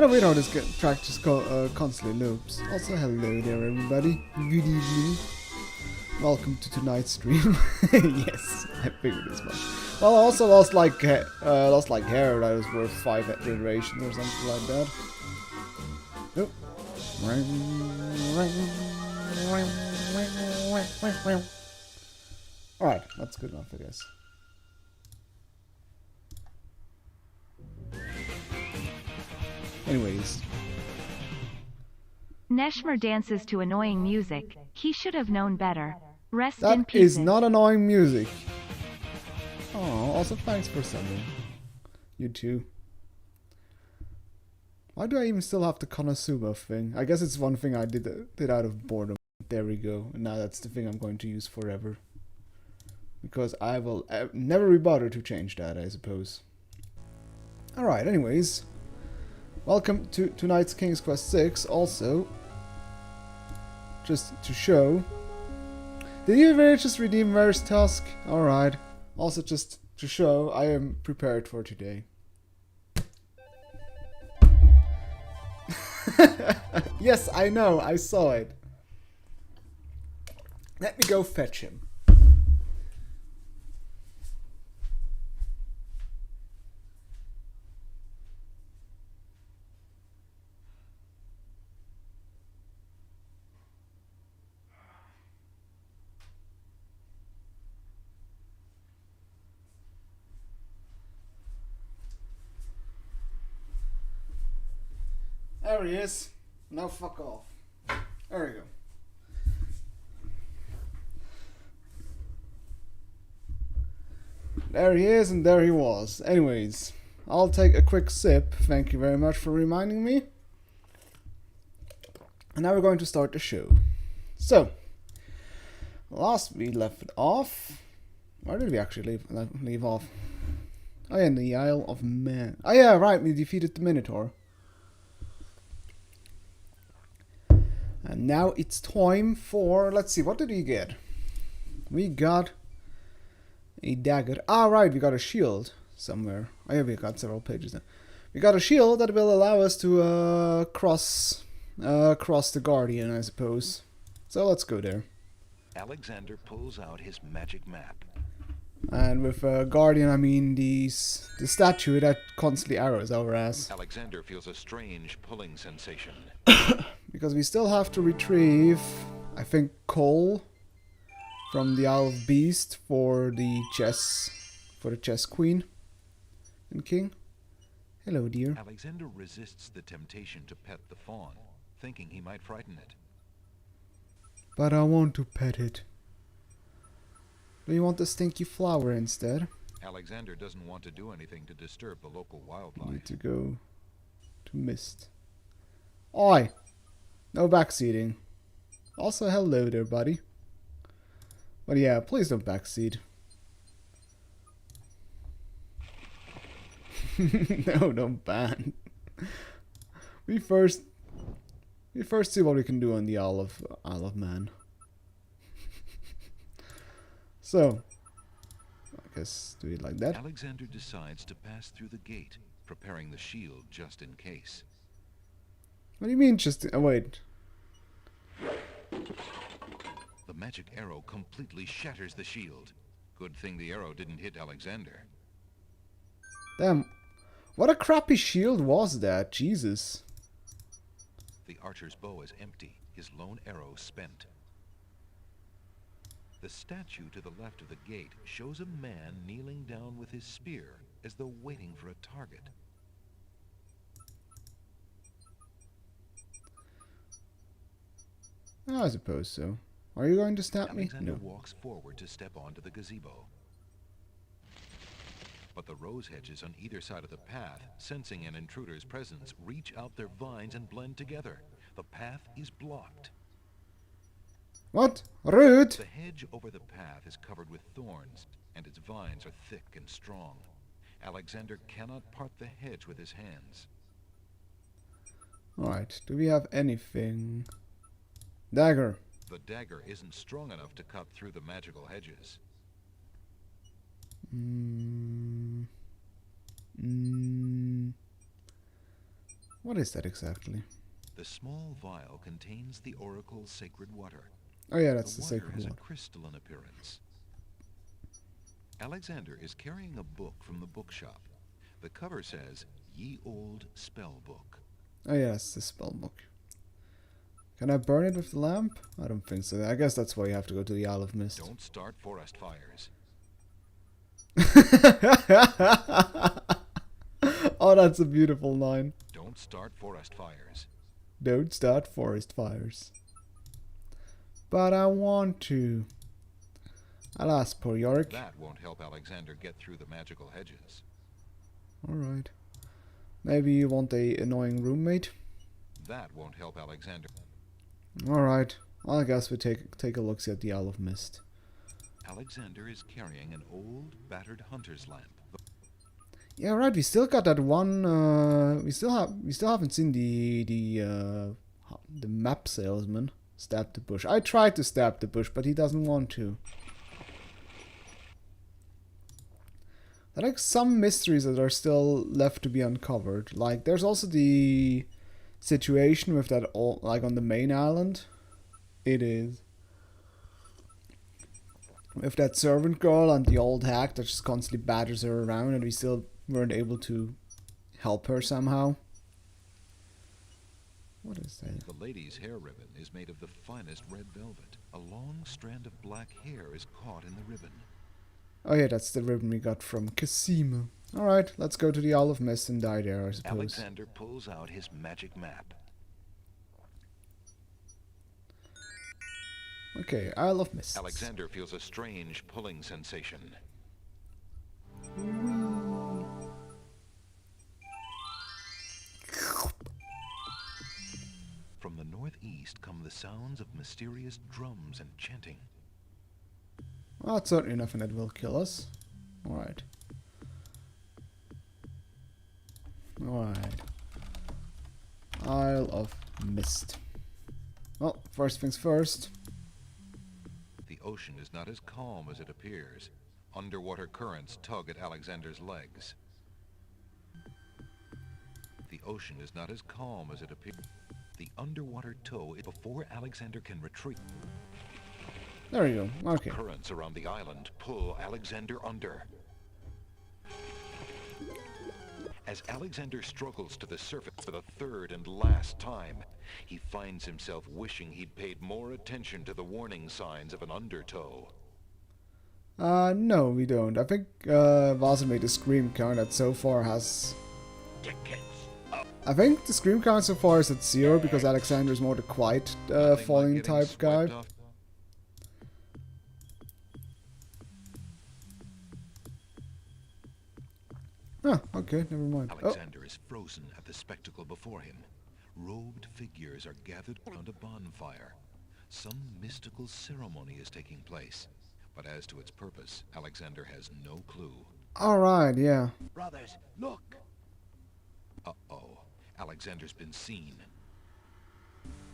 And we know this track just constantly loops. Also, hello there, everybody. Good evening. Welcome to tonight's stream. Yes, I figured as much. Well, I also lost like hair that was worth 5 iterations or something like that. Oh. Alright, that's good enough, I guess. Anyways. Neshmer dances to annoying music. He should have known better. Rest in That pieces. is not annoying music. Oh, also thanks for sending. You too. Why do I even still have the Konosuba thing? I guess it's one thing I did out of boredom. There we go. And now that's the thing I'm going to use forever. Because I will never be bothered to change that, I suppose. Alright, anyways. Welcome to tonight's King's Quest 6. Also, just to show. Did you really just redeem Mare's Tusk? Alright. Also, just to show, I am prepared for today. Yes, I know, I saw it. Let me go fetch him. There he is. Now fuck off. There we go. There he is, and there he was. Anyways, I'll take a quick sip. Thank you very much for reminding me. And now we're going to start the show. So, last we left it off. Where did we actually leave off? Oh yeah, in the Isle of Man. Oh yeah, right, we defeated the Minotaur. And now it's time for, let's see, what did we get? We got a dagger. Ah, right, we got a shield somewhere. Oh yeah, we got several pages now. We got a shield that will allow us to cross the Guardian, I suppose. So let's go there. Alexander pulls out his magic map. And with Guardian, I mean the statue that constantly arrows our ass. Alexander feels a strange pulling sensation. Because we still have to retrieve, I think, coal from the Isle of Beast for the chess queen and king. Hello, dear. Alexander resists the temptation to pet the fawn, thinking he might frighten it. But I want to pet it. Do you want the stinky flower instead? Alexander doesn't want to do anything to disturb the local wildlife. Need to go to Mist. Oi! No backseating. Also, hello there, buddy. But yeah, please don't backseat. No, don't ban. We first see what we can do on the Isle of Man. So, I guess do it like that. Alexander decides to pass through the gate, preparing the shield just in case. What do you mean just... Oh, wait. The magic arrow completely shatters the shield. Good thing the arrow didn't hit Alexander. Damn. What a crappy shield was that? Jesus. The archer's bow is empty, his lone arrow spent. The statue to the left of the gate shows a man kneeling down with his spear, as though waiting for a target. I suppose so. Are you going to stab me? Alexander No. walks forward to step onto the gazebo. But the rose hedges on either side of the path, sensing an intruder's presence, reach out their vines and blend together. The path is blocked. What? Rude! The hedge over the path is covered with thorns, and its vines are thick and strong. Alexander cannot part the hedge with his hands. Alright, do we have anything? Dagger. The dagger isn't strong enough to cut through the magical hedges. What is that exactly? The small vial contains the oracle's sacred water. Oh yeah, that's the water sacred has water. a crystalline appearance. Alexander is carrying a book from the bookshop. The cover says, Ye Old Spell Book. Oh yeah, that's the spell book. Can I burn it with the lamp? I don't think so. I guess that's why you have to go to the Isle of Mist. Don't start forest fires. Oh, that's a beautiful line. Don't start forest fires. Don't start forest fires. But I want to. Alas, poor Yorick. That won't help Alexander get through the magical hedges. Alright. Maybe you want a annoying roommate? That won't help Alexander. Alright. I guess we take a look at the Isle of Mist. Alexander is carrying an old, battered hunter's lamp. Yeah, right. We still got that one. We still haven't seen the map salesman stab the bush. I tried to stab the bush, but he doesn't want to. There are like some mysteries that are still left to be uncovered. Like there's also the situation with that like on the main island. It is. With that servant girl and the old hag that just constantly batters her around, and we still weren't able to help her somehow. What is that? The lady's hair ribbon is made of the finest red velvet. A long strand of black hair is caught in the ribbon. Oh yeah, that's the ribbon we got from Casima. Alright, let's go to the Isle of Mist and die there, I suppose. Alexander pulls out his magic map. Okay, Isle of Mist. Alexander feels a strange pulling sensation. From the northeast come the sounds of mysterious drums and chanting. Well, that's certainly nothing that will kill us. Alright. Alright. Isle of Mist. Well, first things first. The ocean is not as calm as it appears. Underwater currents tug at Alexander's legs. The ocean is not as calm as it appears. The underwater tow is before Alexander can retreat. There we go. Okay. Currents around the island pull Alexander under. As Alexander struggles to the surface for the third and last time, he finds himself wishing he'd paid more attention to the warning signs of an undertow. No, we don't. I think Vasa made a scream count that so far has... I think the scream count so far is at 0 because Alexander is more the quiet falling type guy. Ah, okay, never mind. Alexander is frozen at the spectacle before him. Robed figures are gathered around a bonfire. Some mystical ceremony is taking place, but as to its purpose, Alexander has no clue. Alright, yeah. Brothers, look! Uh-oh. Alexander's been seen.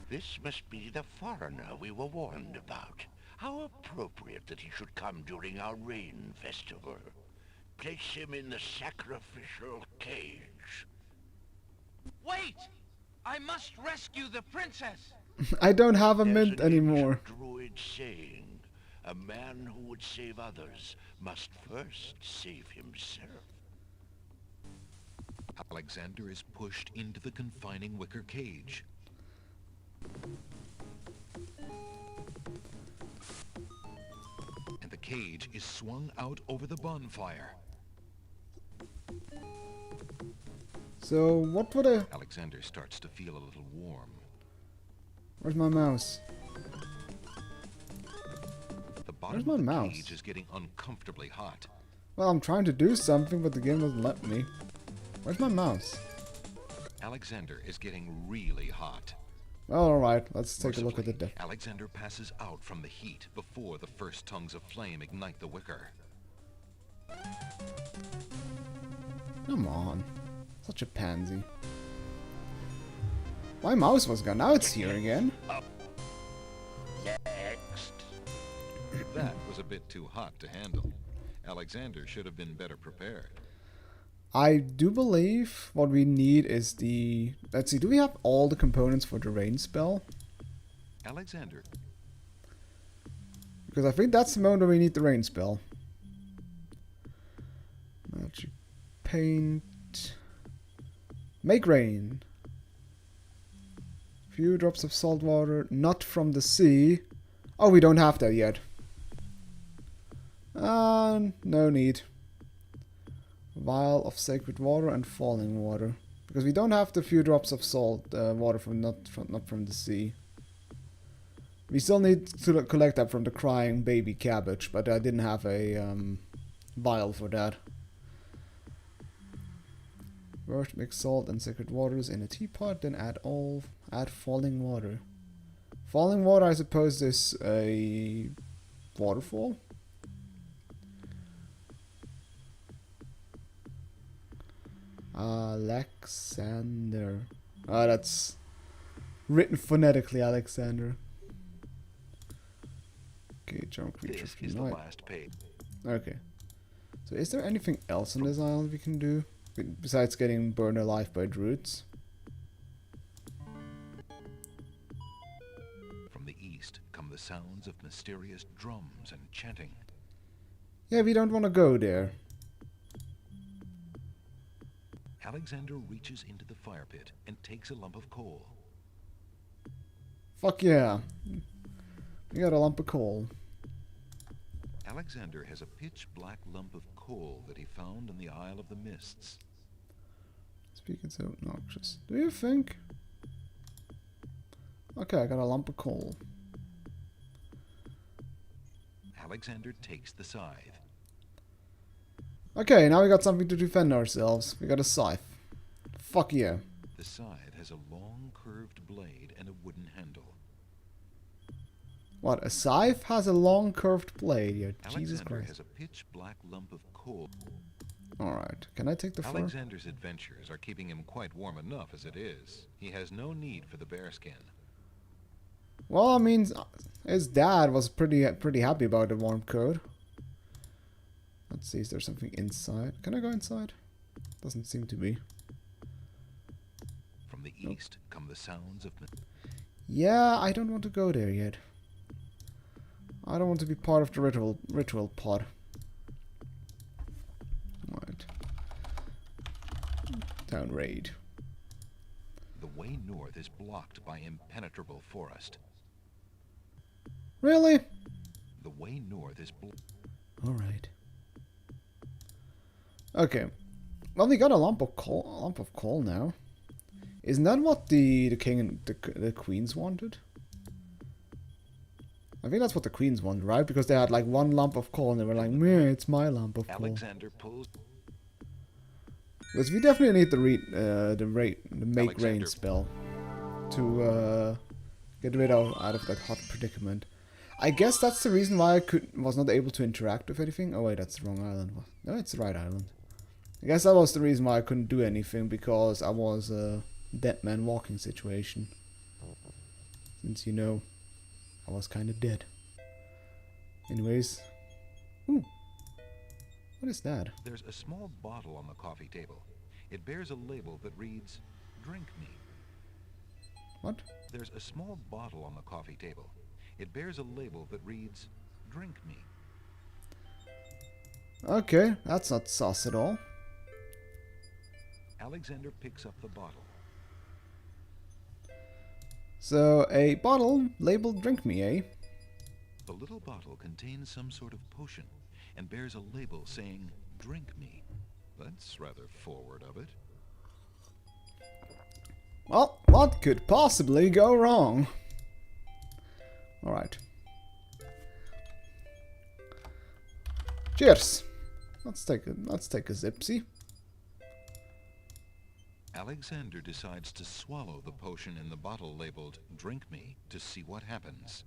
This must be the foreigner we were warned about. How appropriate that he should come during our rain festival. Place him in the sacrificial cage. Wait! I must rescue the princess! I don't have a There's mint an anymore. ancient druid saying, a man who would save others must first save himself. Alexander is pushed into the confining wicker cage. And the cage is swung out over the bonfire. So, what would I... Alexander starts to feel a little warm. Where's my mouse? The bottom Where's my of the mouse? cage is getting uncomfortably hot. Well, I'm trying to do something, but the game doesn't let me. Where's my mouse? Alexander is getting really hot. Well, alright, let's take a look at the Mercifully, deck. Alexander passes out from the heat before the first tongues of flame ignite the wicker. Come on. Such a pansy. My mouse was gone, now it's here again. Next. That was a bit too hot to handle. Alexander should have been better prepared. I do believe what we need is the... Let's see, do we have all the components for the rain spell? Alexander, Because I think that's the moment where we need the rain spell. Magic paint. Make rain. Few drops of salt water, not from the sea. Oh, we don't have that yet. No need. Vial of sacred water and falling water, because we don't have the few drops of salt water from not from the sea. We still need to collect that from the crying baby cabbage, but I didn't have a vial for that. First, mix salt and sacred waters in a teapot, then add falling water. Falling water, I suppose, is a waterfall. Alexander. Ah, that's written phonetically, Alexander. Okay, jump creature. this is the last page. Okay. So is there anything else on this island we can do? Besides getting burned alive by druids? From the east come the sounds of mysterious drums and chanting. Yeah, we don't want to go there. Alexander reaches into the fire pit and takes a lump of coal. Fuck yeah. We got a lump of coal. Alexander has a pitch-black lump of coal that he found in the Isle of the Mists. Speaking so obnoxious. Do you think? Okay, I got a lump of coal. Alexander takes the scythe. Okay, now we got something to defend ourselves. We got a scythe. Fuck yeah. The scythe has a long curved blade and a wooden handle. What, a scythe has a long curved blade? Yeah, Jesus Alexander Christ. has a pitch-black lump of coal. Alright, can I take the fur? Alexander's adventures are keeping him quite warm enough as it is. He has no need for the bearskin. Well, I mean, his dad was pretty happy about the warm coat. Let's see, is there something inside? Can I go inside? Doesn't seem to be. From the east come the sounds of... Yeah, I don't want to go there yet. I don't want to be part of the ritual pod. Right. Town raid. The way north is blocked by impenetrable forest. Really? The way north is Alright. Okay. Well, we got a lump of coal now. Isn't that what the king and the queens wanted? I think that's what the queens wanted, right? Because they had like one lump of coal and they were like, meh, it's my lump of coal. Alexander pulls... Because we definitely need the make rain spell to get rid out of that hot predicament. I guess that's the reason why I was not able to interact with anything. Oh wait, that's the wrong island. No, it's the right island. I guess that was the reason why I couldn't do anything, because I was a dead man walking situation. Since, you know, I was kind of dead. Anyways. Ooh. What is that? There's a small bottle on the coffee table. It bears a label that reads, "Drink me." What? There's a small bottle on the coffee table. It bears a label that reads, "Drink me." Okay, that's not sus at all. Alexander picks up the bottle. So, a bottle labeled "Drink Me," eh? The little bottle contains some sort of potion and bears a label saying, "Drink me." That's rather forward of it. Well, what could possibly go wrong? Alright. Cheers! Let's take a zipsy. Alexander decides to swallow the potion in the bottle labeled "Drink me" to see what happens.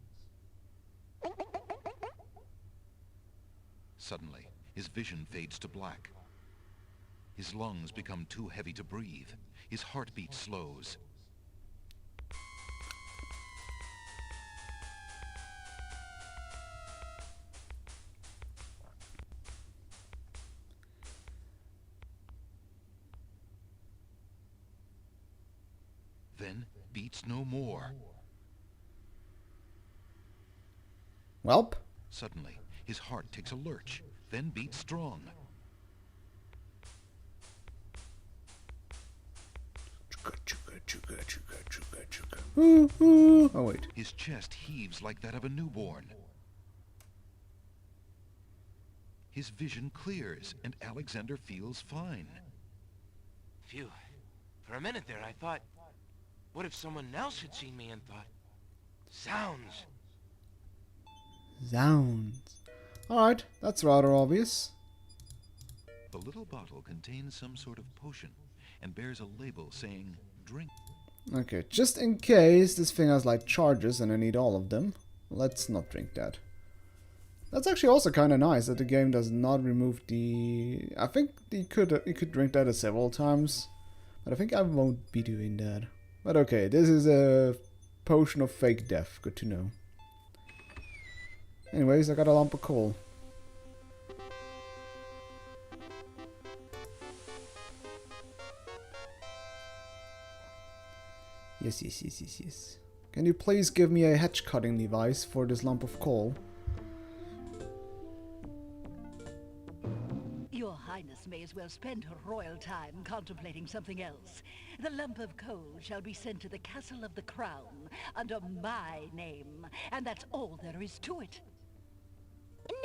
Suddenly, his vision fades to black. His lungs become too heavy to breathe. His heartbeat slows. then beats no more. Welp. Suddenly, his heart takes a lurch, then beats strong. Ooh, ooh. Oh wait. His chest heaves like that of a newborn. His vision clears, and Alexander feels fine. Phew. For a minute there, I thought, what if someone else had seen me and thought, sounds? Zounds. Alright, that's rather obvious. The little bottle contains some sort of potion and bears a label saying, drink. Okay, just in case this thing has like charges and I need all of them, let's not drink that. That's actually also kind of nice that the game does not remove the... I think you could drink that several times, but I think I won't be doing that. But okay, this is a potion of fake death, good to know. Anyways, I got a lump of coal. Yes. Can you please give me a hedge cutting device for this lump of coal? Your Highness may as well spend her royal time contemplating something else. The lump of coal shall be sent to the Castle of the Crown under my name, and that's all there is to it.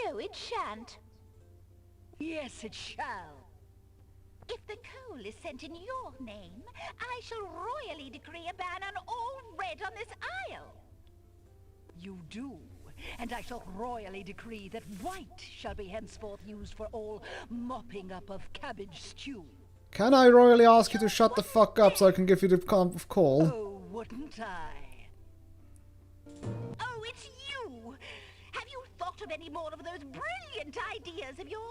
No, it shan't. Yes, it shall. If the coal is sent in your name, I shall royally decree a ban on all red on this isle. You do, and I shall royally decree that white shall be henceforth used for all mopping up of cabbage stew. Can I royally ask you to shut the fuck up so I can give you the lump of coal? Oh, wouldn't I? Oh, it's you! Have you thought of any more of those brilliant ideas of yours?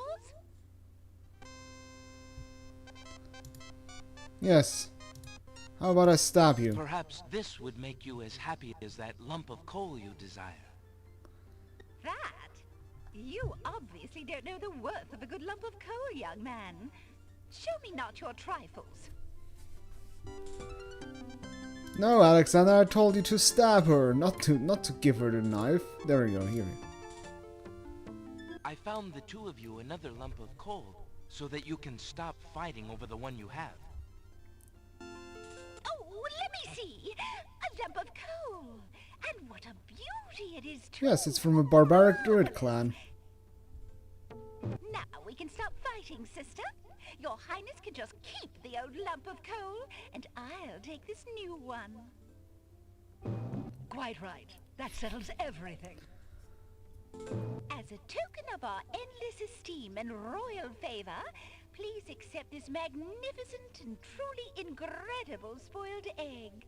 Yes. How about I stab you? Perhaps this would make you as happy as that lump of coal you desire. That? You obviously don't know the worth of a good lump of coal, young man. Show me not your trifles. No, Alexander, I told you to stab her, not to give her the knife. There you go, here. I found the two of you another lump of coal, so that you can stop fighting over the one you have. Oh, let me see. A lump of coal. And what a beauty it is, too. Yes, it's from a barbaric druid clan. Now we can stop fighting, sister. Your Highness can just keep the old lump of coal, and I'll take this new one. Quite right. That settles everything. As a token of our endless esteem and royal favor, please accept this magnificent and truly incredible spoiled egg.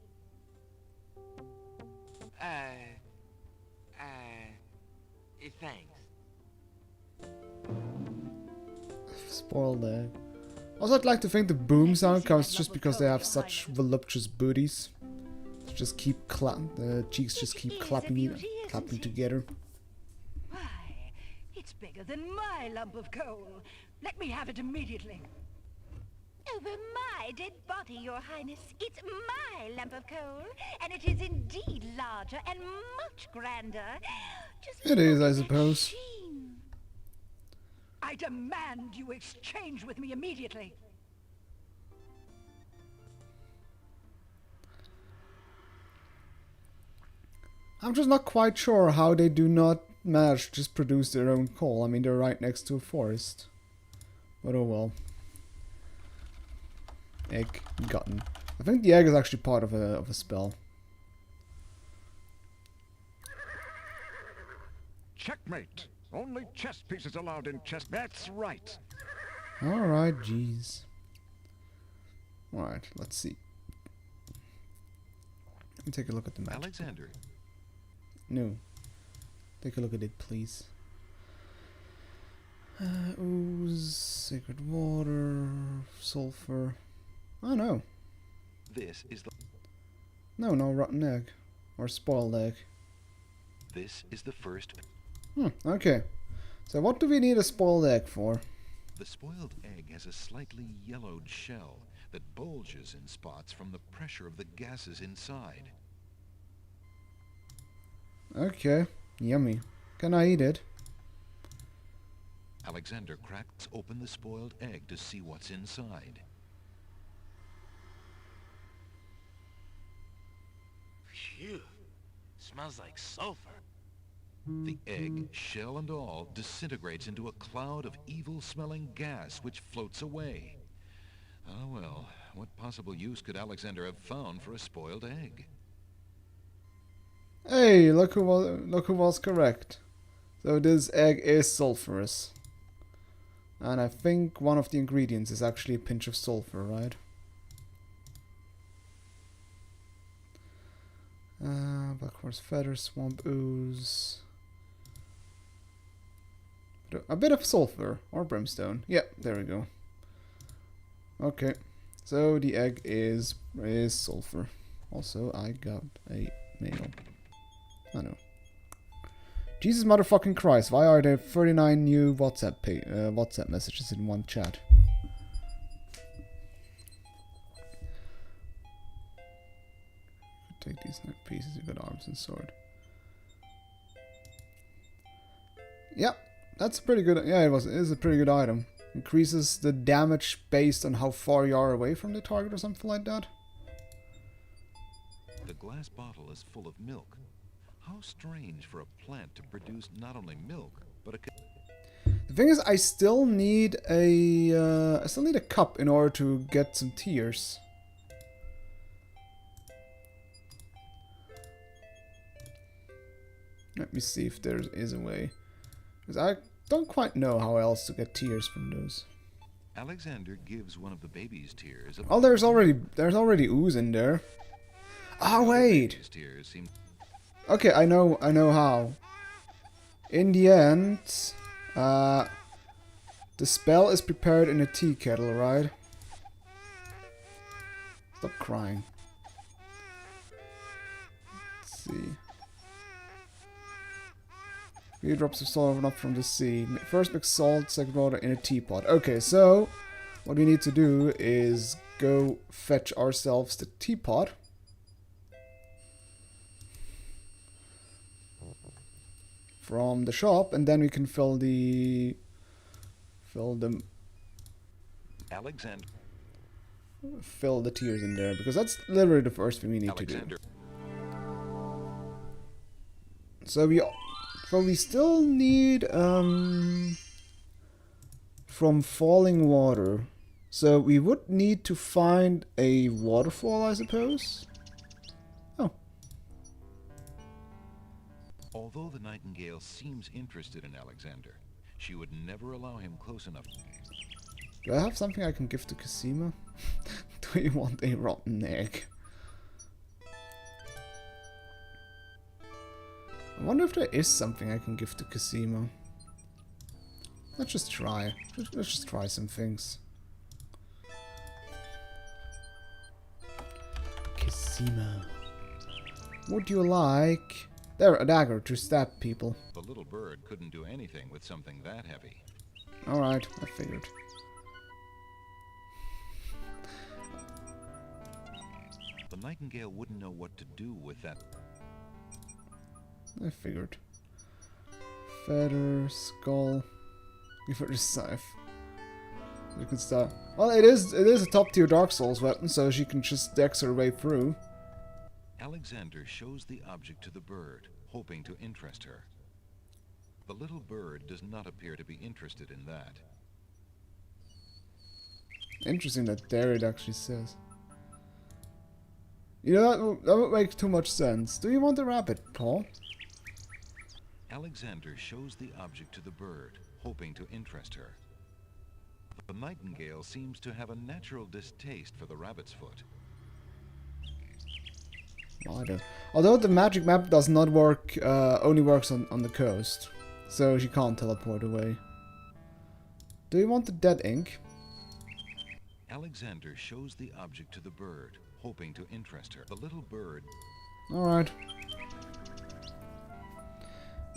Thanks. Spoiled egg. Also, I'd like to think the boom sound comes just because they have such voluptuous booties. Just keep the cheeks just keep clapping together. Why, it's bigger than my lump of coal. Let me have it immediately. Over my dead body, Your Highness. It's my lump of coal, and it is indeed larger and much grander. Just It is, look I at that suppose. sheen. I demand you exchange with me immediately. I'm just not quite sure how they do not manage to just produce their own coal. I mean, they're right next to a forest. But oh well. Egg gotten. I think the egg is actually part of a spell. Checkmate. Only chess pieces allowed in chess. That's right. Alright, jeez. Alright, let's see. Let me take a look at the map. Alexander, No. Take a look at it, please. Ooze, sacred water, sulfur. Oh no. this is the No, no rotten egg. Or spoiled egg. this is the first. Okay. So what do we need a spoiled egg for? The spoiled egg has a slightly yellowed shell that bulges in spots from the pressure of the gases inside. Okay, yummy. Can I eat it? Alexander cracks open the spoiled egg to see what's inside. Phew. Smells like sulfur. The egg, shell and all, disintegrates into a cloud of evil-smelling gas which floats away. Ah well, what possible use could Alexander have found for a spoiled egg? Hey, look who was correct. So this egg is sulfurous. And I think one of the ingredients is actually a pinch of sulfur, right? Backward's feather, swamp ooze. A bit of sulfur or brimstone. Yeah, there we go. Okay, so the egg is sulfur. Also, I got a mail. I know. Jesus motherfucking Christ! Why are there 39 new WhatsApp messages in one chat? Take these pieces. You got arms and sword. Yep, that's pretty good. Yeah, it is a pretty good item. Increases the damage based on how far you are away from the target or something like that. The glass bottle is full of milk. How strange for a plant to produce not only milk, but a... The thing is, I still need a cup in order to get some tears. Let me see if there is a way, because I don't quite know how else to get tears from those. Alexander gives one of the baby's tears. Oh, there's already ooze in there. Ah, wait. Tears seem... Okay, I know how. In the end, the spell is prepared in a tea kettle, right? Stop crying. Let's see. Few drops of salt up from the sea. First mix salt, second water in a teapot. Okay, so what we need to do is go fetch ourselves the teapot. From the shop, and then we can fill the tears in there, because that's literally the first thing we need to do. So we still need from falling water. So we would need to find a waterfall, I suppose. Oh. Although the Nightingale seems interested in Alexander, she would never allow him close enough. Do I have something I can give to Cosima? Do you want a rotten egg? I wonder if there is something I can give to Cosima. Let's just try. Let's just try some things. Cosima. Would you like... There, a dagger to stab people. The little bird couldn't do anything with something that heavy. Alright, I figured. The Nightingale wouldn't know what to do with that. I figured. Feather, skull. Give her the scythe. You can start. Well, it is a top tier Dark Souls weapon, so she can just dex her way through. Alexander shows the object to the bird, hoping to interest her. The little bird does not appear to be interested in that. Interesting that there it actually says. You know, that would make too much sense. Do you want a rabbit, Paul? Alexander shows the object to the bird, hoping to interest her. The Nightingale seems to have a natural distaste for the rabbit's foot. Although the magic map does not work, only works on the coast. So she can't teleport away. Do you want the dead ink? Alexander shows the object to the bird, hoping to interest her. The little bird... Alright.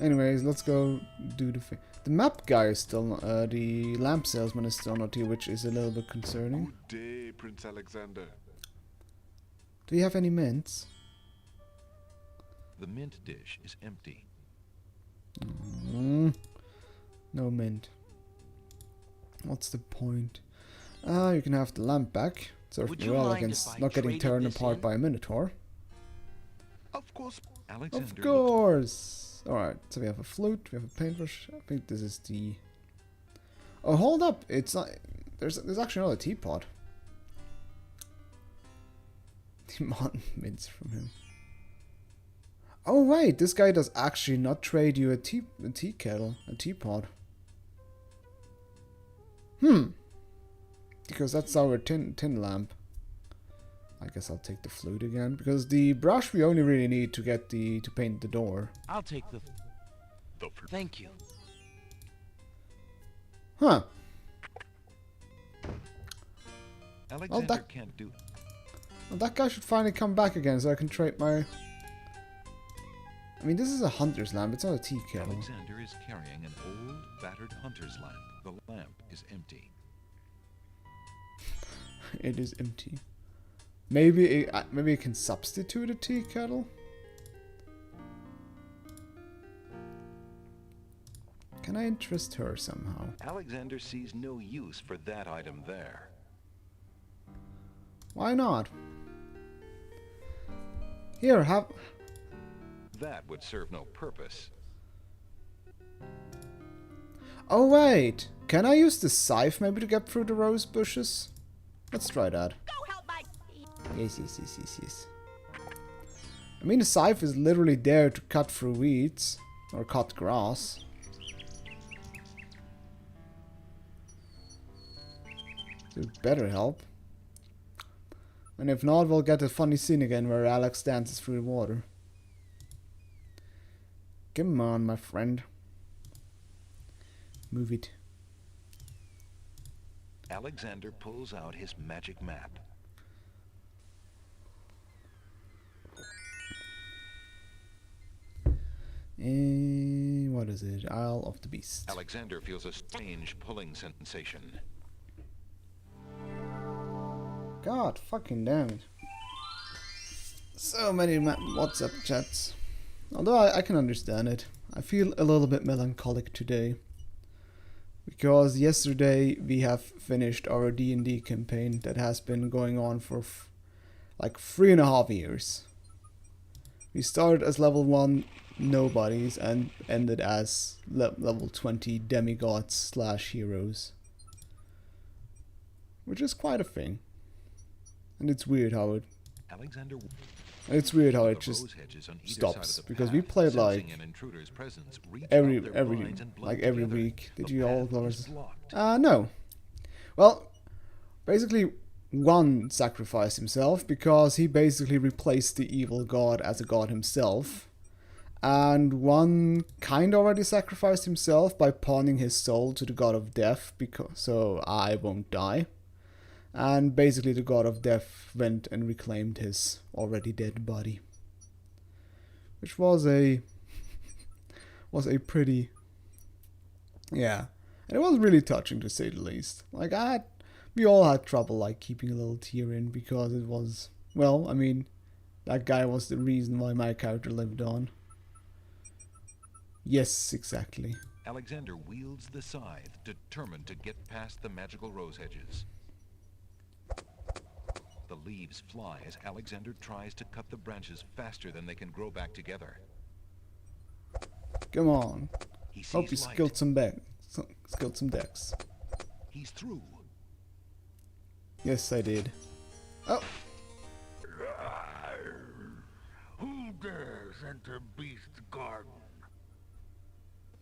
Anyways, let's go do the map guy is still not, the lamp salesman is still not here, which is a little bit concerning. Good day, Prince Alexander. Do we have any mints? The mint dish is empty. No mint. What's the point? You can have the lamp back. Serve Would me you well mind against if I not getting traded torn this apart in? by a minotaur. Of course, Alexander. Of course! Alright, so we have a flute, we have a paintbrush. I think this is the... Oh, hold up! It's not... There's actually another teapot. Demand mints from him. Oh wait, this guy does actually not trade you a tea kettle, a teapot. Because that's our tin lamp. I guess I'll take the flute again, because the brush we only really need to get to paint the door. I'll take the... Thank you. Huh. Alexander can't do. Well, that guy should finally come back again so I can trade my... I mean, this is a hunter's lamp, it's not a tea kettle. Alexander is carrying an old, battered hunter's lamp. The lamp is empty. It is empty. Maybe it can substitute a tea kettle? Can I interest her somehow? Alexander sees no use for that item there. Why not? Here, have... That would serve no purpose. Oh wait! Can I use the scythe maybe to get through the rose bushes? Let's try that. Go help my... Yes. I mean, the scythe is literally there to cut through weeds. Or cut grass. So it better help. And if not, we'll get a funny scene again where Alex dances through the water. Come on, my friend. Move it. Alexander pulls out his magic map. What is it? Isle of the Beast. Alexander feels a strange pulling sensation. God fucking damn it. So many WhatsApp chats. Although I can understand it. I feel a little bit melancholic today. Because yesterday we have finished our D&D campaign that has been going on for like 3.5 years. We started as level 1 nobodies and ended as level 20 demigods slash heroes. Which is quite a thing. And it's weird how it... Alexander It's weird how it just stops, because we played like every week. Did you all glorious? No. Well, basically one sacrificed himself because he basically replaced the evil god as a god himself, and one kind of already sacrificed himself by pawning his soul to the god of death, because so I won't die. And basically the god of death went and reclaimed his already dead body. Which was a pretty... Yeah. And it was really touching, to say the least. Like, we all had trouble like keeping a little tear in, because it was... Well, I mean, that guy was the reason why my character lived on. Yes, exactly. Alexander wields the scythe, determined to get past the magical rose hedges. The leaves fly as Alexander tries to cut the branches faster than they can grow back together. Come on. He sees Hope you light. skilled some decks. He's through. Yes, I did. Oh, Who dares enter Beast's garden?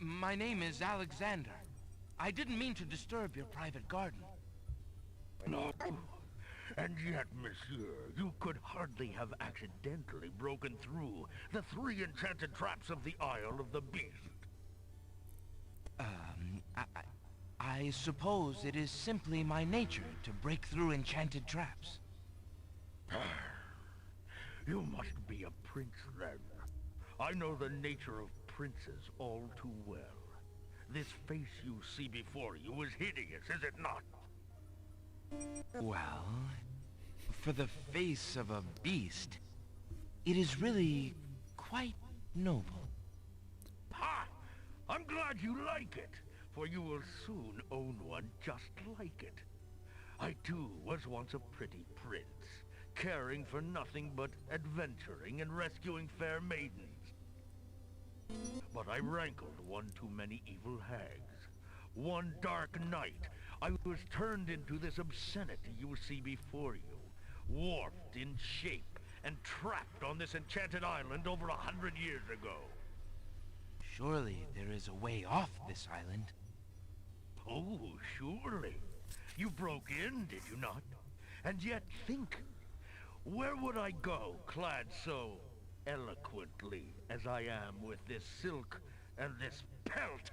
My name is Alexander. I didn't mean to disturb your private garden. No. And yet, monsieur, you could hardly have accidentally broken through the 3 enchanted traps of the Isle of the Beast. I suppose it is simply my nature to break through enchanted traps. You must be a prince, then. I know the nature of princes all too well. This face you see before you is hideous, is it not? Well, for the face of a beast, it is really quite noble. Ha! I'm glad you like it, for you will soon own one just like it. I too was once a pretty prince, caring for nothing but adventuring and rescuing fair maidens. But I rankled one too many evil hags. One dark night, I was turned into this obscenity you see before you, warped in shape and trapped on this enchanted island over 100 years ago. Surely there is a way off this island. Oh, surely. You broke in, did you not? And yet think, where would I go clad so eloquently as I am with this silk and this pelt?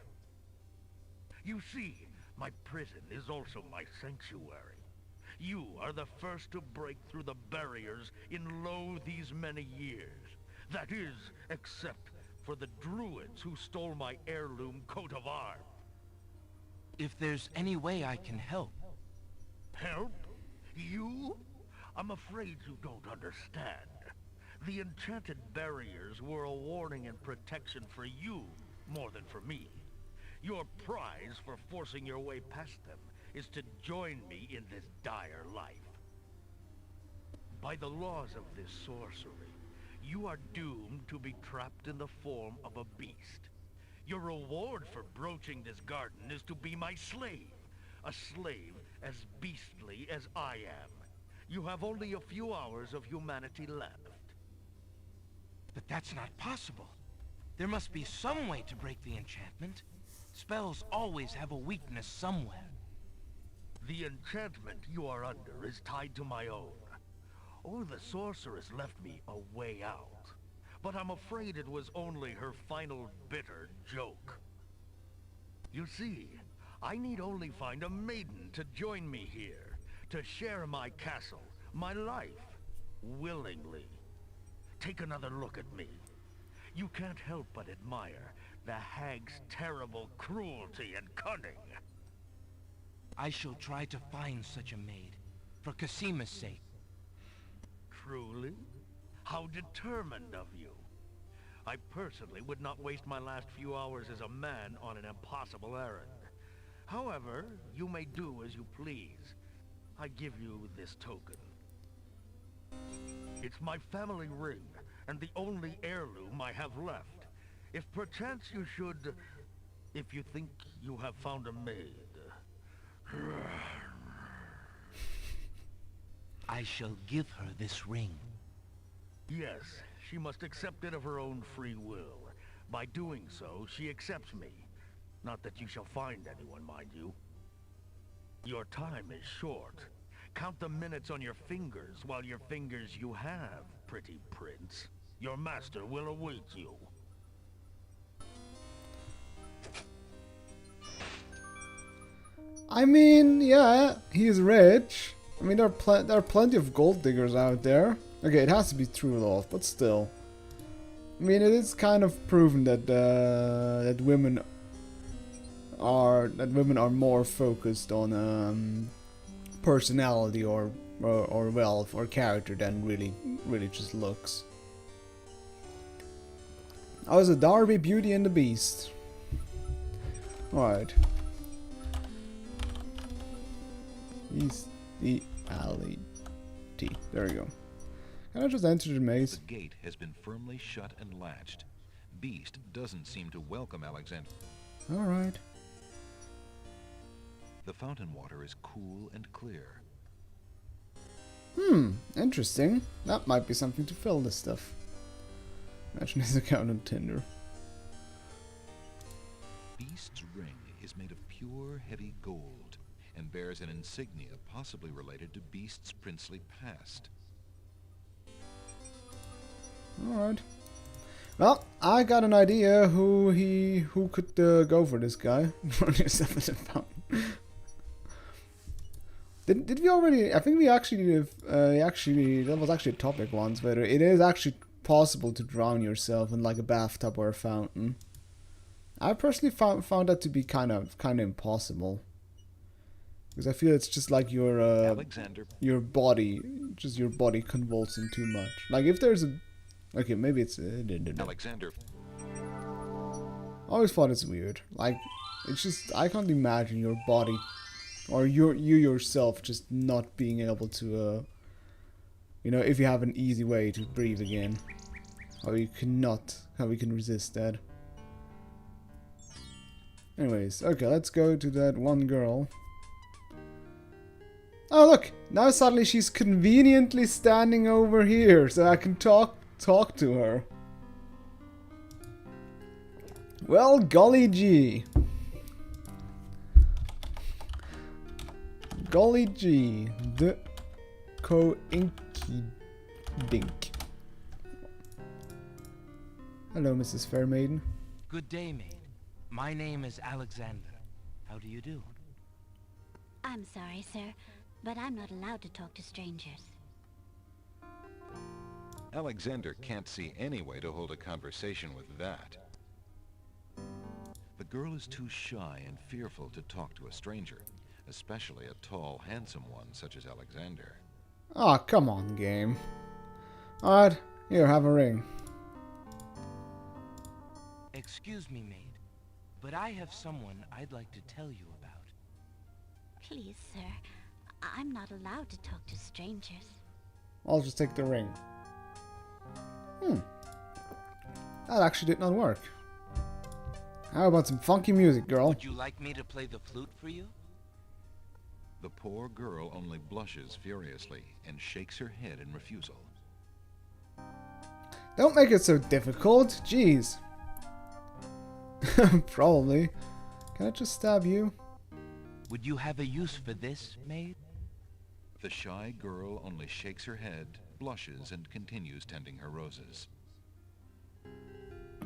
You see, my prison is also my sanctuary. You are the first to break through the barriers in lo these many years. That is, except for the druids who stole my heirloom coat of arms. If there's any way I can help. Help? You? I'm afraid you don't understand. The enchanted barriers were a warning and protection for you, more than for me. Your prize for forcing your way past them is to join me in this dire life. By the laws of this sorcery, you are doomed to be trapped in the form of a beast. Your reward for broaching this garden is to be my slave. A slave as beastly as I am. You have only a few hours of humanity left. But that's not possible. There must be some way to break the enchantment. Spells always have a weakness somewhere. The enchantment you are under is tied to my own. Oh, the sorceress left me a way out. But I'm afraid it was only her final bitter joke. You see, I need only find a maiden to join me here, to share my castle, my life, willingly. Take another look at me. You can't help but admire the hag's terrible cruelty and cunning. I shall try to find such a maid, for Casima's sake. Truly? How determined of you. I personally would not waste my last few hours as a man on an impossible errand. However, you may do as you please. I give you this token. It's my family ring, and the only heirloom I have left. If perchance you should... if you think you have found a maid... I shall give her this ring. Yes, she must accept it of her own free will. By doing so, she accepts me. Not that you shall find anyone, mind you. Your time is short. Count the minutes on your fingers while your fingers you have, pretty prince. Your master will await you. I mean, yeah, he's rich. I mean, there are plenty of gold diggers out there. Okay, it has to be true love, but still. I mean, it is kind of proven that that women are more focused on personality or wealth or character than really just looks. I was a Darby, Beauty and the Beast. Alright. E-L-E-T. There we go. Can I just enter the maze? The gate has been firmly shut and latched. Beast doesn't seem to welcome Alexander. Alright. The fountain water is cool and clear. Interesting. That might be something to fill this stuff. Imagine his account on Tinder. Beast's ring is made of pure, heavy gold and bears an insignia possibly related to Beast's princely past. Alright. Well, I got an idea who could go for this guy. Run yourself at the fountain. Did we already? I think we actually that was actually a topic once, but it is actually possible to drown yourself in like a bathtub or a fountain. I personally found that to be kind of impossible. Because I feel it's just like Alexander. your body convulsing too much. Like if there's a, okay, maybe it's Alexander. I always thought it's weird. Like it's just I can't imagine your body or you yourself just not being able to you know, if you have an easy way to breathe again. How we can resist that. Anyways, okay, let's go to that one girl. Oh look, now suddenly she's conveniently standing over here, so I can talk to her. Well, golly gee. Golly gee, the co-inky dink. Hello, Mrs. Fairmaiden. Good day, maid. My name is Alexander. How do you do? I'm sorry, sir, but I'm not allowed to talk to strangers. Alexander can't see any way to hold a conversation with that. The girl is too shy and fearful to talk to a stranger, especially a tall, handsome one such as Alexander. Aw, come on, game. Alright, here, have a ring. Excuse me, maid, but I have someone I'd like to tell you about. Please, sir, I'm not allowed to talk to strangers. I'll just take the ring. That actually did not work. How about some funky music, girl? Would you like me to play the flute for you? The poor girl only blushes furiously and shakes her head in refusal. Don't make it so difficult. Jeez. Probably. Can I just stab you? Would you have a use for this, maid? The shy girl only shakes her head, blushes, and continues tending her roses.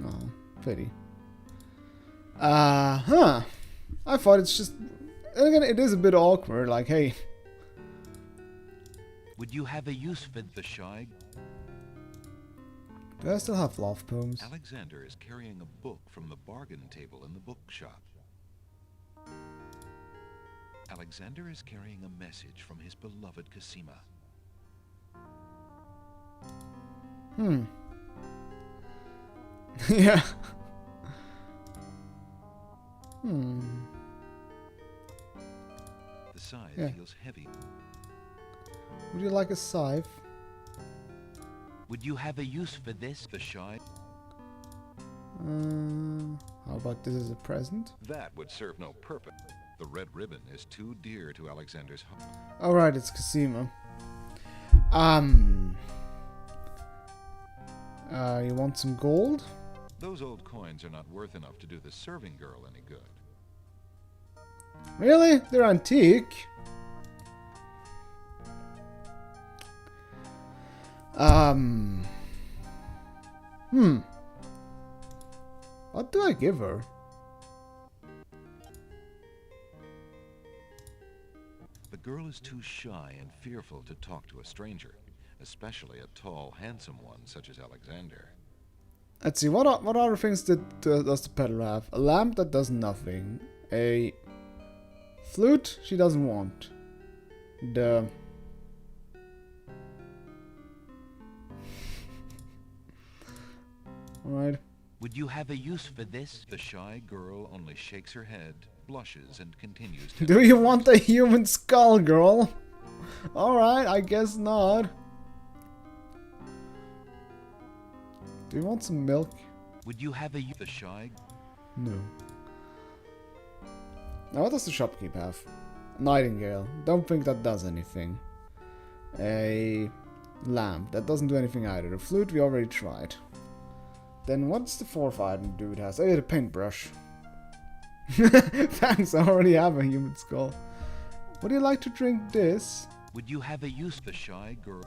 Oh, pity. I thought it's just... And again, it is a bit awkward, like, hey... Would you have a use for The shy... Do I still have love poems? Alexander is carrying a book from the bargain table in the bookshop. Alexander is carrying a message from his beloved Cosima. Yeah. The scythe feels heavy. Would you like a scythe? Would you have a use for this? The shy... How about this as a present? That would serve no purpose. The red ribbon is too dear to Alexander's heart. Alright, it's Cosima. You want some gold? Those old coins are not worth enough to do the serving girl any good. Really? They're antique? What do I give her? The girl is too shy and fearful to talk to a stranger, especially a tall, handsome one such as Alexander. Let's see, what other things does the peddler have? A lamp that does nothing. A flute she doesn't want. The... Alright. Would you have a use for this? The shy girl only shakes her head, blushes, and continues Do to... you want a human skull, girl? Alright, I guess not. Do you want some milk? Would you have a use? The shy... No. Now what does the shopkeep have? Nightingale. Don't think that does anything. A lamp. That doesn't do anything either. The flute we already tried. Then what's the fourth item dude has? Oh yeah, the paintbrush. Thanks, I already have a human skull. Would you like to drink this? Would you have a use? The shy girl...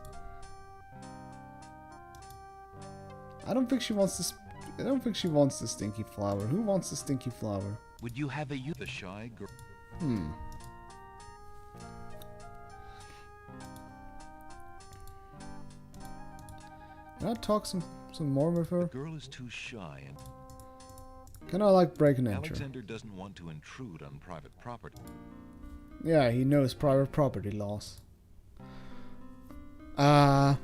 I don't think she wants this. I don't think she wants the stinky flower. Who wants the stinky flower? Would you have a use? The shy girl... Can I talk some more with her? The girl is too shy and... Can I like break and enter? Alexander doesn't want to intrude on private property. Yeah, he knows private property laws. For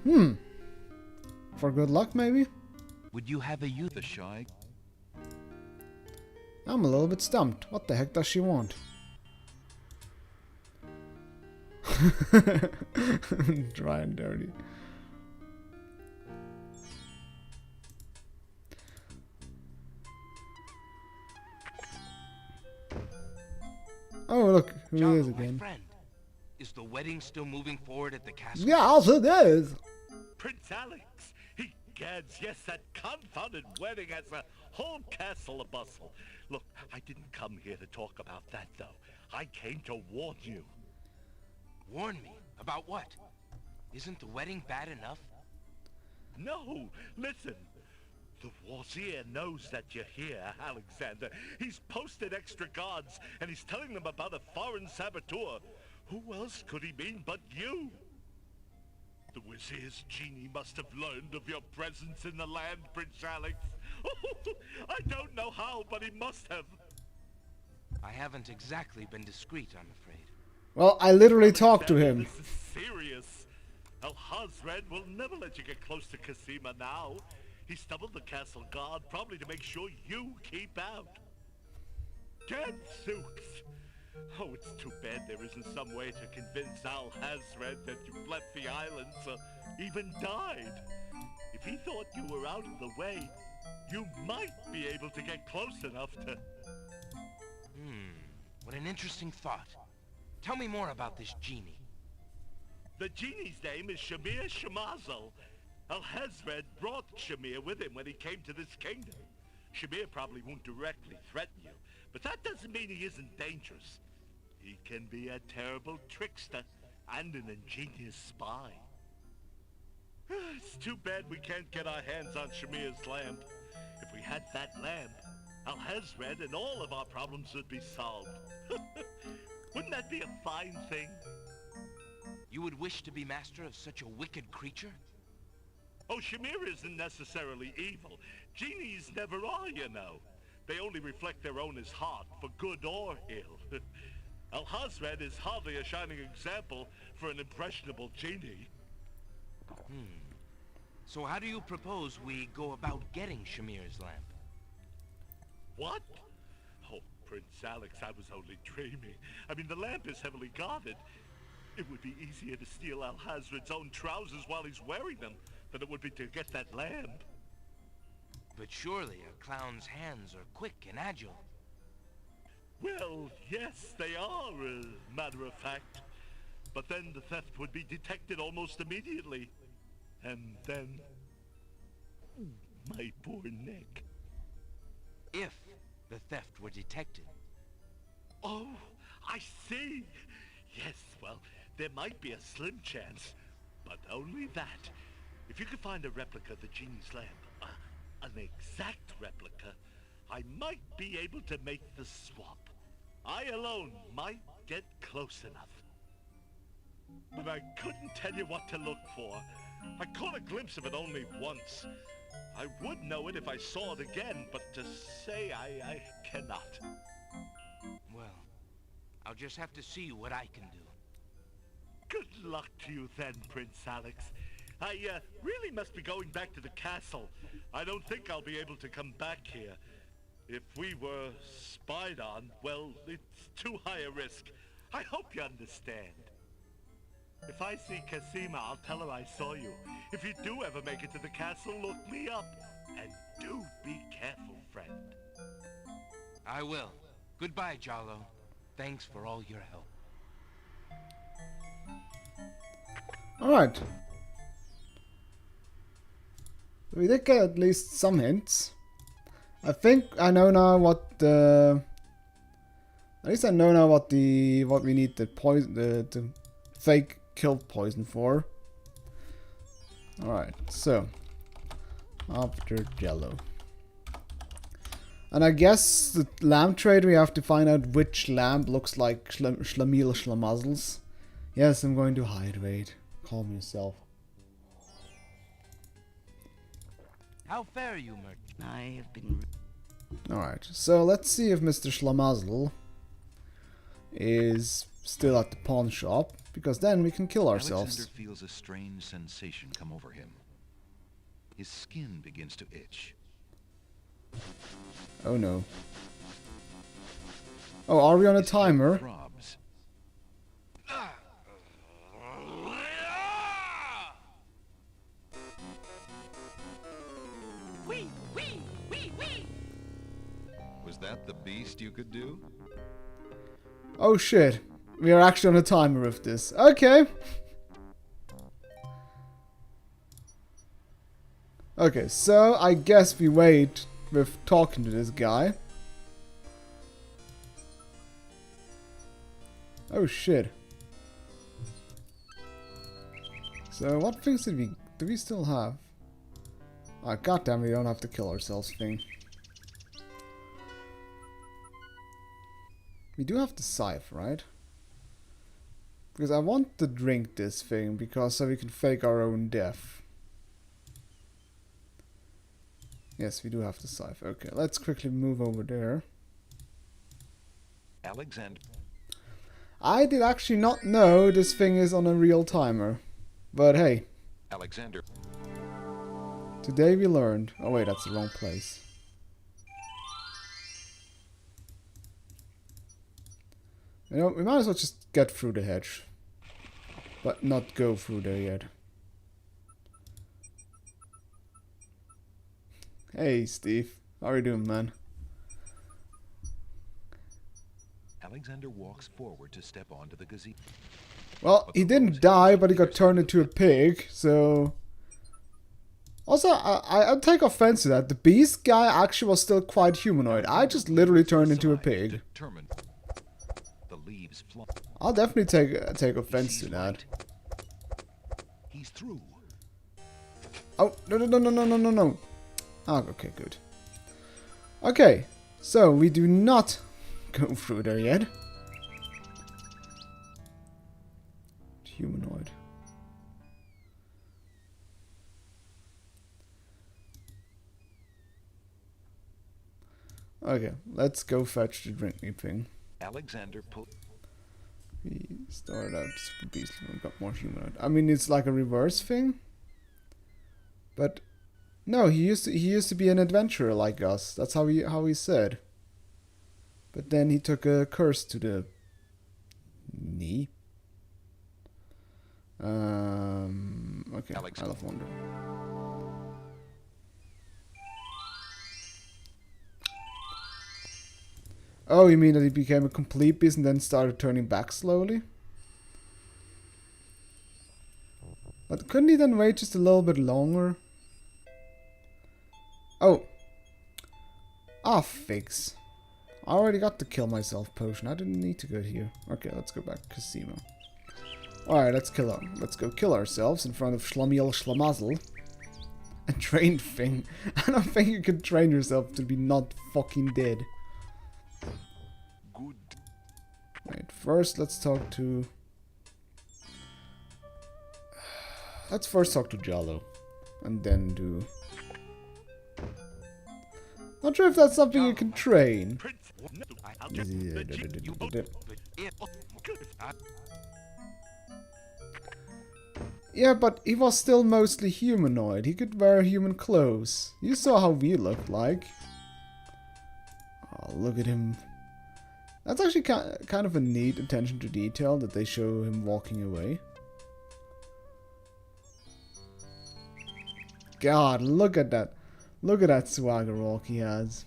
good luck, maybe? Would you have a youth? The shy I'm a little bit stumped. What the heck does she want? Dry and dirty. Oh, look, who he is Jalo, my again. friend, is the wedding still moving forward at the castle? Yes, it is. Prince Alex! Egads, yes, that confounded wedding has a whole castle abustle. Look, I didn't come here to talk about that, though. I came to warn you. Warn me? About what? Isn't the wedding bad enough? No, listen. The Wazir knows that you're here, Alexander. He's posted extra guards, and he's telling them about a foreign saboteur. Who else could he mean but you? The Wazir's genie must have learned of your presence in the land, Prince Alex. I don't know how, but he must have. I haven't exactly been discreet, I'm afraid. Well, I literally talked to him. This is serious. Al-Hazred will never let you get close to Casima now. He stubbled the castle guard, probably to make sure you keep out. Gadzooks! Oh, it's too bad there isn't some way to convince Al-Hazred that you've left the islands or even died. If he thought you were out of the way, you might be able to get close enough to... What an interesting thought. Tell me more about this genie. The genie's name is Shamir Shamazel. Al-Hazred brought Shamir with him when he came to this kingdom. Shamir probably won't directly threaten you, but that doesn't mean he isn't dangerous. He can be a terrible trickster and an ingenious spy. It's too bad we can't get our hands on Shamir's lamp. If we had that lamp, Al-Hazred and all of our problems would be solved. Wouldn't that be a fine thing? You would wish to be master of such a wicked creature? Oh, Shamir isn't necessarily evil. Genies never are, you know. They only reflect their owner's heart, for good or ill. Al-Hazred is hardly a shining example for an impressionable genie. So how do you propose we go about getting Shamir's lamp? What? Oh, Prince Alex, I was only dreaming. I mean, the lamp is heavily guarded. It would be easier to steal Al-Hazred's own trousers while he's wearing them than it would be to get that lamp. But surely a clown's hands are quick and agile. Well, yes, they are, matter of fact. But then the theft would be detected almost immediately. And then... my poor neck. If the theft were detected. Oh, I see. Yes, well, there might be a slim chance, but only that. If you could find a replica of the genie's lamp, an exact replica, I might be able to make the swap. I alone might get close enough. But I couldn't tell you what to look for. I caught a glimpse of it only once. I would know it if I saw it again, but to say I cannot. Well, I'll just have to see what I can do. Good luck to you then, Prince Alex. I really must be going back to the castle. I don't think I'll be able to come back here. If we were spied on, well, it's too high a risk. I hope you understand. If I see Casima, I'll tell her I saw you. If you do ever make it to the castle, look me up. And do be careful, friend. I will. Goodbye, Jalo. Thanks for all your help. Alright. We did get at least some hints. I think I know now what the... At least I know now what we need the poison, the fake kill poison for. Alright, so after Jello. And I guess the lamp trade we have to find out which lamp looks like Schlamil Schlamazzles. Yes, I'm going to hydrate. Calm yourself. How fare you, merchant? I have been... Alright, so let's see if Mr. Schlamazel is still at the pawn shop, because then we can kill ourselves. Alexander feels a strange sensation come over him. His skin begins to itch. Oh no. Oh, are we on a His head timer? throbs. Was that the beast you could do? Oh shit. We are actually on a timer with this. Okay. Okay, so I guess we wait with talking to this guy. Oh shit. So what things do we still have? Ah, goddamn, we don't have to kill ourselves thing. We do have the scythe, right? Because I want to drink this thing, because so we can fake our own death. Yes, we do have the scythe. Okay, let's quickly move over there. Alexander. I did actually not know this thing is on a real timer. But hey, Alexander. today we learned. Oh wait, that's the wrong place. You know, we might as well just get through the hedge. But not go through there yet. Hey Steve, how are you doing, man? Alexander walks forward to step onto the gazebo. Well, he didn't die, but he got turned into a pig, so... Also, I take offense to that. The beast guy actually was still quite humanoid. I just literally turned into a pig. Determined. The leaves fly. I'll definitely take offense to that. He's through. Oh, no. Oh, okay, good. Okay, so we do not go through there yet. Humanoid. Okay, let's go fetch the drink me thing. Alexander pulled. We started out super beastly and got more humanoid. I mean, it's like a reverse thing. But no, he used to be an adventurer like us. That's how he said. But then he took a curse to the knee. Okay, Isle of Wonder. Oh, you mean that he became a complete beast and then started turning back slowly? But couldn't he then wait just a little bit longer? Oh. Ah, fix. I already got the kill myself potion. I didn't need to go here. Okay, let's go back to Casino. Alright, let's go kill ourselves in front of Schlamiel Schlamazel. A trained thing. I don't think you can train yourself to be not fucking dead. Good. Right, first let's talk to... Let's first talk to Jallo. And then do... Not sure if that's something you can train. Yeah, but he was still mostly humanoid. He could wear human clothes. You saw how we looked like. Oh, look at him. That's actually kind of a neat attention to detail that they show him walking away. God, look at that. Look at that swagger walk he has.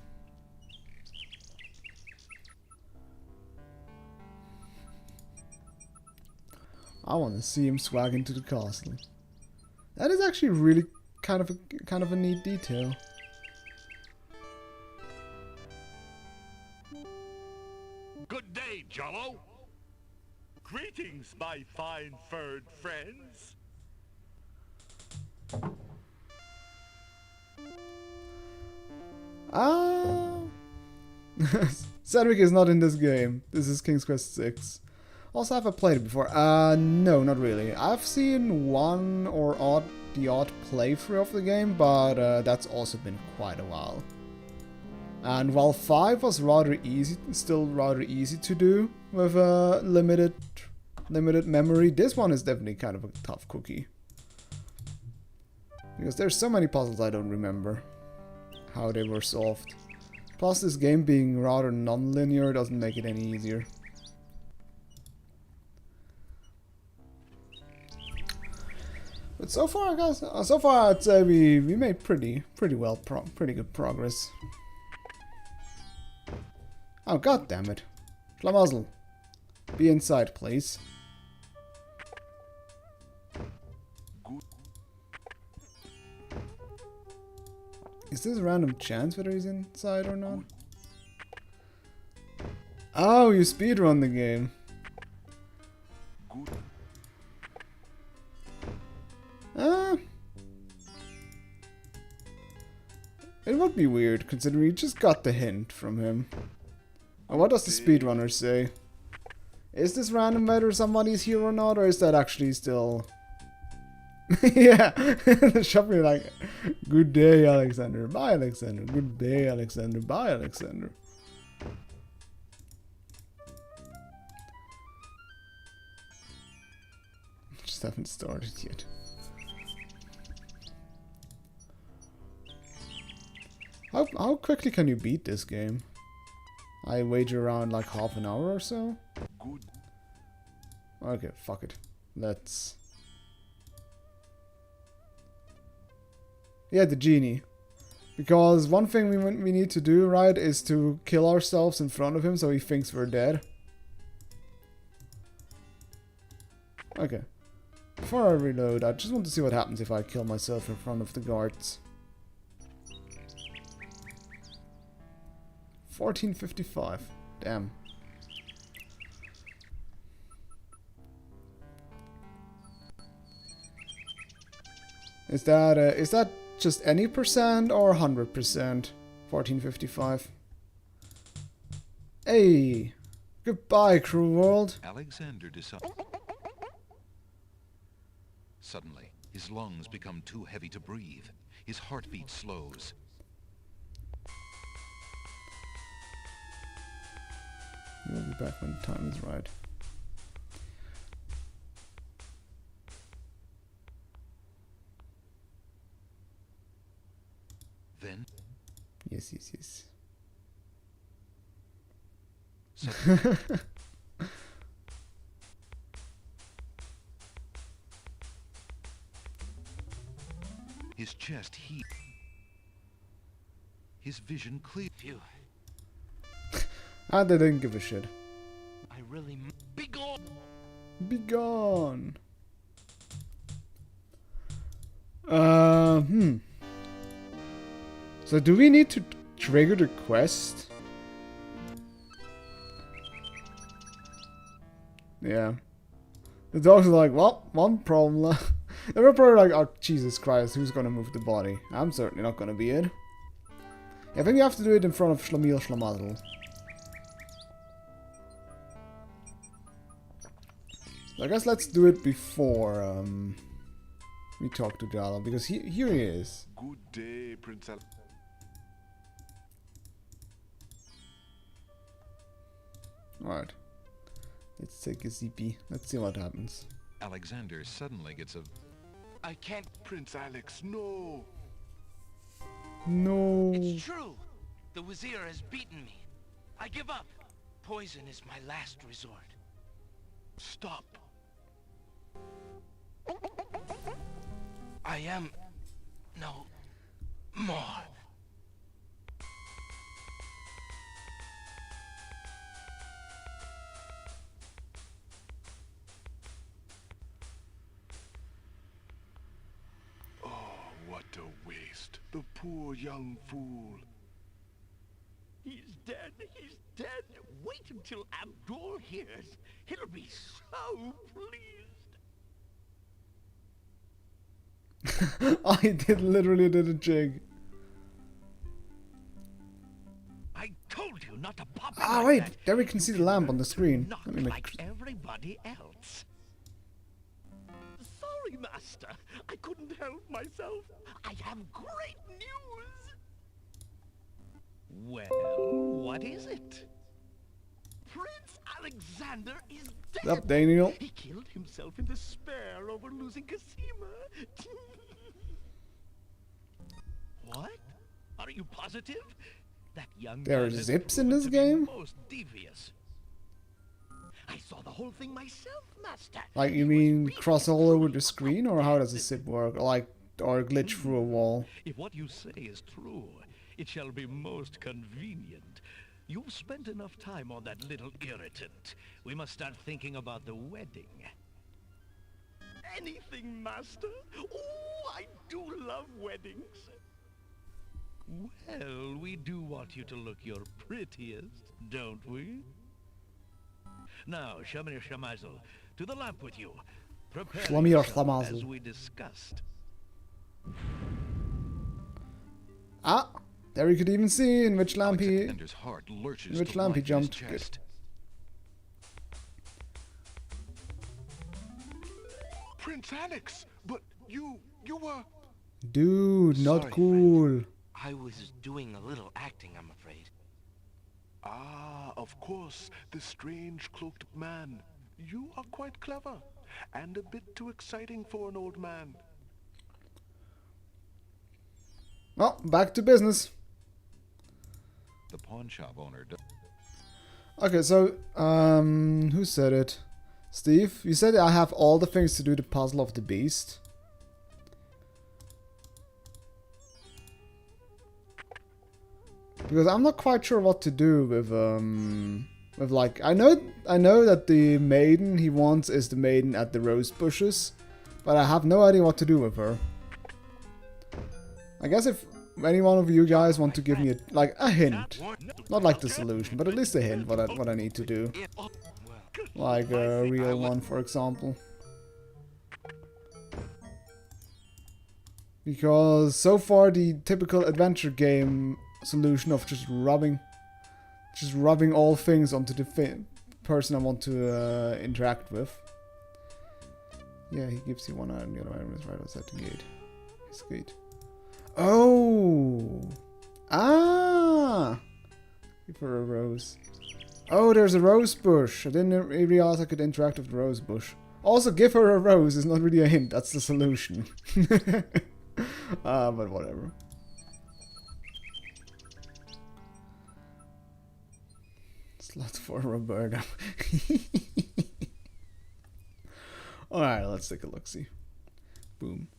I want to see him swag into the castle. That is actually really kind of a neat detail. Good day, Jollo. Greetings, my fine furred friends. Cedric is not in this game. This is King's Quest 6. Also, have I played it before? No, not really. I've seen one or the odd playthrough of the game, but that's also been quite a while. And while 5 was rather easy, still rather easy to do with limited memory, this one is definitely kind of a tough cookie. Because there's so many puzzles I don't remember how they were solved. Plus this game being rather non-linear doesn't make it any easier. But so far, guys, I'd say we made pretty good progress. Oh, god damn it. Schlamazel. Be inside, please. Is this a random chance whether he's inside or not? Oh, you speedrun the game. It would be weird, considering you just got the hint from him. And what does the speedrunner say? Is this random whether somebody's here or not, or is that actually still... Yeah, the shop be like, good day, Alexander. Bye, Alexander. Good day, Alexander. Bye, Alexander. Just haven't started yet. How quickly can you beat this game? I wager around like half an hour or so. Good. Okay, fuck it. Let's... Yeah, the genie. Because one thing we need to do, right, is to kill ourselves in front of him so he thinks we're dead. Okay. Before I reload, I just want to see what happens if I kill myself in front of the guards. 1455. Damn. Is that just any percent or 100%? 1455. Hey! Goodbye, cruel world. Alexander decided. Suddenly, his lungs become too heavy to breathe. His heartbeat slows. We'll be back when the time is right. Then, Yes, yes, yes. suddenly, his chest heaved. His vision cleared. Phew. Ah, they didn't give a shit. I really... Be gone! Be gone. So do we need to trigger the quest? Yeah. The dogs are like, well, one problem left. They were probably like, oh, Jesus Christ, who's gonna move the body? I'm certainly not gonna be it. Yeah, I think you have to do it in front of Schlemiel Schlamazel. I guess let's do it before we talk to Jalo, because here he is. Good day, Princess. Alright. Let's take a ZP. Let's see what happens. Alexander suddenly gets a... I can't... Prince Alex, no! No. It's true! The Wazir has beaten me. I give up. Poison is my last resort. Stop! I am... no... more. Oh, what a waste. The poor young fool. He's dead. He's dead. Wait until Abdul hears. He'll be so pleased. I literally did a jig. I told you not to pop it Ah, like wait. that. There we can see the lamp on the screen. Not Let me make like everybody else. Sorry, Master. I couldn't help myself. I have great news. Well, what is it? Prince Alexander is dead. What's up, Daniel? He killed himself in despair over losing Cosima. What? Are you positive? That young There man are has zips in proven this to be game? most devious. I saw the whole thing myself, Master. Like, you mean cross all over the screen, or how does a zip work? Like, or glitch through a wall? If what you say is true, it shall be most convenient. You've spent enough time on that little irritant. We must start thinking about the wedding. Anything, Master. Oh, I do love weddings. Well, we do want you to look your prettiest, don't we? Now, Shamir Shamazel, to the lamp with you. Prepare Shamir yourself Shamazel. as we discussed. Ah! There you could even see in which lamp he... Alexander's heart lurches in which to lamp he life in his jumped. Good. chest. Prince Alex, but you were... Dude, not Sorry, cool. I was doing a little acting, I'm afraid. Ah, of course, the strange cloaked man. You are quite clever, and a bit too exciting for an old man. Well, back to business. The pawn shop owner Okay, so, who said it? Steve, you said I have all the things to do the puzzle of the beast. Because I'm not quite sure what to do with like, I know that the maiden he wants is the maiden at the rose bushes, but I have no idea what to do with her. I guess if any one of you guys want to give me a hint, not like the solution, but at least a hint what I need to do. Like a real one, for example. Because so far the typical adventure game solution of just rubbing all things onto the person I want to interact with. Yeah, he gives you one item, the other item is right outside the gate. His gate. Oh! Ah! Give her a rose. Oh, there's a rose bush. I didn't realize I could interact with the rose bush. Also, give her a rose is not really a hint. That's the solution. But whatever. Slot for Roberto. Alright, let's take a look-see. Boom.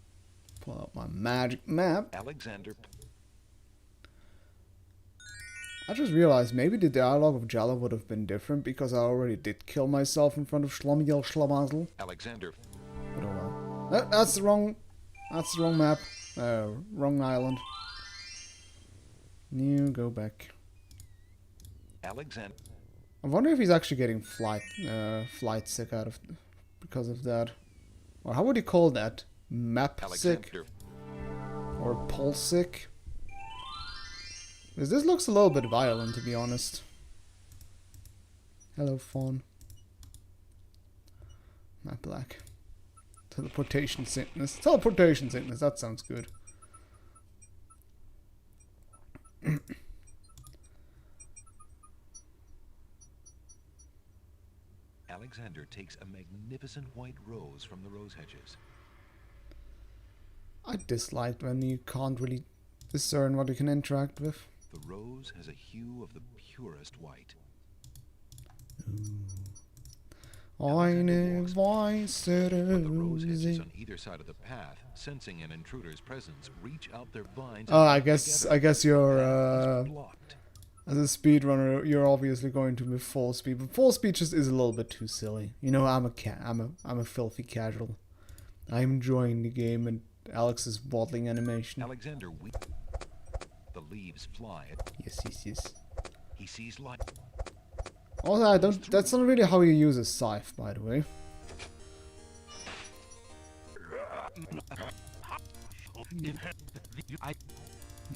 Pull out my magic map. Alexander I just realized maybe the dialogue of Jala would have been different because I already did kill myself in front of Shlomiel Schlamazel. Alexander But oh well. That's the wrong map. Wrong island. New, go back. Alexander I wonder if he's actually getting flight sick out of because of that. Or how would you call that? Map sick? Alexander Or pulse sick? Because this looks a little bit violent, to be honest. Hello, fawn. Not black. Teleportation sickness. Teleportation sickness, that sounds good. Alexander takes a magnificent white rose from the rose hedges. I dislike when you can't really discern what you can interact with. The rose has a hue of the purest white. Eine weiße But the rose hedges Rose. on either side of the path, sensing an intruder's presence, reach out their vines. Oh, and I work guess together. you're The path is blocked. as a speedrunner, you're obviously going to with full speed, but full speed just is a little bit too silly. You know, I'm a filthy casual. I'm enjoying the game and Alex's waddling animation. Alexander weeps. The leaves fly. Yes. He sees light. Also, that's not really how you use a scythe, by the way.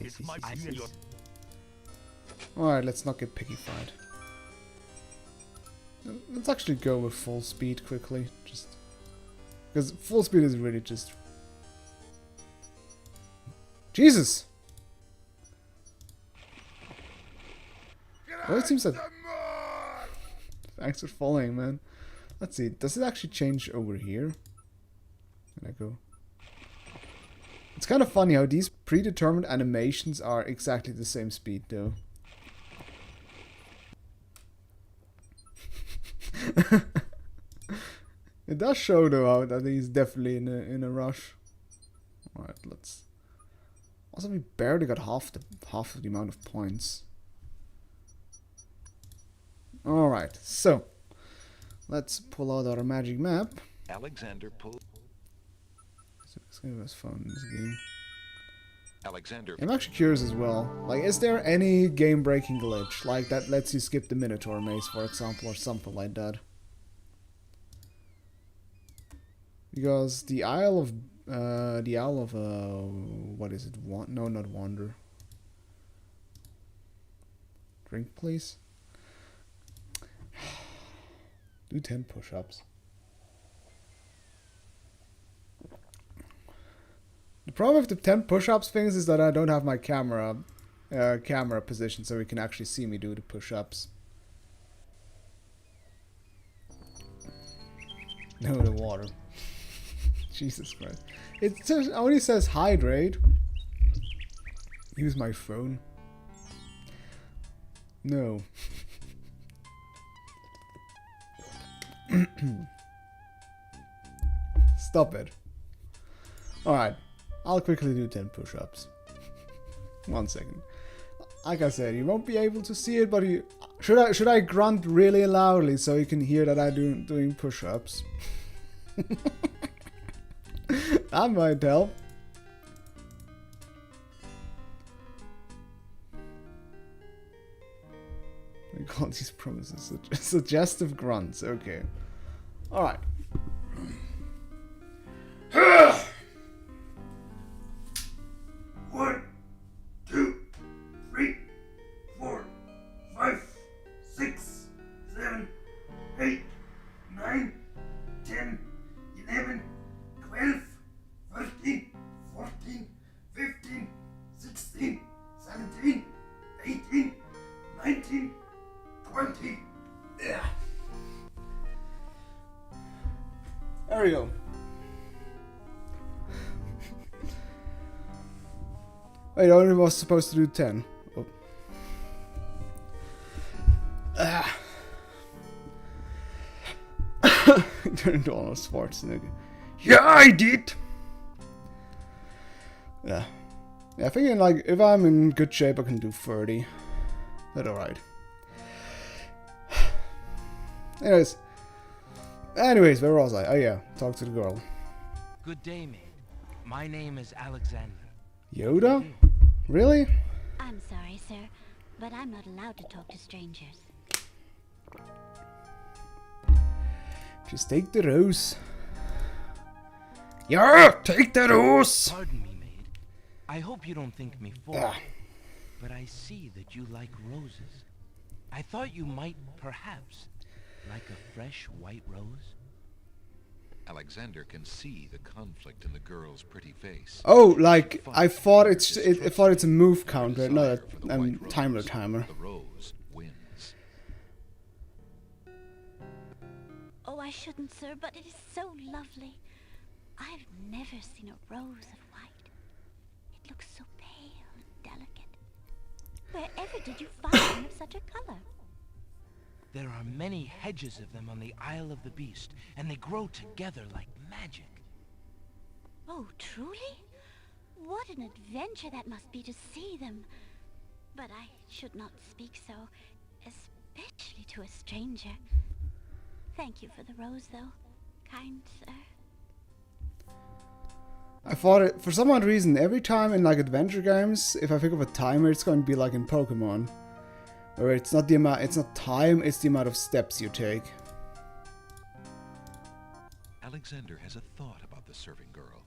Yes. Alright, let's not get piggy-fied. Let's actually go with full speed quickly, just... Because full speed is really just... Jesus! Well, it seems that... Thanks for following, man. Let's see. Does it actually change over here? Can I go? It's kind of funny how these predetermined animations are exactly the same speed, though. It does show, though, that he's definitely in a rush. Alright, let's... Also, we barely got half of the amount of points. Alright, so let's pull out our magic map. Alexander pulled. So it's kind of fun in this game. Alexander. I'm actually curious as well. Like, is there any game-breaking glitch like that lets you skip the Minotaur maze, for example, or something like that? Because the Isle of what is it? No, not Wander. Drink, please. Do 10 push-ups. The problem with the 10 push-ups things is that I don't have my camera position so you can actually see me do the push-ups. No, the water. Jesus Christ. It only says hydrate. Use my phone. No. Stop it. Alright. I'll quickly do 10 push-ups. 1 second. Like I said, you won't be able to see it, but you... Should I grunt really loudly so you can hear that I'm doing push-ups? That might help. We call these promises suggestive grunts. Okay. Alright. One, two, three, 4, 5, 6, 7, 8, 9, 10, 11, 12, 13, 14, 15, 16, 17, 18, 19, 20. Yeah. There we go. Wait, I only was supposed to do 10. Oh. Turned into Arnold Schwarzenegger. Yeah, I did. Yeah. Yeah, I think like if I'm in good shape I can do 30. That's alright. Anyways, where was I? Oh yeah, talk to the girl. Good day, mate. My name is Alexander. Yoda? Really? I'm sorry, sir, but I'm not allowed to talk to strangers. Just take the rose. Yeah, take the rose. Pardon me, maid. I hope you don't think me forward, but I see that you like roses. I thought you might, perhaps, like a fresh white rose. Alexander can see the conflict in the girl's pretty face. Oh, like I thought it's a move counter, not a timer. The rose wins. Oh, I shouldn't, sir, but it is so lovely. I've never seen a rose of white. It looks so pale and delicate. Wherever did you find one of such a color? There are many hedges of them on the Isle of the Beast, and they grow together like magic. Oh, truly? What an adventure that must be to see them. But I should not speak so, especially to a stranger. Thank you for the rose, though, kind sir. I thought it, for some odd reason, every time in like adventure games, if I think of a timer, it's going to be like in Pokemon. Where it's not the amount, it's not time, it's the amount of steps you take. Alexander has a thought about the serving girl.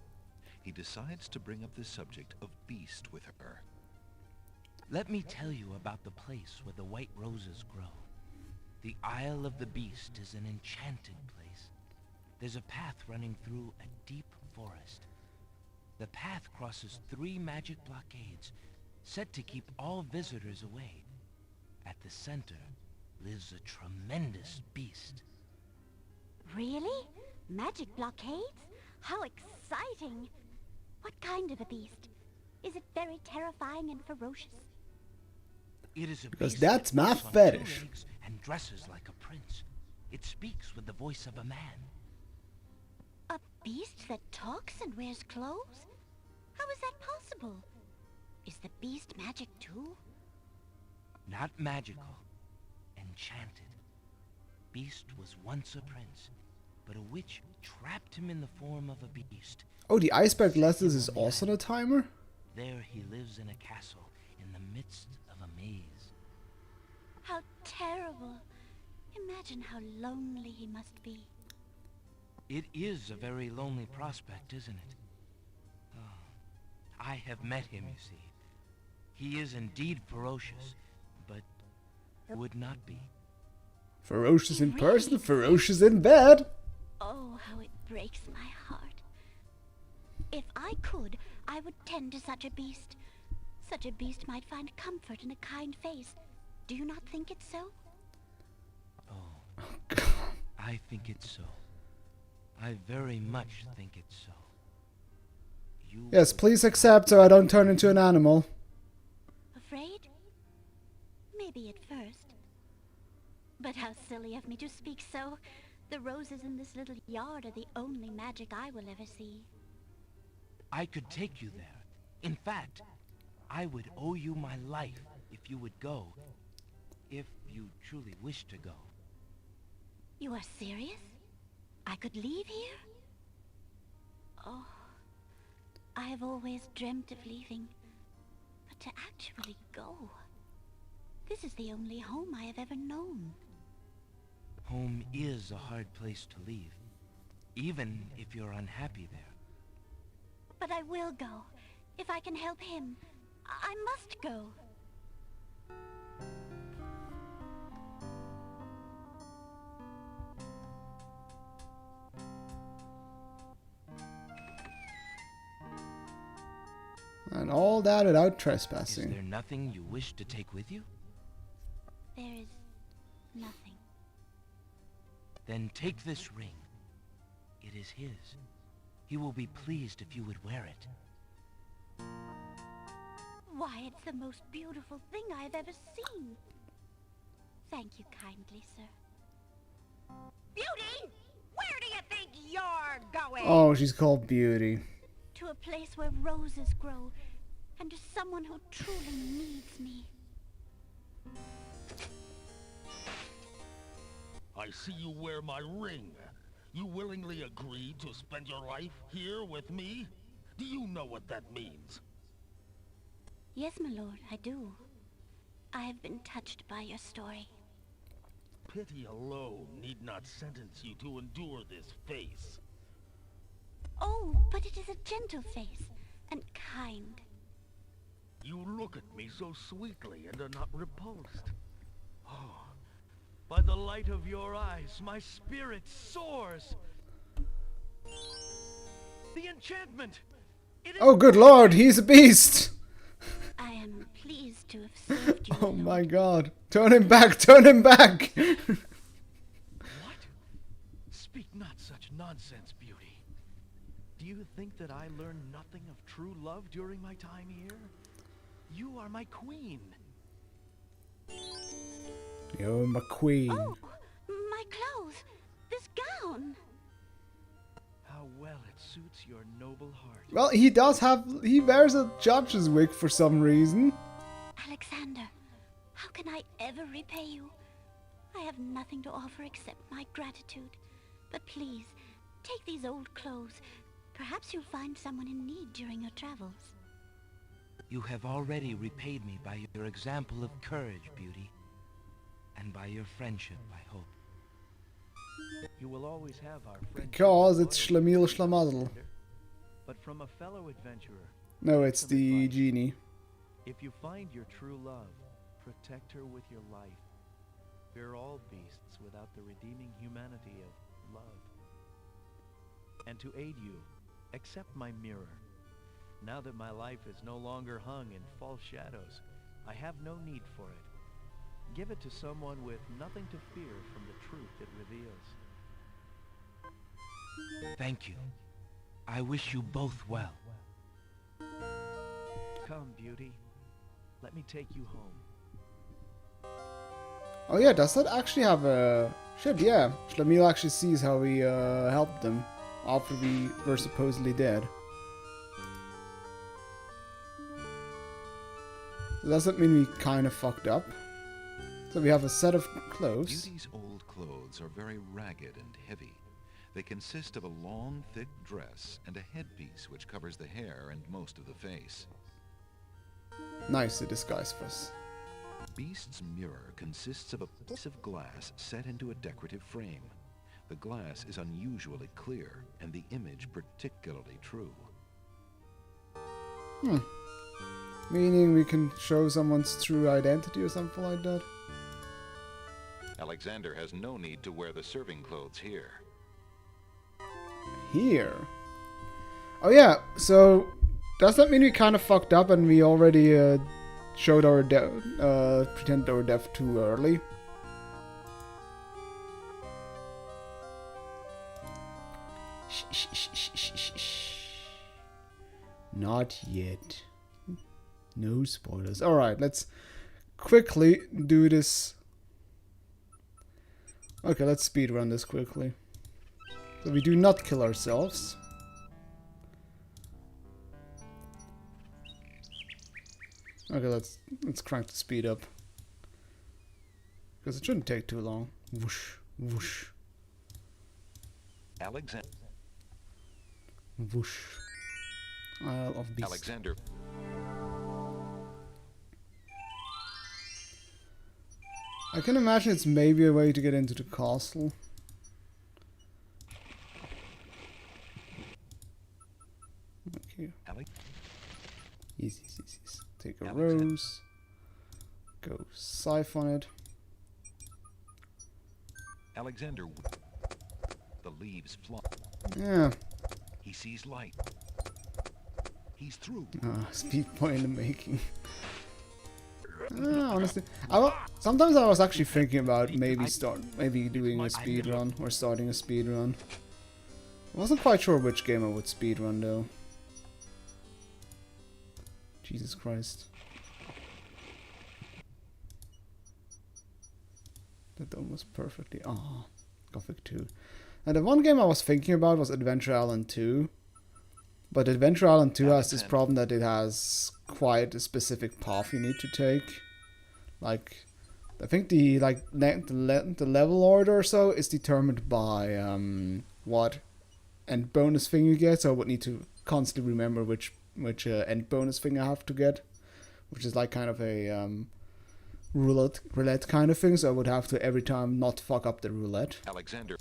He decides to bring up the subject of Beast with her. Let me tell you about the place where the white roses grow. The Isle of the Beast is an enchanted place. There's a path running through a deep forest. The path crosses 3 magic blockades, set to keep all visitors away. At the center lives a tremendous beast. Really? Magic blockades? How exciting! What kind of a beast? Is it very terrifying and ferocious? It is a Because beast that's that my walks on fetish. 2 legs and dresses like a prince. It speaks with the voice of a man. A beast that talks and wears clothes? How is that possible? Is the beast magic too? Not magical, enchanted. Beast was once a prince, but a witch trapped him in the form of a beast. Oh, the iceberg Leslie is also on a timer? There he lives in a castle in the midst of a maze. How terrible! Imagine how lonely he must be. It is a very lonely prospect, isn't it? Oh, I have met him, you see. He is indeed ferocious, but would not be. Ferocious in person, ferocious in bed. Oh, how it breaks my heart. If I could, I would tend to such a beast. Such a beast might find comfort in a kind face. Do you not think it so? Oh, I think it's so. I very much think it's so. You Yes, please accept so I don't turn into an animal. Afraid? Maybe at first. But how silly of me to speak so. The roses in this little yard are the only magic I will ever see. I could take you there. In fact, I would owe you my life if you would go. If you truly wish to go. You are serious? I could leave here? Oh, I have always dreamt of leaving. But to actually go... This is the only home I have ever known. Home is a hard place to leave, even if you're unhappy there. But I will go. If I can help him, I must go. And all that without Is trespassing. there nothing you wish to take with you? There is nothing. Then take this ring. It is his. He will be pleased if you would wear it. Why, it's the most beautiful thing I have ever seen. Thank you kindly, sir. Beauty! Where do you think you're going? Oh, she's called Beauty. To a place where roses grow, and to someone who truly needs me. I see you wear my ring. You willingly agreed to spend your life here with me? Do you know what that means? Yes, my lord, I do. I have been touched by your story. Pity alone need not sentence you to endure this face. Oh, but it is a gentle face, and kind. You look at me so sweetly and are not repulsed. Oh, by the light of your eyes, my spirit soars. The enchantment! It is Oh, good lord, he's a beast! I am pleased to have served you. Oh my my lord. god. Turn him back, turn him back! What? Speak not such nonsense, Beauty. Do you think that I learned nothing of true love during my time here? You are my queen. You're my queen. Oh, my clothes! This gown! How well it suits your noble heart. Well, he wears a judge's wig for some reason. Alexander, how can I ever repay you? I have nothing to offer except my gratitude. But please, take these old clothes. Perhaps you'll find someone in need during your travels. You have already repaid me by your example of courage, Beauty. And by your friendship, I hope. You will always have our friendship. Because it's Schlemiel Schlamazel. But from a fellow adventurer. No, it's the genie. If you find your true love, protect her with your life. Fear all beasts without the redeeming humanity of love. And to aid you, accept my mirror. Now that my life is no longer hung in false shadows, I have no need for it. Give it to someone with nothing to fear from the truth it reveals. Thank you. I wish you both well. Come, beauty. Let me take you home. Oh yeah, does that actually have a... Shit, yeah. Schlemiel actually sees how we helped them after we were supposedly dead. So does that mean we kind of fucked up? So we have a set of clothes. Beauty's old clothes are very ragged and heavy. They consist of a long, thick dress and a headpiece which covers the hair and most of the face. Nicely disguised for us. Beast's mirror consists of a piece of glass set into a decorative frame. The glass is unusually clear, and the image particularly true. Meaning we can show someone's true identity or something like that? Alexander has no need to wear the serving clothes here. Here? Oh yeah, so does that mean we kind of fucked up and we already showed our pretended our death too early? Not yet. No spoilers. Alright, let's quickly do this. Okay, let's speedrun this quickly. So we do not kill ourselves. Okay, let's crank the speed up. Because it shouldn't take too long. Whoosh, whoosh, Alexander. whoosh. Isle of Beast. Alexander. I can imagine it's maybe a way to get into the castle. Okay. Easy, easy, easy. Take a rose. Go siphon it. Alexander. The leaves fly. Yeah. He sees light. He's through. Speed point in the making. Honestly, sometimes I was actually thinking about maybe doing a speed run or starting a speed run. I wasn't quite sure which game I would speed run though. Jesus Christ. That almost perfectly. Ah, Gothic 2. And the one game I was thinking about was Adventure Island 2. But Adventure Island 2 has this problem that it has quite a specific path you need to take. Like, I think the level order or so is determined by what end bonus thing you get. So I would need to constantly remember which end bonus thing I have to get, which is like kind of a roulette kind of thing. So I would have to every time not fuck up the roulette. Alexander.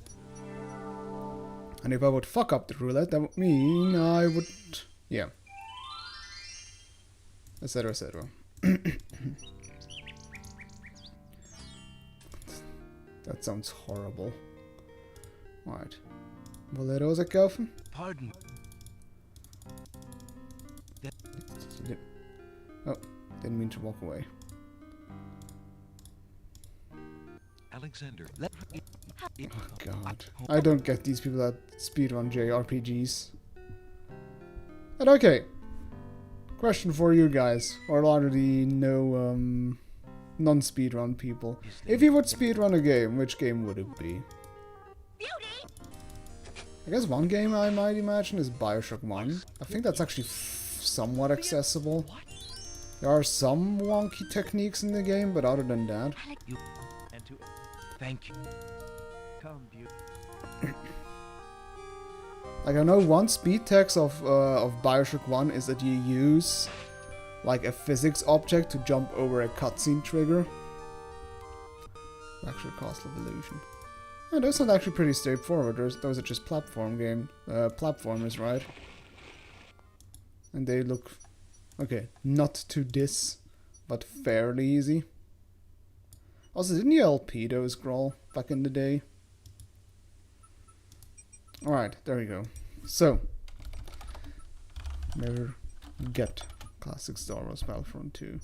And if I would fuck up the roulette, that would mean I would, yeah, etc, etc. That sounds horrible. Right. Wil je roze kaufen? Pardon. Oh, didn't mean to walk away. Alexander. Oh god. I don't get these people that speedrun JRPGs. But okay. Question for you guys, or a lot of the non-speedrun people. If you would speedrun a game, which game would it be? I guess one game I might imagine is Bioshock 1. I think that's actually somewhat accessible. There are some wonky techniques in the game, but other than that... Thank you. Come, beauty. Like, I know one speed text of Bioshock 1 is that you use like a physics object to jump over a cutscene trigger. Actual Castle of Illusion. Yeah, those are actually pretty straightforward. Those are just platformers, right? And they look, okay, not to this, but fairly easy. Also, didn't you LP those scroll back in the day? Alright, there we go. So, never get classic Star Wars Battlefront 2.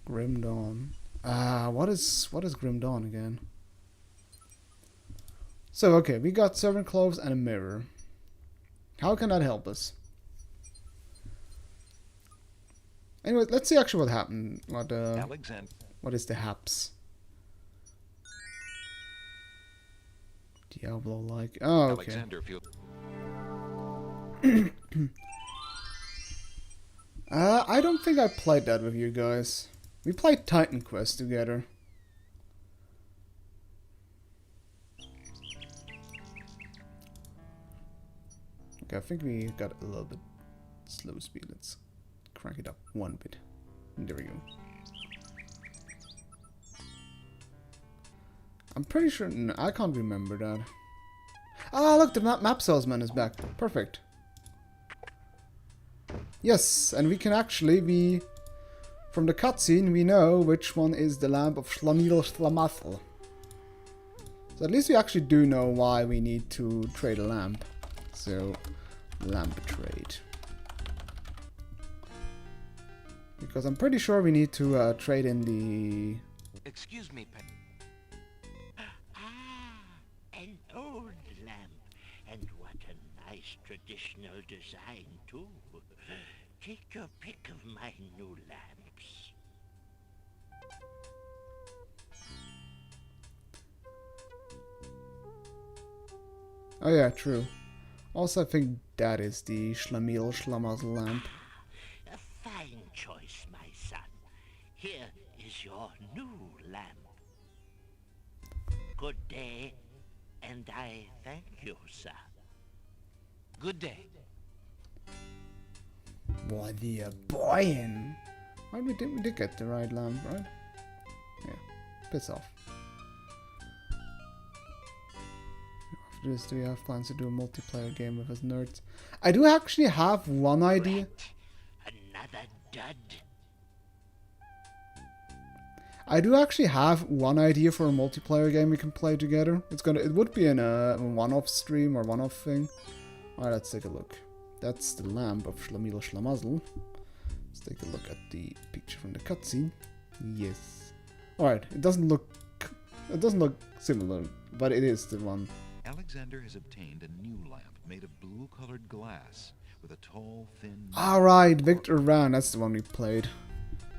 Grim Dawn. What is Grim Dawn again? So okay, we got servant clothes and a mirror. How can that help us? Anyway, let's see actually what happened. What is the haps? Diablo-like. Oh, okay. Alexander feels I don't think I played that with you guys. We played Titan Quest together. Okay, I think we got a little bit slow speed. Let's crank it up one bit. There we go. I'm pretty sure... No, I can't remember that. Ah, look, the map salesman is back. Perfect. Yes, and we can actually from the cutscene, we know which one is the lamp of Schlamil Schlamathel. So at least we actually do know why we need to trade a lamp. So, lamp trade. Because I'm pretty sure we need to trade in the... Excuse me, An old lamp, and what a nice traditional design too. Take your pick of my new lamps. Oh yeah, true. Also, I think that is the Schlamil Schlamazel lamp. A fine choice, my son. Here is your new lamp. Good day, and I thank you, sir. Good day. Boy, the boyin'. Right, we did get the right lamp, right? Yeah. Piss off. After this, do we have plans to do a multiplayer game with us nerds? I do actually have one idea. Another dud. I do actually have one idea for a multiplayer game we can play together. It would be in a one-off stream or one-off thing. Alright, let's take a look. That's the lamp of Schlamil Schlamazel. Let's take a look at the picture from the cutscene. Yes. Alright, it doesn't look similar, but it is the one. Alexander has obtained a new lamp made of blue-colored glass with a tall, thin... Alright, Victor Ran, that's the one we played.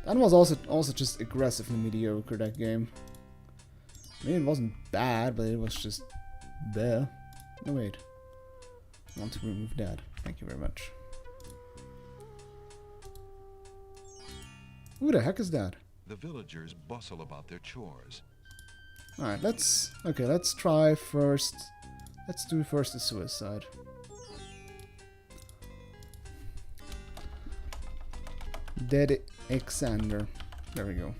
That was also just aggressively mediocre, that game. I mean, it wasn't bad, but it was just there. No, wait. I want to remove that. Thank you very much. Who the heck is that? The villagers bustle about their chores. Alright, let's try first. Let's do first the suicide. Dead Alexander. There we go.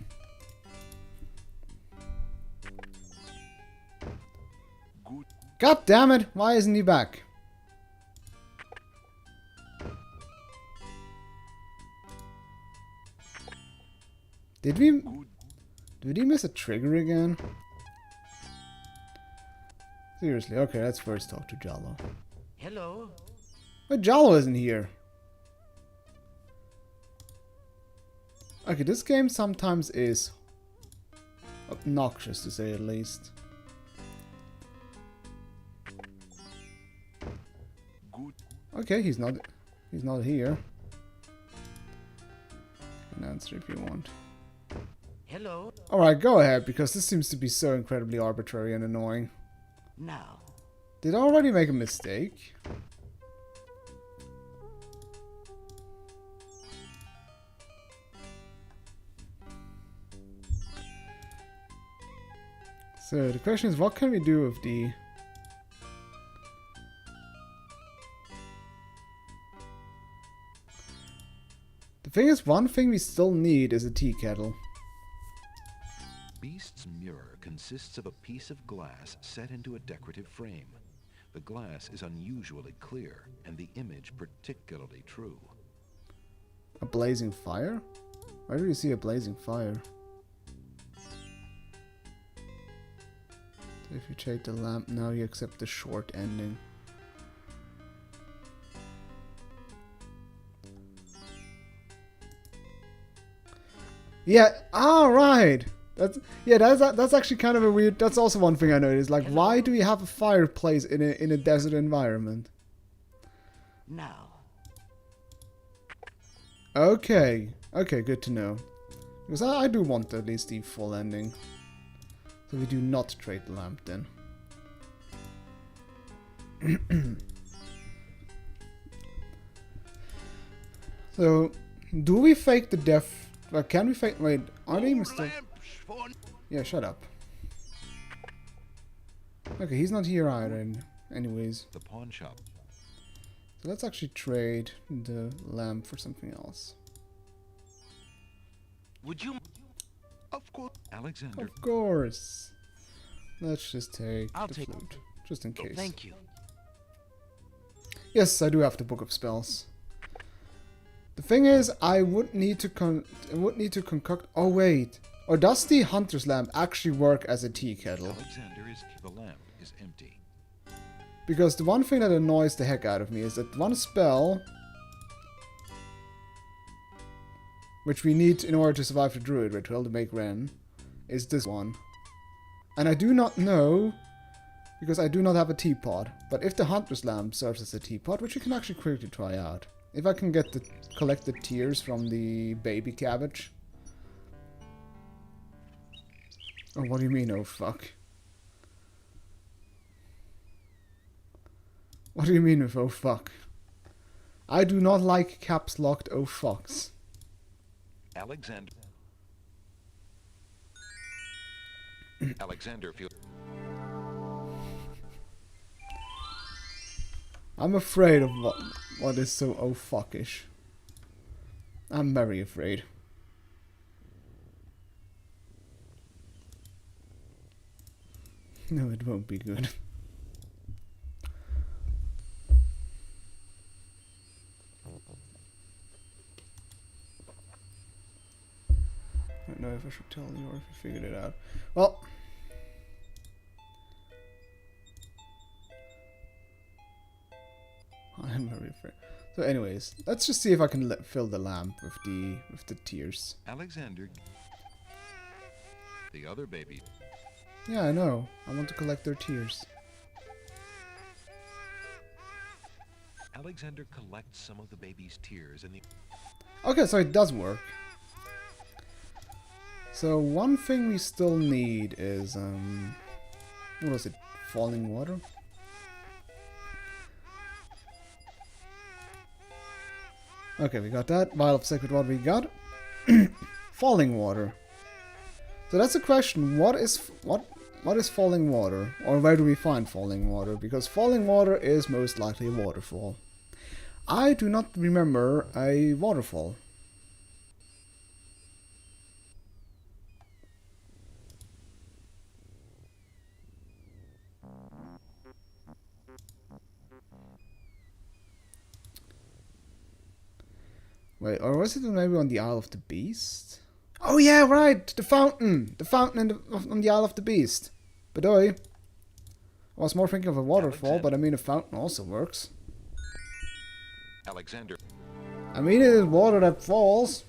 Good. God damn it! Why isn't he back? Did he miss a trigger again? Seriously, okay, let's first talk to Jallo. Hello. But Jallo isn't here. Okay, this game sometimes is obnoxious, to say the least. Good. Okay, he's not here. You can answer if you want. Hello. Alright, go ahead, because this seems to be so incredibly arbitrary and annoying. Now. Did I already make a mistake? So the question is, what can we do with the... The thing is, one thing we still need is a tea kettle. Beast's mirror consists of a piece of glass set into a decorative frame. The glass is unusually clear, and the image particularly true. A blazing fire? Where do you see a blazing fire? So if you take the lamp now, you accept the short ending. Yeah, alright! That's actually kind of a weird. That's also one thing I noticed. Like, why do we have a fireplace in a desert environment? Now. Okay, good to know. Because I do want at least the full ending. So we do not trade the lamp then. So, do we fake the death? Well, can we fake? Wait, are they still? Yeah, shut up. Okay, he's not here either. Anyways, The pawn shop. so let's actually trade the lamp for something else. Would you? Of course. Alexander. Of course. Let's just take I'll the take- flute, just in case. Thank you. Yes, I do have the Book of Spells. The thing is, I would need to concoct. Oh wait, or does the Hunter's Lamp actually work as a tea kettle? The lamp is empty. Because the one thing that annoys the heck out of me is that one spell, which we need in order to survive the Druid ritual to make Ren, is this one. And I do not know, because I do not have a teapot. But if the Hunter's Lamp serves as a teapot, which you can actually quickly try out. If I can get the collected tears from the baby cabbage. Oh, what do you mean, oh fuck? What do you mean with oh fuck? I do not like caps locked oh fucks. Alexander. Alexander feels. I'm afraid of what is so oh fuckish. I'm very afraid. No, it won't be good. I don't know if I should tell you or if you figured it out. Well. I'm very afraid. So anyways, let's just see if I can fill the lamp with the tears. Alexander. The other baby. Yeah, I know. I want to collect their tears. Alexander collects some of the baby's tears in the. Okay, so it does work. So one thing we still need is what was it? Falling water? Okay, we got that. Vial of sacred water we got. Falling water. So that's a question. What is falling water? Or where do we find falling water? Because falling water is most likely a waterfall. I do not remember a waterfall. Wait, or was it maybe on the Isle of the Beast? Oh yeah, right! The fountain! The fountain on the Isle of the Beast. But I was more thinking of a waterfall, but I mean a fountain also works. Alexander. I mean it is water that falls.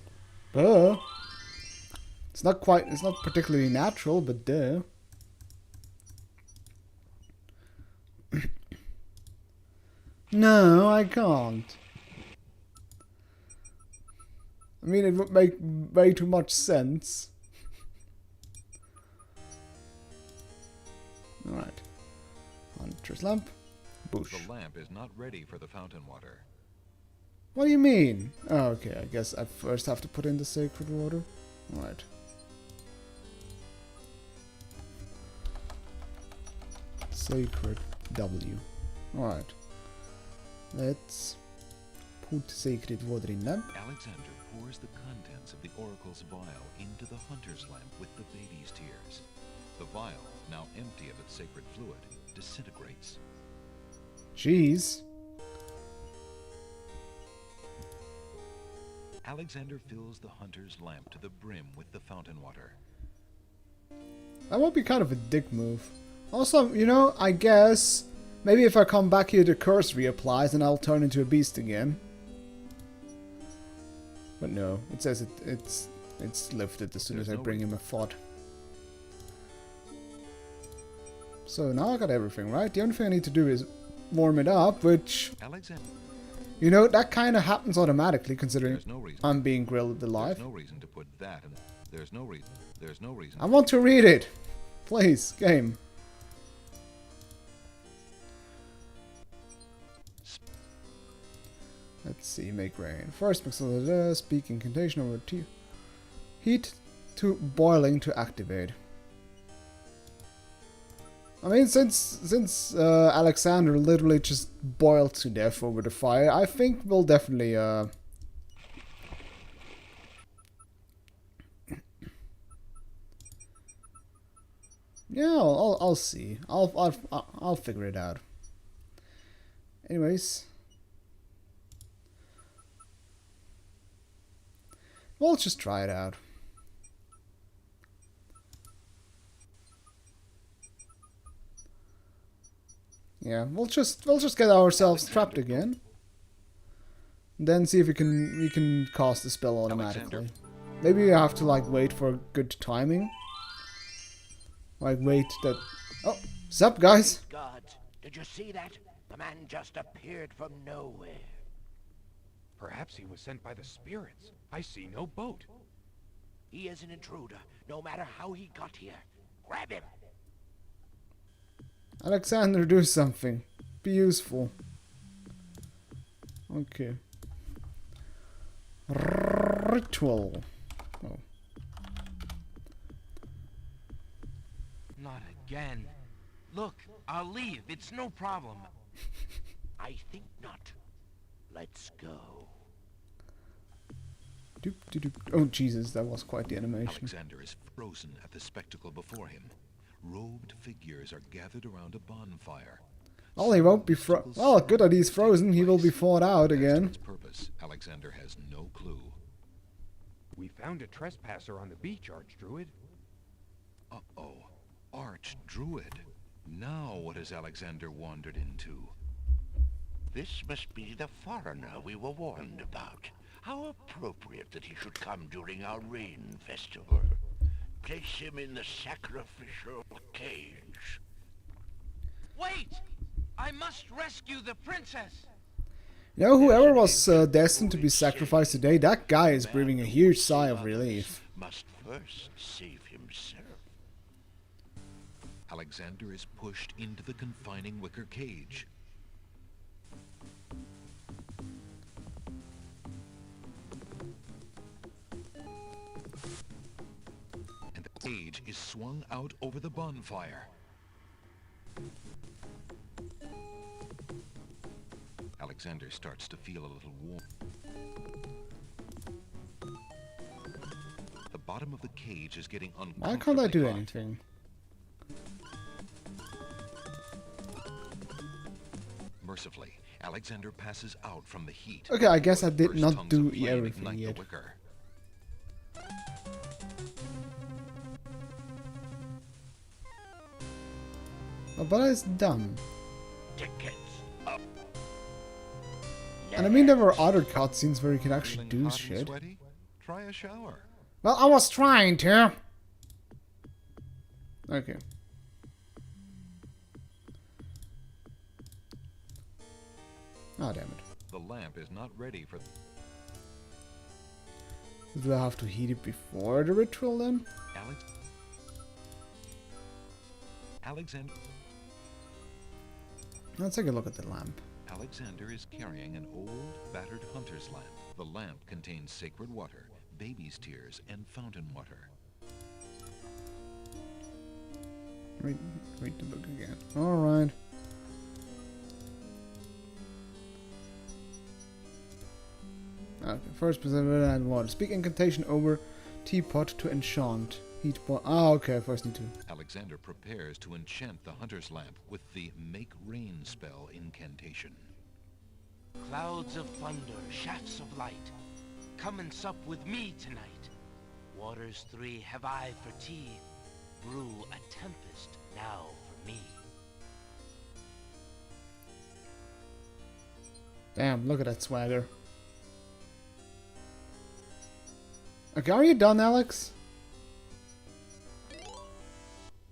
Duh. It's not particularly natural, but duh. No, I can't. I mean, it would make way too much sense. Alright. Hunter's lamp. Bush. The lamp is not ready for the fountain water. What do you mean? Oh, okay, I guess I first have to put in the sacred water. Alright. Sacred W. Alright. Let's put sacred water in lamp. Alexander pours the contents of the oracle's vial into the hunter's lamp with the baby's tears. The vial, now empty of its sacred fluid, disintegrates. Jeez. Alexander fills the hunter's lamp to the brim with the fountain water. That would be kind of a dick move. Also, you know, I guess maybe if I come back here the curse reapplies and I'll turn into a beast again. But no, it says it's lifted as soon as I bring him a thought. So now I got everything, right? The only thing I need to do is warm it up, which, Alexander, you know, that kind of happens automatically considering there's no reason. I'm being grilled alive. There's no reason to put that in. There's no reason. There's no reason. I want to read it. Please, game. Let's see, make rain. First pixel, speak incantation over T. Heat to boiling to activate. I mean, since Alexander literally just boiled to death over the fire, I think we'll definitely yeah, I'll see. I'll figure it out. Anyways, we'll just try it out. Yeah, we'll just get ourselves trapped again. Then see if we can cast the spell automatically. Alexander. Maybe we have to like wait for good timing. Like wait that. Oh, sup guys? God, did you see that? The man just appeared from nowhere. Perhaps he was sent by the spirits. I see no boat. He is an intruder, no matter how he got here. Grab him! Alexander, do something. Be useful. Okay. Ritual. Oh. Not again. Look, I'll leave. It's no problem. I think not. Let's go. Doop, doop, doop. Oh Jesus, that was quite the animation. Alexander is frozen at the spectacle before him. Robed figures are gathered around a bonfire. Well, he won't be well, good that he's frozen. He will be thawed out again. Its purpose, Alexander has no clue. We found a trespasser on the beach, Archdruid. Uh-oh. Archdruid. Now what has Alexander wandered into? This must be the foreigner we were warned about. How appropriate that he should come during our rain festival. Place him in the sacrificial cage. Wait! I must rescue the princess! You know, whoever was destined to be sacrificed today, that guy is breathing a huge sigh of relief. Must first save himself. Alexander is pushed into the confining wicker cage. And the cage is swung out over the bonfire. Alexander starts to feel a little warm. The bottom of the cage is getting uncomfortably Why can't I do hot. anything? Mercifully, Alexander passes out from the heat. Okay, I guess I did Burst not tongues do of flame everything ignite the yet. wicker. Oh, but it's dumb. Tickets up. And I mean, there were other cutscenes where you can actually Feeling do hot and shit. sweaty? Try a shower. Well, I was trying to. Okay. Oh, damn it. The lamp is not ready for... Do I have to heat it before the ritual then? Alexander... Let's take a look at the lamp. Alexander is carrying an old, battered hunter's lamp. The lamp contains sacred water, baby's tears, and fountain water. Read the book again. Alright. Okay, first preserve and water. Speak incantation over teapot to enchant. Heat pot. Ah, okay, I first need to. Alexander prepares to enchant the hunter's lamp with the Make Rain spell incantation. Clouds of thunder, shafts of light. Come and sup with me tonight. Waters 3 have I for tea. Brew a tempest now for me. Damn, look at that swagger. Okay, are you done, Alex?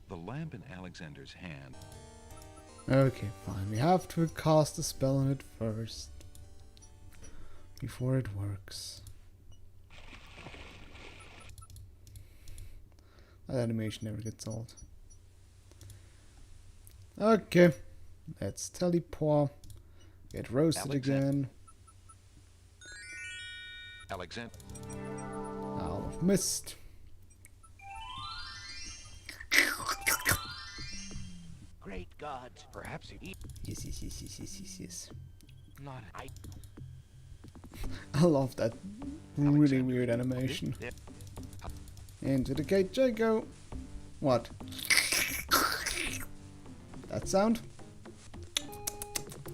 The lamp lamp in Alexander's hand. Okay, fine. We have to cast a spell on it first. Before it works. That animation never gets old. Okay. Let's teleport. Get roasted again. Alexander. Owl of Mist. Great God. Perhaps he... Yes. Not I... I love that really weird animation. Into the cage I go. What? That sound?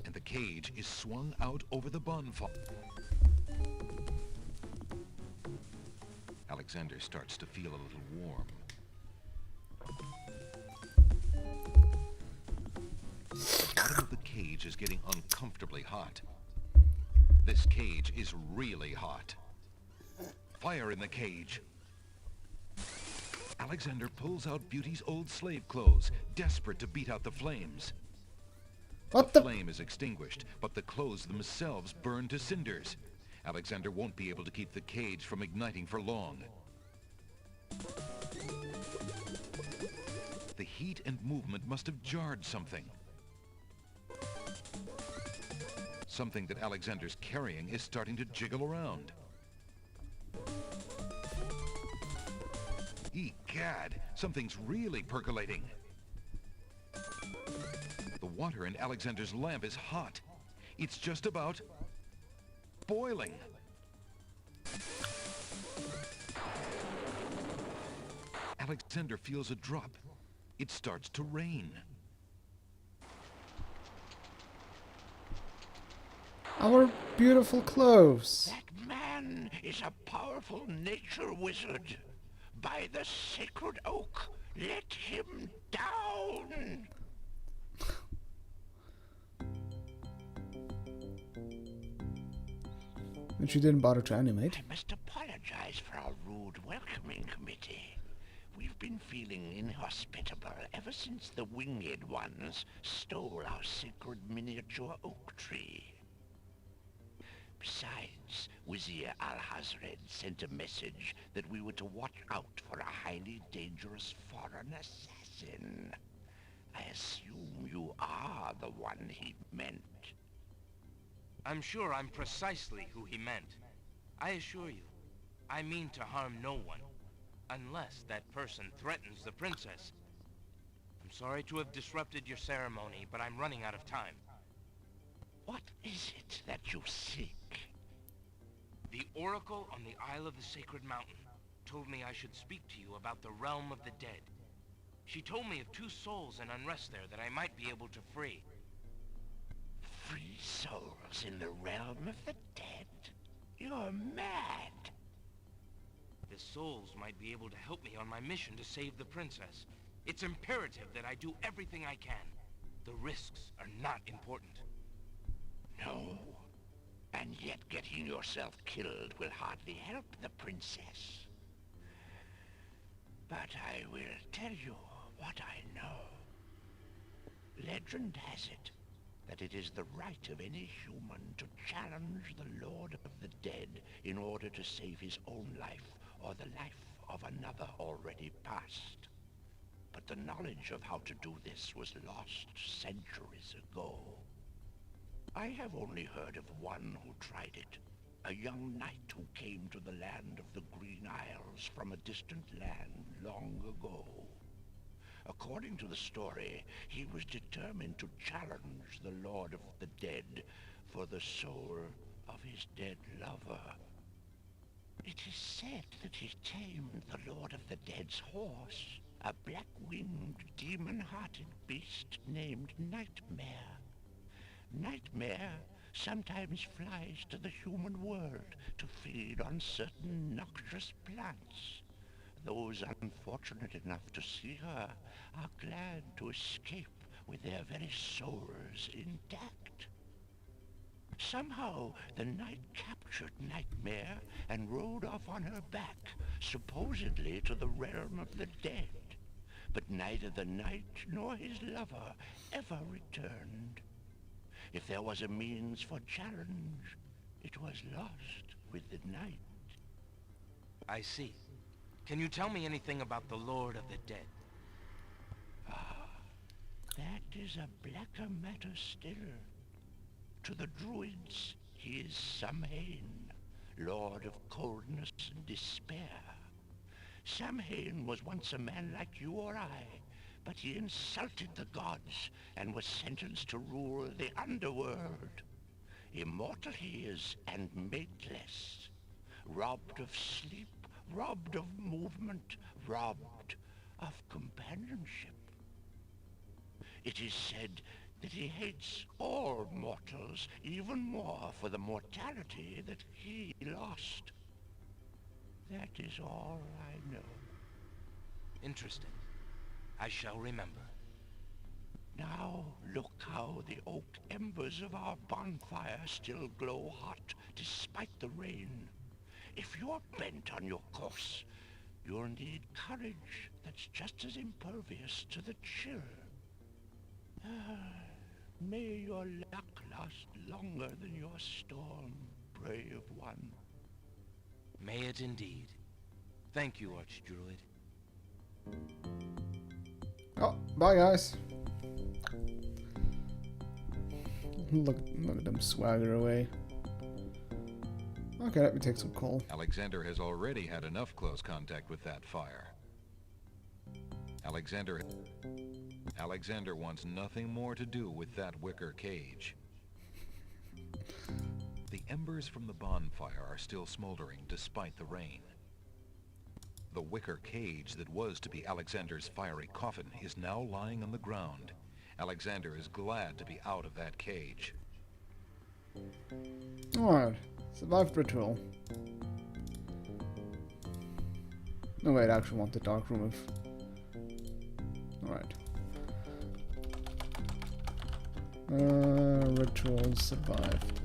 And the cage is swung out over the bonfire. Alexander starts to feel a little warm. The bottom of the cage is getting uncomfortably hot. This cage is really hot. Fire in the cage. Alexander pulls out Beauty's old slave clothes, desperate to beat out the flames. What the the? flame is extinguished, but the clothes themselves burn to cinders. Alexander won't be able to keep the cage from igniting for long. The heat and movement must have jarred something. Something that Alexander's carrying is starting to jiggle around. Egad, something's really percolating. The water in Alexander's lamp is hot. It's just about boiling. Alexander feels a drop. It starts to rain. Our beautiful clothes. That man is a powerful nature wizard. By the sacred oak, let him down! And she didn't bother to animate. I must apologize for our rude welcoming committee. We've been feeling inhospitable ever since the winged ones stole our sacred miniature oak tree. Besides, Wizir Al-Hazred sent a message that we were to watch out for a highly dangerous foreign assassin. I assume you are the one he meant. I'm sure I'm precisely who he meant. I assure you, I mean to harm no one, unless that person threatens the princess. I'm sorry to have disrupted your ceremony, but I'm running out of time. What is it that you seek? The oracle on the Isle of the Sacred Mountain told me I should speak to you about the realm of the dead. She told me of 2 souls in unrest there that I might be able to free. Free souls in the realm of the dead? You're mad! The souls might be able to help me on my mission to save the princess. It's imperative that I do everything I can. The risks are not important. No. And yet getting yourself killed will hardly help the princess. But I will tell you what I know. Legend has it that it is the right of any human to challenge the Lord of the Dead in order to save his own life or the life of another already past. But the knowledge of how to do this was lost centuries ago. I have only heard of one who tried it, a young knight who came to the land of the Green Isles from a distant land long ago. According to the story, he was determined to challenge the Lord of the Dead for the soul of his dead lover. It is said that he tamed the Lord of the Dead's horse, a black-winged, demon-hearted beast named Nightmare. Nightmare sometimes flies to the human world to feed on certain noxious plants. Those unfortunate enough to see her are glad to escape with their very souls intact. Somehow, the knight captured Nightmare and rode off on her back, supposedly to the realm of the dead. but neither the knight nor his lover ever returned. If there was a means for challenge, it was lost with the knight. I see. Can you tell me anything about the Lord of the Dead? That is a blacker matter still. To the druids, he is Samhain, lord of coldness and despair. Samhain was once a man like you or I, but he insulted the gods and was sentenced to rule the underworld. Immortal he is and mateless, robbed of sleep, robbed of movement, robbed of companionship. It is said that he hates all mortals even more for the mortality that he lost. That is all I know. Interesting. I shall remember. Now look how the oak embers of our bonfire still glow hot despite the rain. If you're bent on your course, you'll need courage that's just as impervious to the chill. May your luck last longer than your storm, brave one. May it indeed. Thank you, Archdruid. Oh, bye guys. Look at them swagger away. Okay, let me take some coal. Alexander has already had enough close contact with that fire. Alexander wants nothing more to do with that wicker cage. The embers from the bonfire are still smoldering despite the rain. The wicker cage that was to be Alexander's fiery coffin is now lying on the ground. Alexander is glad to be out of that cage. Alright, survived ritual. No wait, I actually want the dark room of... Alright. Ritual survived.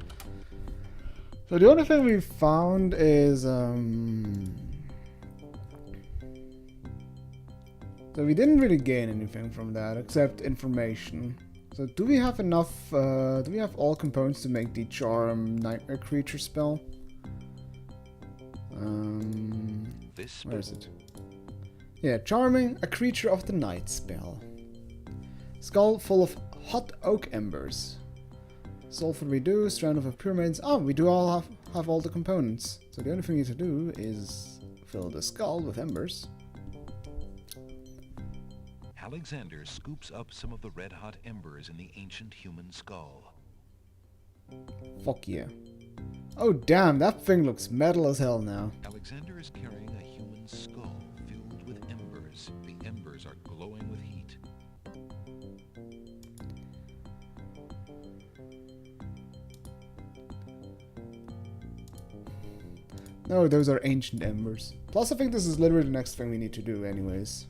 So the only thing we found is so we didn't really gain anything from that except information. So do we have enough, do we have all components to make the charm nightmare creature spell? Where is it? Yeah, charming a creature of the night spell. Skull full of hot oak embers. Sulfur reduce, strand of pyramids. Oh, we do all have all the components. So the only thing you need to do is fill the skull with embers. Alexander scoops up some of the red-hot embers in the ancient human skull. Fuck yeah. Oh damn, that thing looks metal as hell now. Alexander is carrying a human skull filled with embers. The embers are glowing with heat. No, those are ancient embers. Plus I think this is literally the next thing we need to do anyways.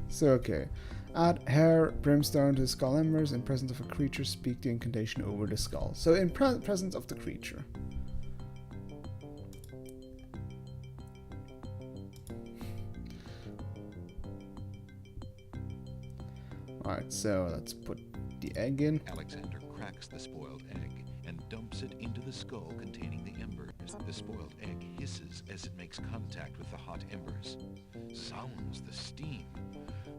So okay. Add hair, brimstone to the skull embers. In presence of a creature, speak the incantation over the skull. So in presence of the creature. Alright, so let's put the egg in. Alexander cracks the spoiled egg and dumps it into the skull containing the embers. The spoiled egg hisses as it makes contact with the hot embers. Sounds the steam.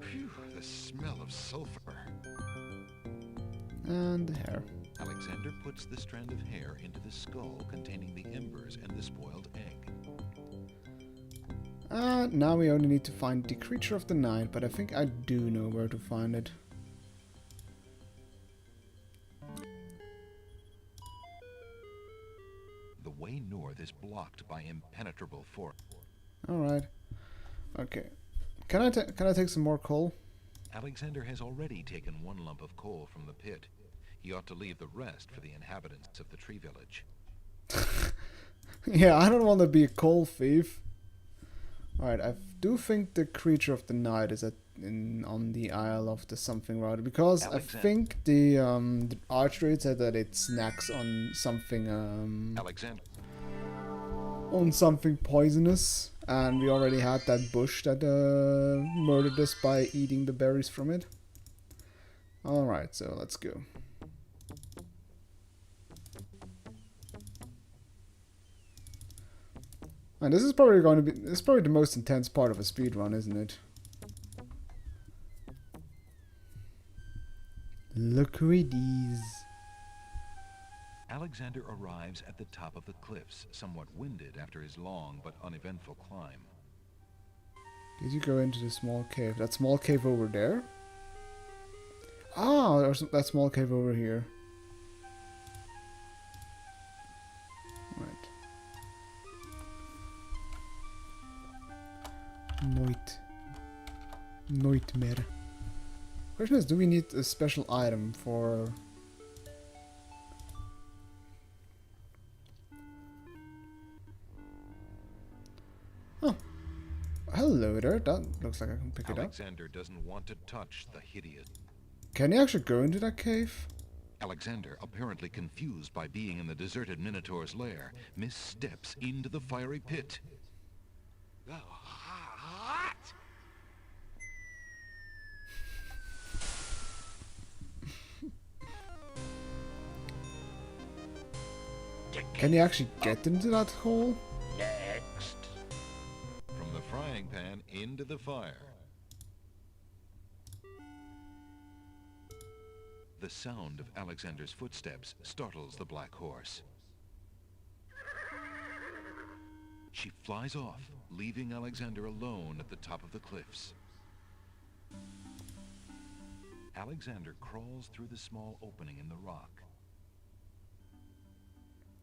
Phew, the smell of sulfur. And the hair. Alexander puts the strand of hair into the skull containing the embers and the spoiled egg. And now we only need to find the creature of the night, but I think I do know where to find it. The way north is blocked by impenetrable forest. Alright. Okay. Can I take some more coal? Alexander has already taken one lump of coal from the pit. He ought to leave the rest for the inhabitants of the tree village. Yeah, I don't want to be a coal thief. Alright, I do think the creature of the night is on the Isle of the something rather, because Alexander. I think the archdruid said that it snacks on something Alexander. on something poisonous. And we already had that bush that murdered us by eating the berries from it. Alright, so let's go. And this is probably going to be, this is probably the most intense part of a speedrun, isn't it? Look who it is. Alexander arrives at the top of the cliffs, somewhat winded after his long but uneventful climb. Did you go into the small cave? That small cave over there? Ah, there's that small cave over here. Right. Nightmare. Question is, do we need a special item for... Oh. Hello there. That looks like I can pick it up. Alexander doesn't want to touch the hideous... Can you actually go into that cave? Alexander, apparently confused by being in the deserted Minotaur's lair, missteps into the fiery pit. Hot! Can you actually get into that hole? Next. From the frying pan into the fire. The sound of Alexander's footsteps startles the black horse. She flies off, leaving Alexander alone at the top of the cliffs. Alexander crawls through the small opening in the rock.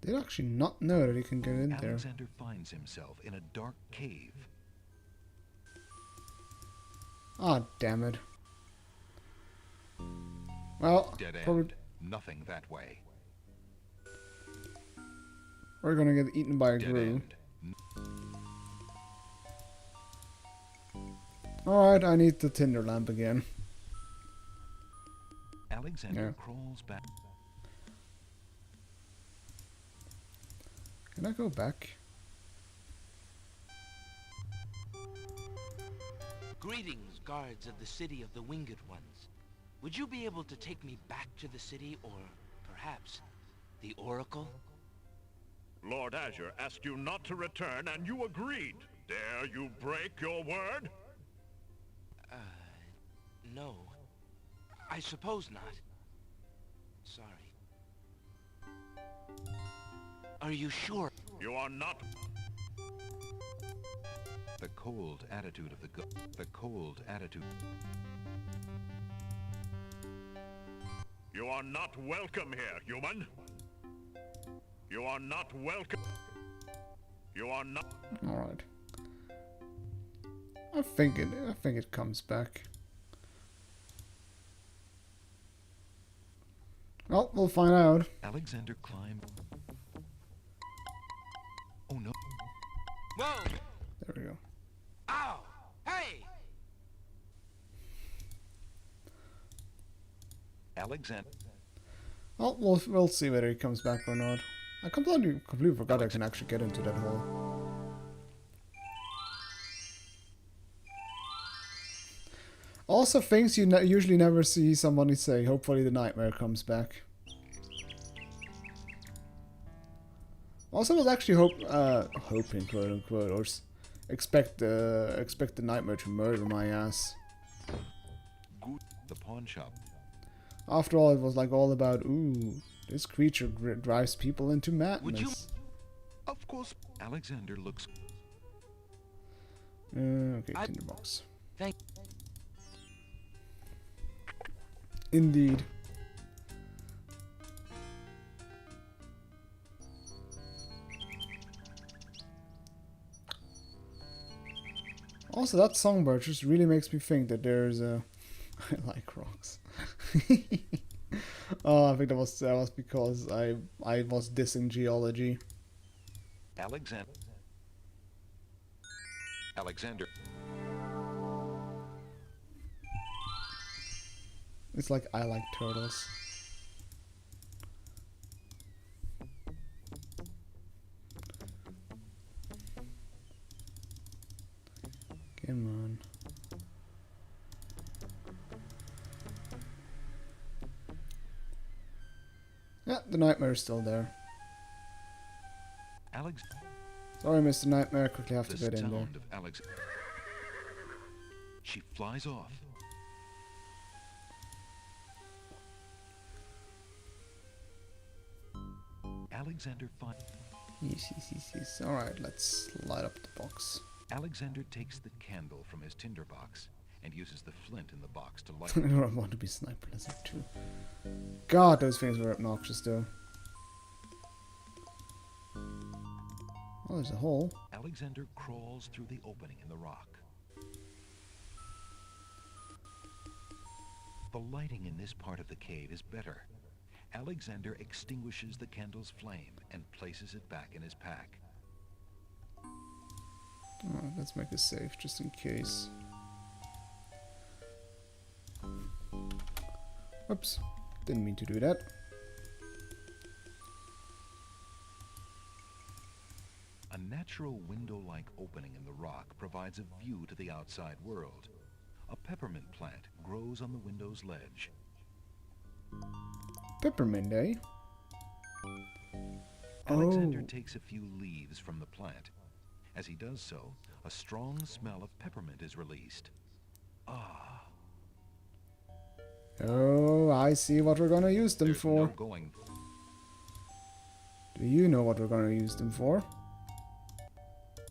Did actually not know that he can get in there. Alexander finds himself in a dark cave. Ah, damn it. Well, Dead probably end. Nothing that way. we're gonna get eaten by a Dead grue. end. Alright, I need the tinder lamp again. Alexander crawls back. Can I go back? Greetings, guards of the city of the Winged Ones. Would you be able to take me back to the city, or perhaps the Oracle? Lord Azure asked you not to return, and you agreed. Dare you break your word? No. I suppose not. Sorry. Are you sure? You are not... The cold attitude of the cold attitude. You are not welcome here, human. You are not welcome. You are not... Alright. I think it comes back. Well, we'll find out. Alexander climbed. Oh no. Whoa! There we go. Ow! Hey! Alexander. Well, we'll see whether he comes back or not. I completely forgot I can actually get into that hole. Also, things you usually never see somebody say. Hopefully, the nightmare comes back. Also, was actually hoping, quote unquote, or expect the nightmare to murder my ass. The pawn shop. After all, it was like all about, ooh, this creature drives people into madness. Would you? Of course. Alexander looks. Okay, tinderbox. Thank. Indeed. Also, that songbird just really makes me think that there's a... I like rocks. Oh, I think that was because I was dissing geology. Alexander. It's like I like turtles. Come on. Yeah, the nightmare is still there. Alex. Sorry, Mr. Nightmare. Quickly have to The get in there. sound of Alex. She flies off. Alexander finds. Yes. Alright, let's light up the box. Alexander takes the candle from his tinderbox and uses the flint in the box to light I it. want to be Sniper Lizard too. God, those things were obnoxious though. Oh, there's a hole. Alexander crawls through the opening in the rock. The lighting in this part of the cave is better. Alexander extinguishes the candle's flame and places it back in his pack. Alright, let's make this safe just in case. Oops, didn't mean to do that. A natural window-like opening in the rock provides a view to the outside world. A peppermint plant grows on the window's ledge. Peppermint, eh? Alexander Oh. takes a few leaves from the plant. As he does so, a strong smell of peppermint is released. Ah. Oh, I see what we're gonna use them There's for. no going. Do you know what we're gonna use them for?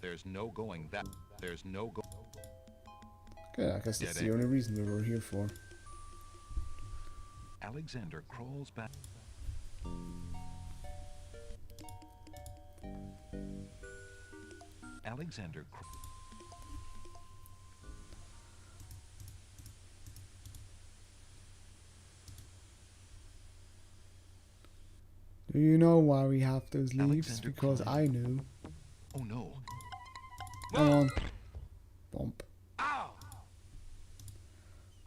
There's no going that. There's no go. Okay, I guess that's Dead the end. only reason we were here for. Alexander crawls back. Alexander. Do you know why we have those leaves? Alexander Because climbed. I knew. Oh no. Come on. Bump.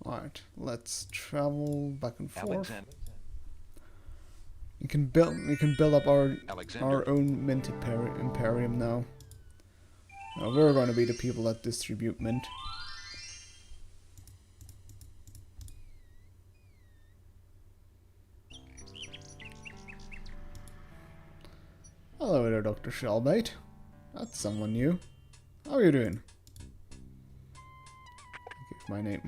Alright, let's travel back and forth. Alexander. We can build up our Alexander. own mint imperium now. Now we're gonna be the people that distribute mint. Hello there, Dr. Shellbait. That's someone new. How are you doing? I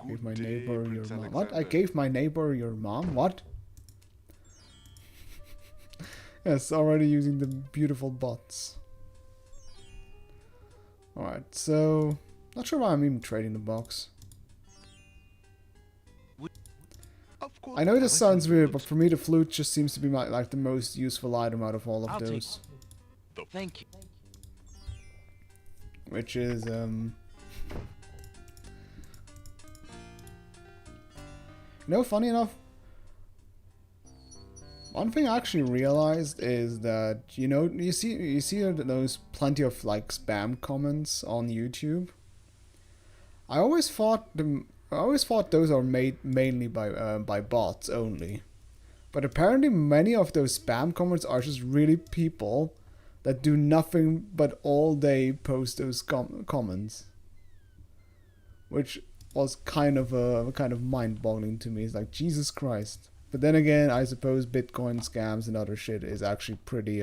gave my neighbor your mom. What? I gave my neighbor your mom? What? Yes, already using the beautiful bots. Alright, so... Not sure why I'm even trading the box. I know this sounds weird, but for me the flute just seems to be like the most useful item out of all of those. Thank you. Which is, You know, funny enough, one thing I actually realized is that, you know, you see those plenty of like spam comments on YouTube. I always thought those are made mainly by bots only, but apparently many of those spam comments are just really people that do nothing but all day post those comments, which was kind of mind-boggling to me. It's like, Jesus Christ. But then again, I suppose Bitcoin scams and other shit is actually pretty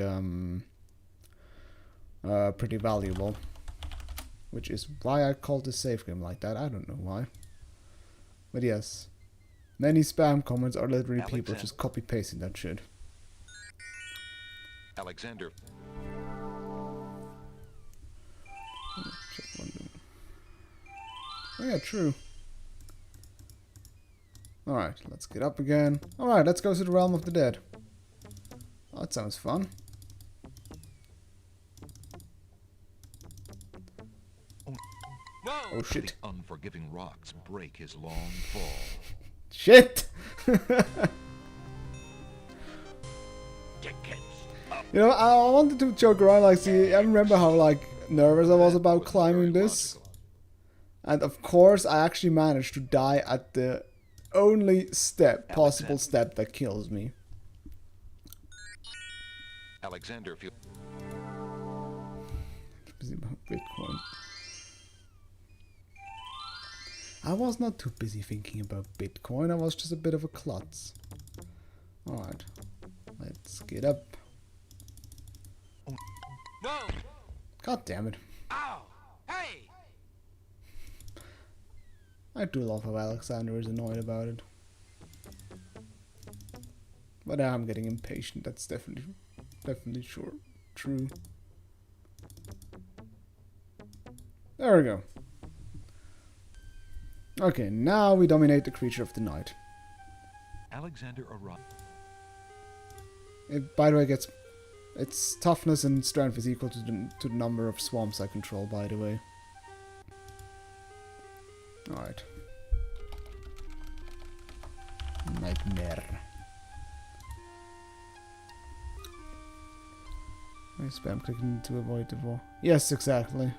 valuable, which is why I called the safe game like that. I don't know why, but yes, many spam comments are literally people just copy pasting that shit. Alexander. Oh yeah, true. Alright, let's get up again. Alright, let's go to the realm of the dead. Oh, that sounds fun. Oh shit. The unforgiving rocks break his long fall. Shit! You know, I wanted to joke around, like, see, I remember how, like, nervous I was about climbing this. And of course, I actually managed to die at the only possible step that kills me. Alexander, if you... Busy about Bitcoin. I was not too busy thinking about Bitcoin, I was just a bit of a klutz. Alright, let's get up. Whoa! God damn it. Ow! Hey! I do love how Alexander is annoyed about it. But I'm getting impatient, that's definitely true. There we go. Okay, now we dominate the creature of the night. Alexander arrived. It, by the way, gets its toughness and strength is equal to the number of swamps I control, by the way. Alright. Nightmare. I spam clicking to avoid the wall. Yes, exactly.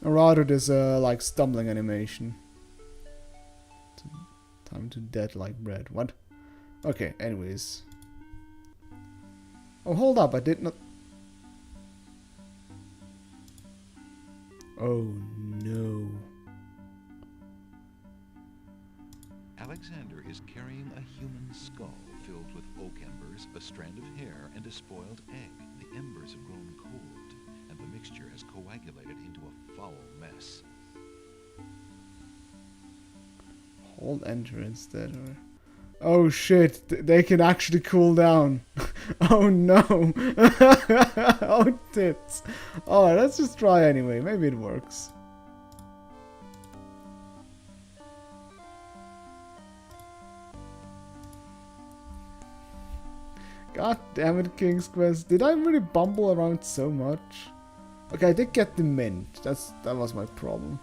Or rather, there's a like stumbling animation. Time to dead like bread. What? Okay, anyways. Oh, hold up, I did not... Oh, no. Alexander is carrying a human skull filled with oak embers, a strand of hair, and a spoiled egg. The embers have grown cold, and the mixture has coagulated into a foul mess. Hold enter instead, or... Oh shit, they can actually cool down. Oh no. Oh tits. Alright, let's just try anyway. Maybe it works. God damn it, King's Quest. Did I really bumble around so much? Okay, I did get the mint. That was my problem.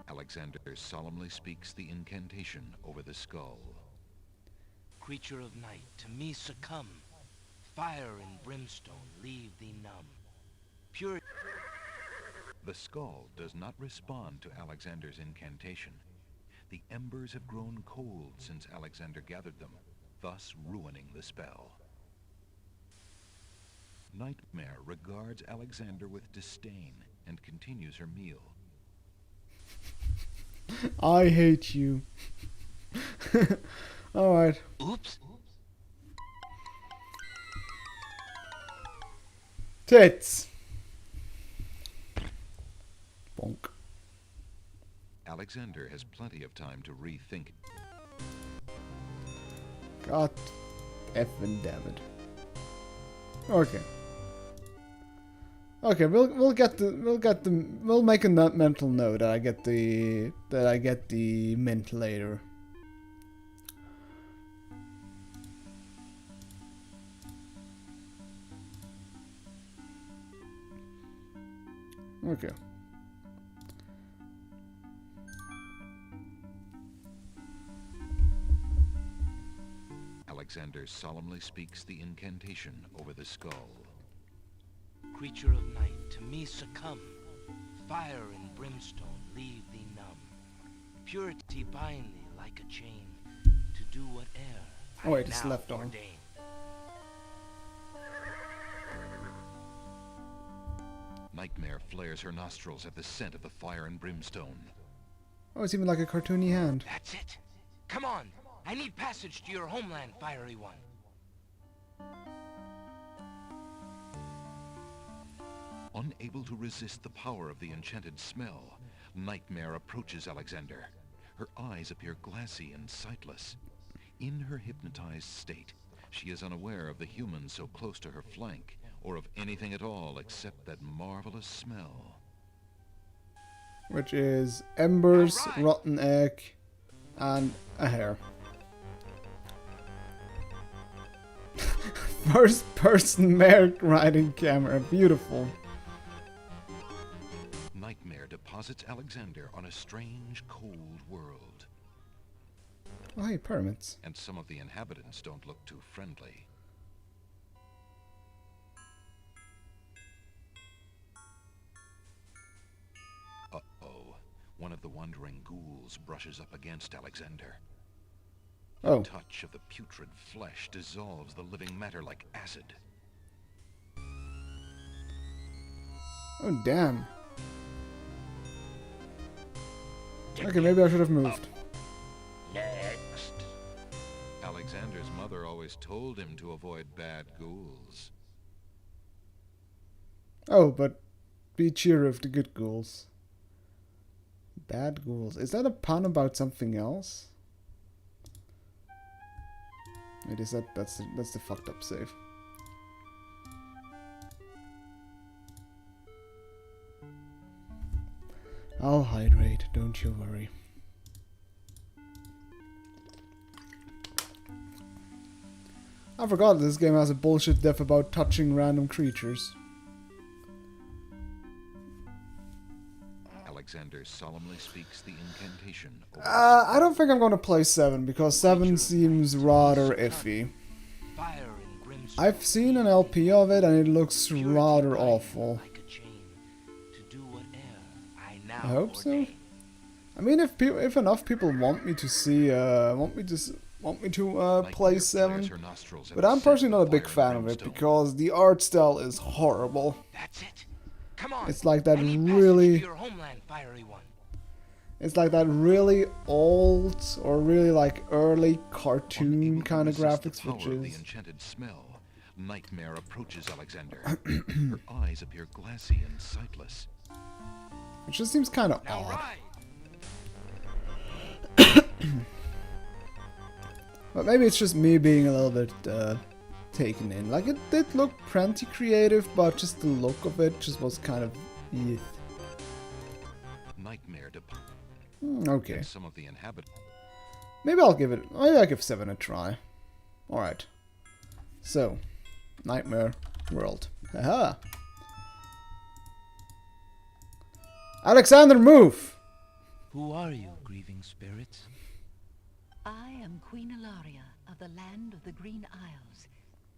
Alexander solemnly speaks the incantation over the skull. Creature of night, to me succumb. Fire and brimstone leave thee numb. Pure... The skull does not respond to Alexander's incantation. The embers have grown cold since Alexander gathered them, thus ruining the spell. Nightmare regards Alexander with disdain and continues her meal. I hate you. Alright. Oops. Tits. Bonk. Alexander has plenty of time to rethink. God effing damn it. Okay. Okay, we'll make a mental note that I get the mint later. Okay. Alexander solemnly speaks the incantation over the skull. Creature of night, to me succumb. Fire and brimstone leave thee numb. Purity bind thee like a chain, to do whate'er Oh wait, I it's now left on. ordain. Nightmare flares her nostrils at the scent of the fire and brimstone. Oh, it's even like a cartoony hand. That's it. Come on. I need passage to your homeland, fiery one. Unable to resist the power of the enchanted smell, Nightmare approaches Alexander. Her eyes appear glassy and sightless. In her hypnotized state, she is unaware of the humans so close to her flank, or of anything at all except that marvelous smell. Which is embers, rotten egg, and a hair. First person mare riding camera, beautiful. Nightmare deposits Alexander on a strange, cold world. Oh hey, pyramids. And some of the inhabitants don't look too friendly. Uh-oh. One of the wandering ghouls brushes up against Alexander. Oh. The touch of the putrid flesh dissolves the living matter like acid. Oh, damn. Okay, maybe I should have moved. Next. Alexander's mother always told him to avoid bad ghouls. Oh, but be cheer of the good ghouls. Bad ghouls. Is that a pun about something else? It is that. That's the fucked up save. I'll hydrate. Don't you worry. I forgot this game has a bullshit death about touching random creatures. Alexander solemnly speaks the incantation. I don't think I'm going to play 7 because 7 seems rather iffy. I've seen an LP of it and it looks rather awful. I hope so. I mean, if enough people want me to see, want me to play 7, but I'm personally not a big fan of it because the art style is horrible. That's it. Come on. It's like that really. It's like that really old or really like early cartoon kind of graphics, which is. The enchanted smell. Nightmare approaches Alexander. Her eyes appear glassy and sightless. It just seems kind of odd. But maybe it's just me being a little bit taken in. Like, it did look plenty creative, but just the look of it just was kind of... Eeth. Nightmare okay. Some of the inhabitants. Maybe I'll give 7 a try. Alright. So, Nightmare World. Haha. Alexander, move! Who are you, grieving spirits? I am Queen Ilaria of the land of the Green Isles,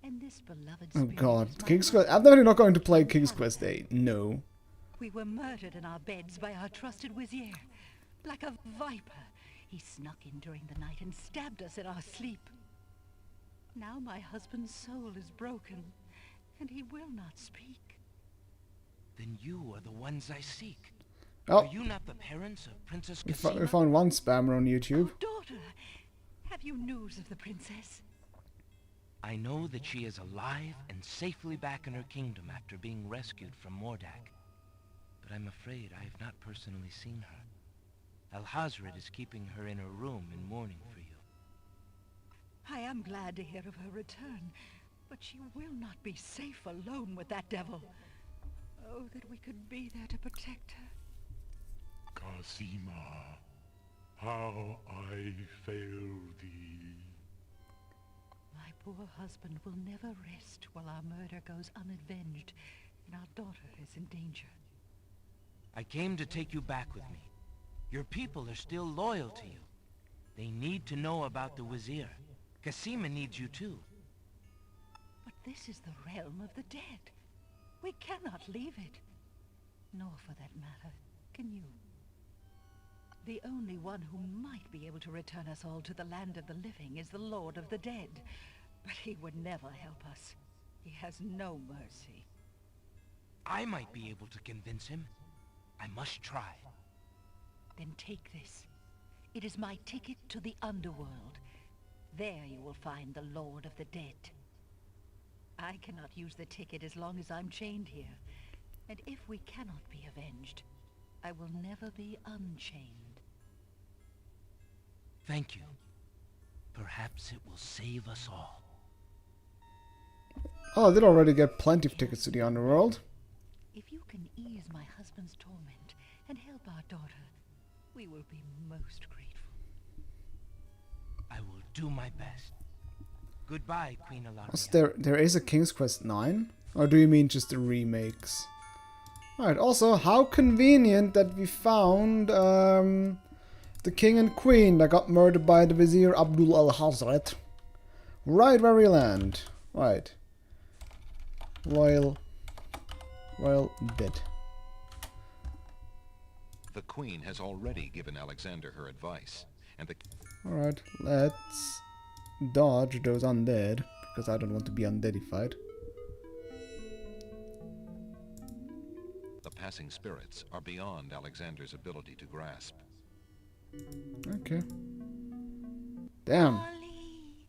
and this beloved Oh spirit god, is my King's mother. Quest. I'm definitely not going to play King's Quest 8. No. We were murdered in our beds by our trusted Wazir. Like a viper, he snuck in during the night and stabbed us in our sleep. Now my husband's soul is broken, and he will not speak. Then you are the ones I seek. Oh. Are you not the parents of Princess We Cassima? found one spammer on YouTube. Oh, daughter, have you news of the princess? I know that she is alive and safely back in her kingdom after being rescued from Mordak. But I'm afraid I have not personally seen her. Alhazred is keeping her in her room in mourning for you. I am glad to hear of her return, but she will not be safe alone with that devil. Oh, that we could be there to protect her. Cassima, how I fail thee. My poor husband will never rest while our murder goes unavenged and our daughter is in danger. I came to take you back with me. Your people are still loyal to you. They need to know about the Wazir. Cassima needs you too. But this is the realm of the dead. We cannot leave it. Nor, for that matter, can you. The only one who might be able to return us all to the land of the living is the Lord of the Dead. But he would never help us. He has no mercy. I might be able to convince him. I must try. Then take this. It is my ticket to the underworld. There you will find the Lord of the Dead. I cannot use the ticket as long as I'm chained here. And if we cannot be avenged, I will never be unchained. Thank you. Perhaps it will save us all. Oh, I did already get plenty of tickets to the underworld. If you can ease my husband's torment and help our daughter, we will be most grateful. I will do my best. Goodbye, Queen Ilaria. There is a King's Quest 9? Or do you mean just the remakes? Alright, also, how convenient that we found the king and queen that got murdered by the Vizier Abdul al-Hazret. Right where we land. Right. Royal bed. The queen has already given Alexander her advice, and the... Alright, let's dodge those undead, because I don't want to be undeadified. The passing spirits are beyond Alexander's ability to grasp. Okay. Damn. Ollie,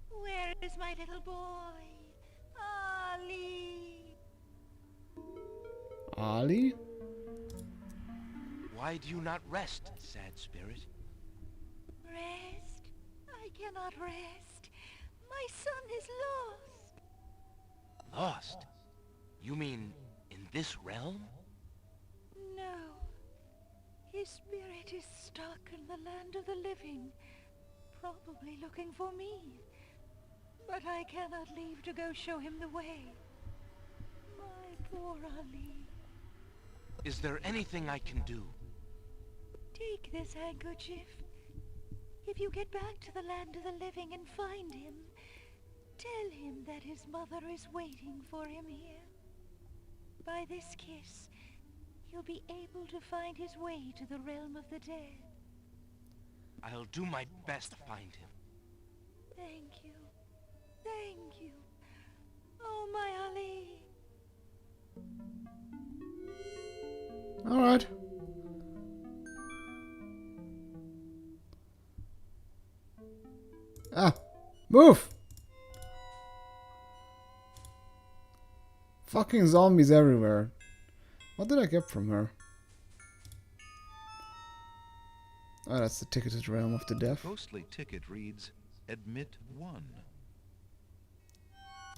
where is my little boy? Ollie. Ali? Why do you not rest, sad spirit? Rest? I cannot rest. My son is lost. Lost? You mean in this realm? No. His spirit is stuck in the land of the living, probably looking for me. But I cannot leave to go show him the way. My poor Ali. Is there anything I can do? Take this handkerchief. If you get back to the land of the living and find him, tell him that his mother is waiting for him here. By this kiss, he'll be able to find his way to the realm of the dead. I'll do my best to find him. Thank you. Thank you. Oh, my Ali. Alright. Ah! Move! Fucking zombies everywhere. What did I get from her? Oh, that's the ticket to the realm of the deaf. The ghostly ticket reads, Admit 1.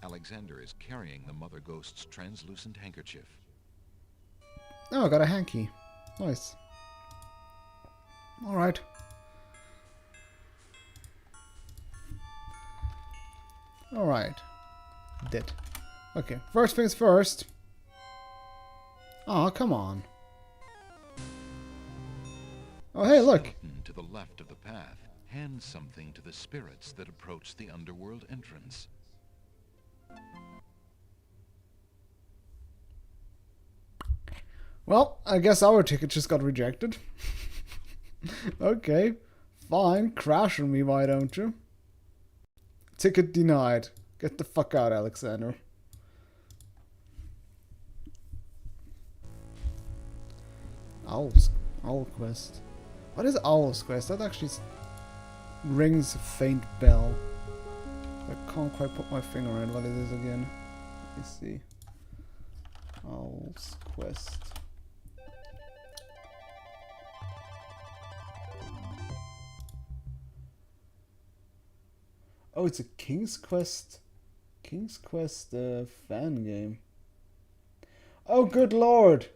Alexander is carrying the Mother Ghost's translucent handkerchief. Oh, I got a hanky. Nice. Alright. Alright. Dead. Okay, first things first. Oh, come on. Oh, hey, look. Skeleton to the left of the path hands something to the spirits that approach the underworld entrance. Well, I guess our ticket just got rejected. Okay, fine. Crash on me, why don't you? Ticket denied. Get the fuck out, Alexander. Owl Quest. What is Owl's Quest? That actually rings a faint bell. I can't quite put my finger on what it is again. Let me see. Owl's Quest. Oh, it's a King's Quest. King's Quest fan game. Oh, good lord!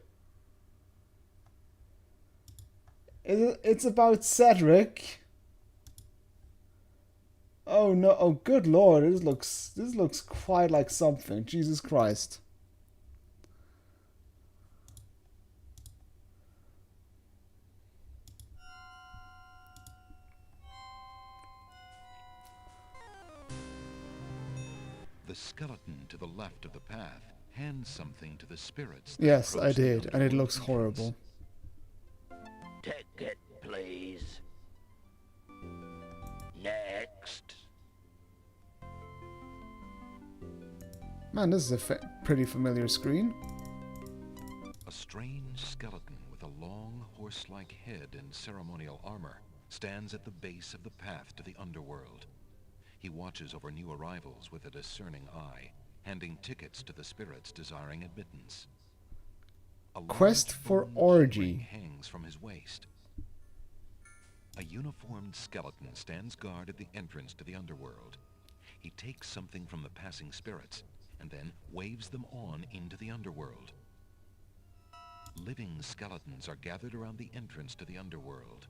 It's about Cedric. Oh no! Oh, good lord! This looks quite like something. Jesus Christ! The skeleton to the left of the path hands something to the spirits. Yes, I did, and it looks horrible. Ticket, please. Next. Man, this is a pretty familiar screen. A strange skeleton with a long horse-like head and ceremonial armor stands at the base of the path to the underworld. He watches over new arrivals with a discerning eye, handing tickets to the spirits desiring admittance. A Quest for large bone orgy hangs from his waist. A uniformed skeleton stands guard at the entrance to the underworld. He takes something from the passing spirits and then waves them on into the underworld. Living skeletons are gathered around the entrance to the underworld.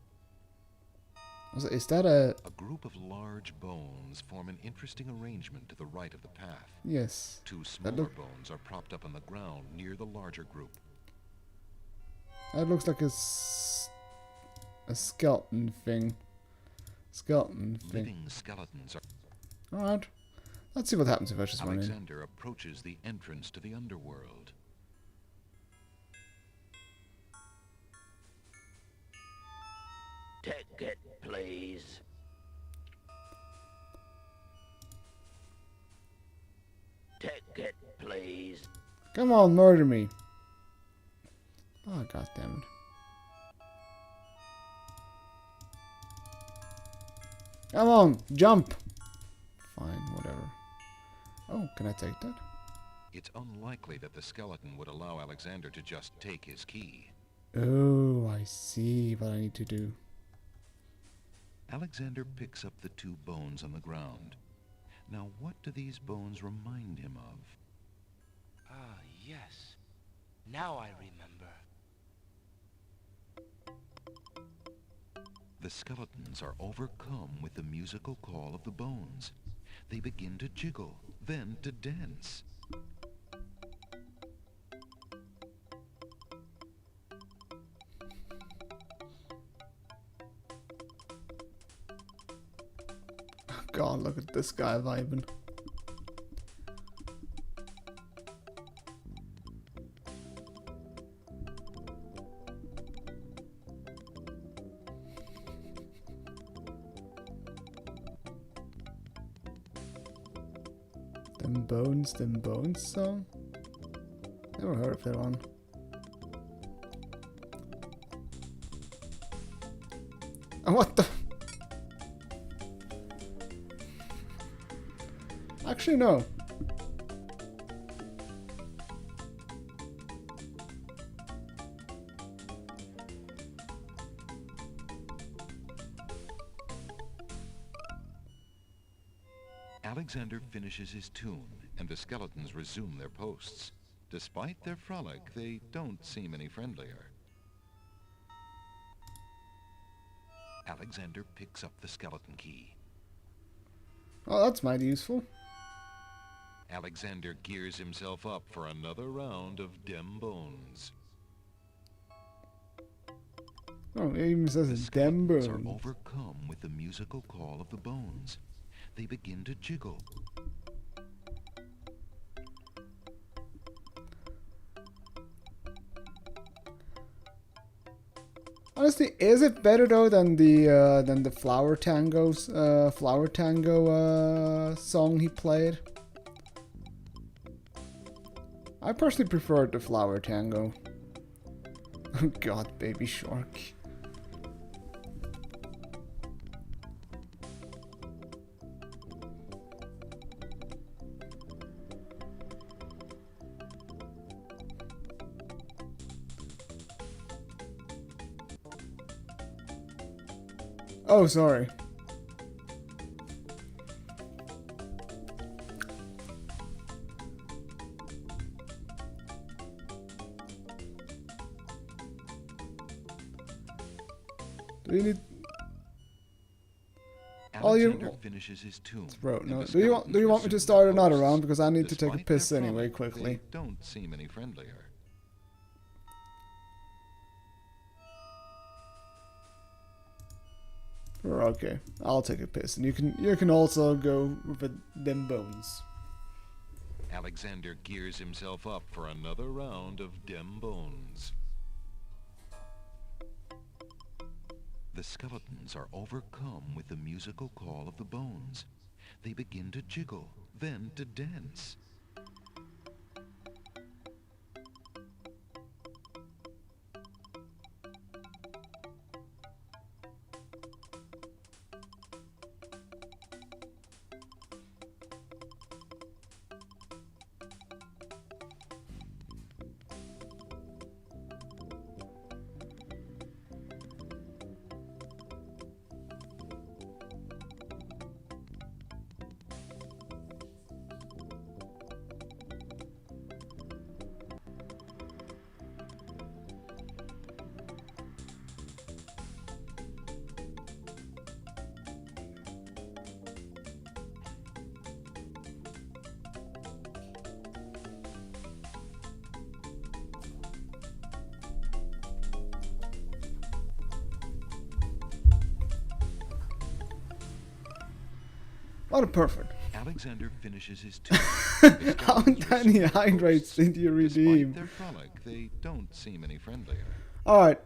Is that a... A group of large bones form an interesting arrangement to the right of the path. Yes. Two smaller bones are propped up on the ground near the larger group. That looks like a skeleton thing. Living skeletons are... Alright. Let's see what happens if I just run in. Alexander approaches the entrance to the underworld. Ticket, please. Take it, please. Come on, murder me. Oh, god damn it. Come on, jump. Fine, whatever. Oh, can I take that? It's unlikely that the skeleton would allow Alexander to just take his key. Oh, I see what I need to do. Alexander picks up the 2 bones on the ground. Now, what do these bones remind him of? Ah, yes. Now I remember. The skeletons are overcome with the musical call of the bones. They begin to jiggle, then to dance. God, look at this guy vibing. Them Bones song? Never heard of that one. Oh, what the? Actually, no. Alexander finishes his tune, and the skeletons resume their posts. Despite their frolic, they don't seem any friendlier. Alexander picks up the skeleton key. Oh, that's mighty useful. Alexander gears himself up for another round of dem bones. Oh, it even says The dem skeletons bones. are overcome with the musical call of the bones. They begin to jiggle. Honestly, is it better though than the Flower Tango song he played? I personally preferred the Flower Tango. Oh god, baby shark. Oh, sorry. Do you need? Alexander finishes his tune. Bro, and no. the Do you want me to skeletons start resume another their round posts. because I need to take a Despite their piss anyway frolic, quickly. They don't seem any friendlier. Okay, I'll take a piss, and you can also go with them bones. Alexander gears himself up for another round of dem bones. The skeletons are overcome with the musical call of the bones. They begin to jiggle, then to dance. What a perfect. Alexander finishes his tune. How many hydrates did you redeem? Despite their frolic, they don't seem any friendlier. Alright.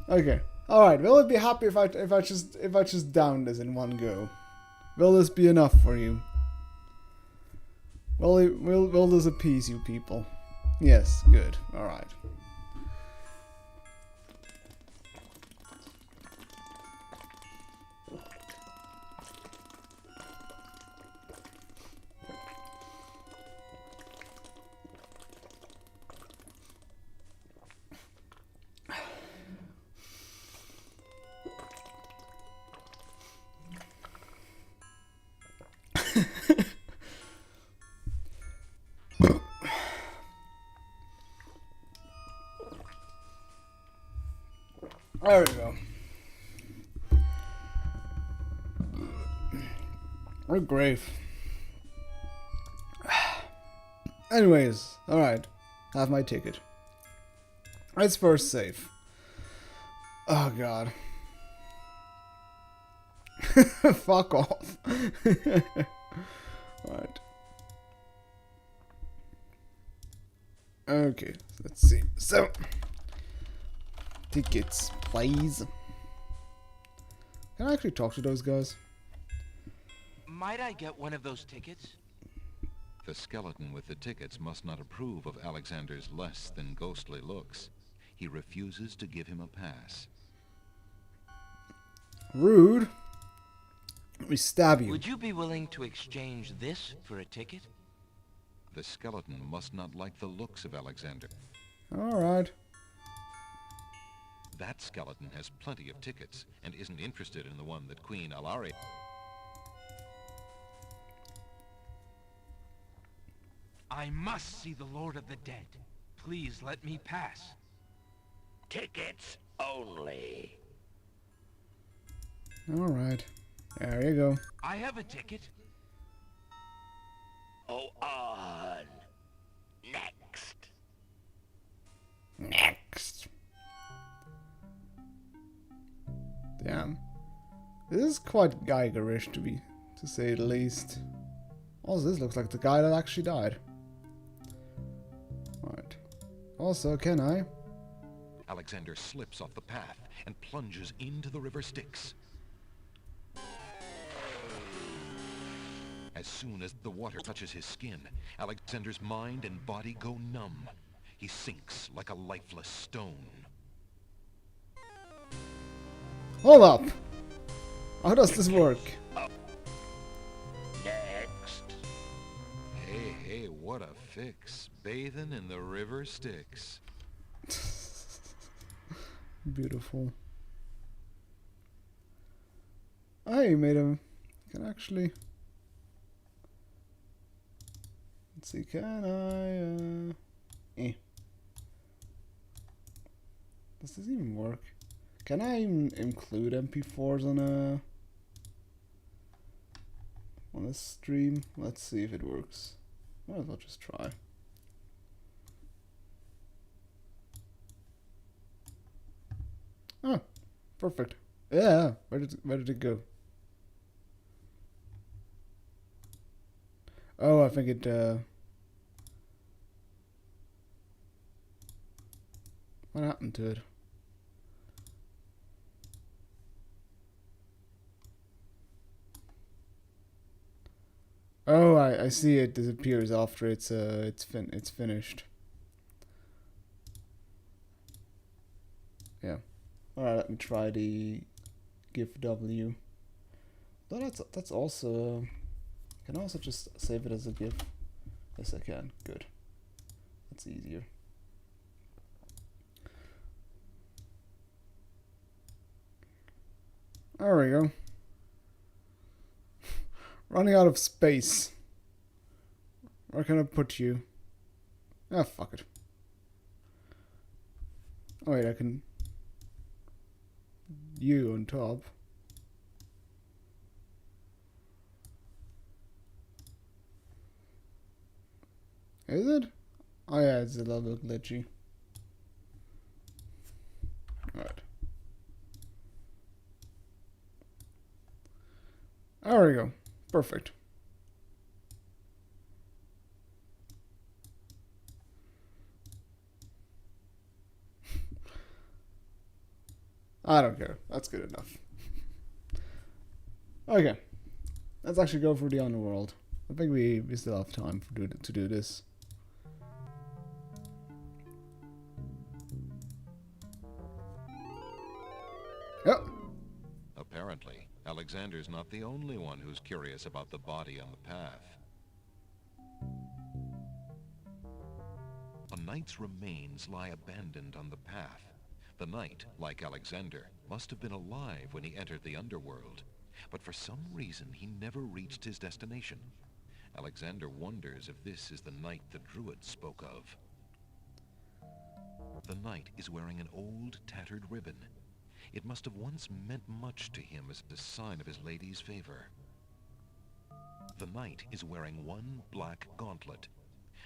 Okay. Alright, will it be happy if I just down this in one go? Will this be enough for you? Will this appease you people? Yes, good. Alright. There we go. We're grave. Anyways, alright. Have my ticket. Let's first save. Oh god. Fuck off. Alright. Okay, let's see. So, tickets, please. Can I actually talk to those guys? Might I get one of those tickets? The skeleton with the tickets must not approve of Alexander's less than ghostly looks. He refuses to give him a pass. Rude. Let me stab you. Would you be willing to exchange this for a ticket? The skeleton must not like the looks of Alexander. Alright. That skeleton has plenty of tickets and isn't interested in the one that Queen Alaria... I must see the Lord of the Dead. Please let me pass. Tickets only. Alright. There you go. I have a ticket. Oh, on. Next. Next. Damn. This is quite Geigerish to say the least. Also, this looks like the guy that actually died. Right. Also, can I? Alexander slips off the path and plunges into the river Styx. As soon as the water touches his skin, Alexander's mind and body go numb. He sinks like a lifeless stone. Hold up! How does this work? Next. Hey, what a fix. Bathing in the river Styx. Beautiful. I made him. Can actually. Let's see. Can I? Does this even work? Can I include MP4s on a stream? Let's see if it works. Might as well just try. Oh, perfect. Yeah, where did it go? Oh, I think it what happened to it? Oh, I see it disappears after it's finished. Yeah. Alright, let me try the GIF W. No, that's also can I also just save it as a GIF? Yes, I can. Good. That's easier. There we go. Running out of space. Where can I put you? Ah, fuck it. Oh wait, I can... You on top. Is it? Oh yeah, it's a little bit glitchy. Alright. There we go. Perfect. I don't care. That's good enough. Okay. Let's actually go through the underworld. I think we still have time to do this. Yep. Apparently, Alexander's not the only one who's curious about the body on the path. A knight's remains lie abandoned on the path. The knight, like Alexander, must have been alive when he entered the underworld, but for some reason he never reached his destination. Alexander wonders if this is the knight the druid spoke of. The knight is wearing an old, tattered ribbon. It must have once meant much to him as a sign of his lady's favor. The knight is wearing one black gauntlet.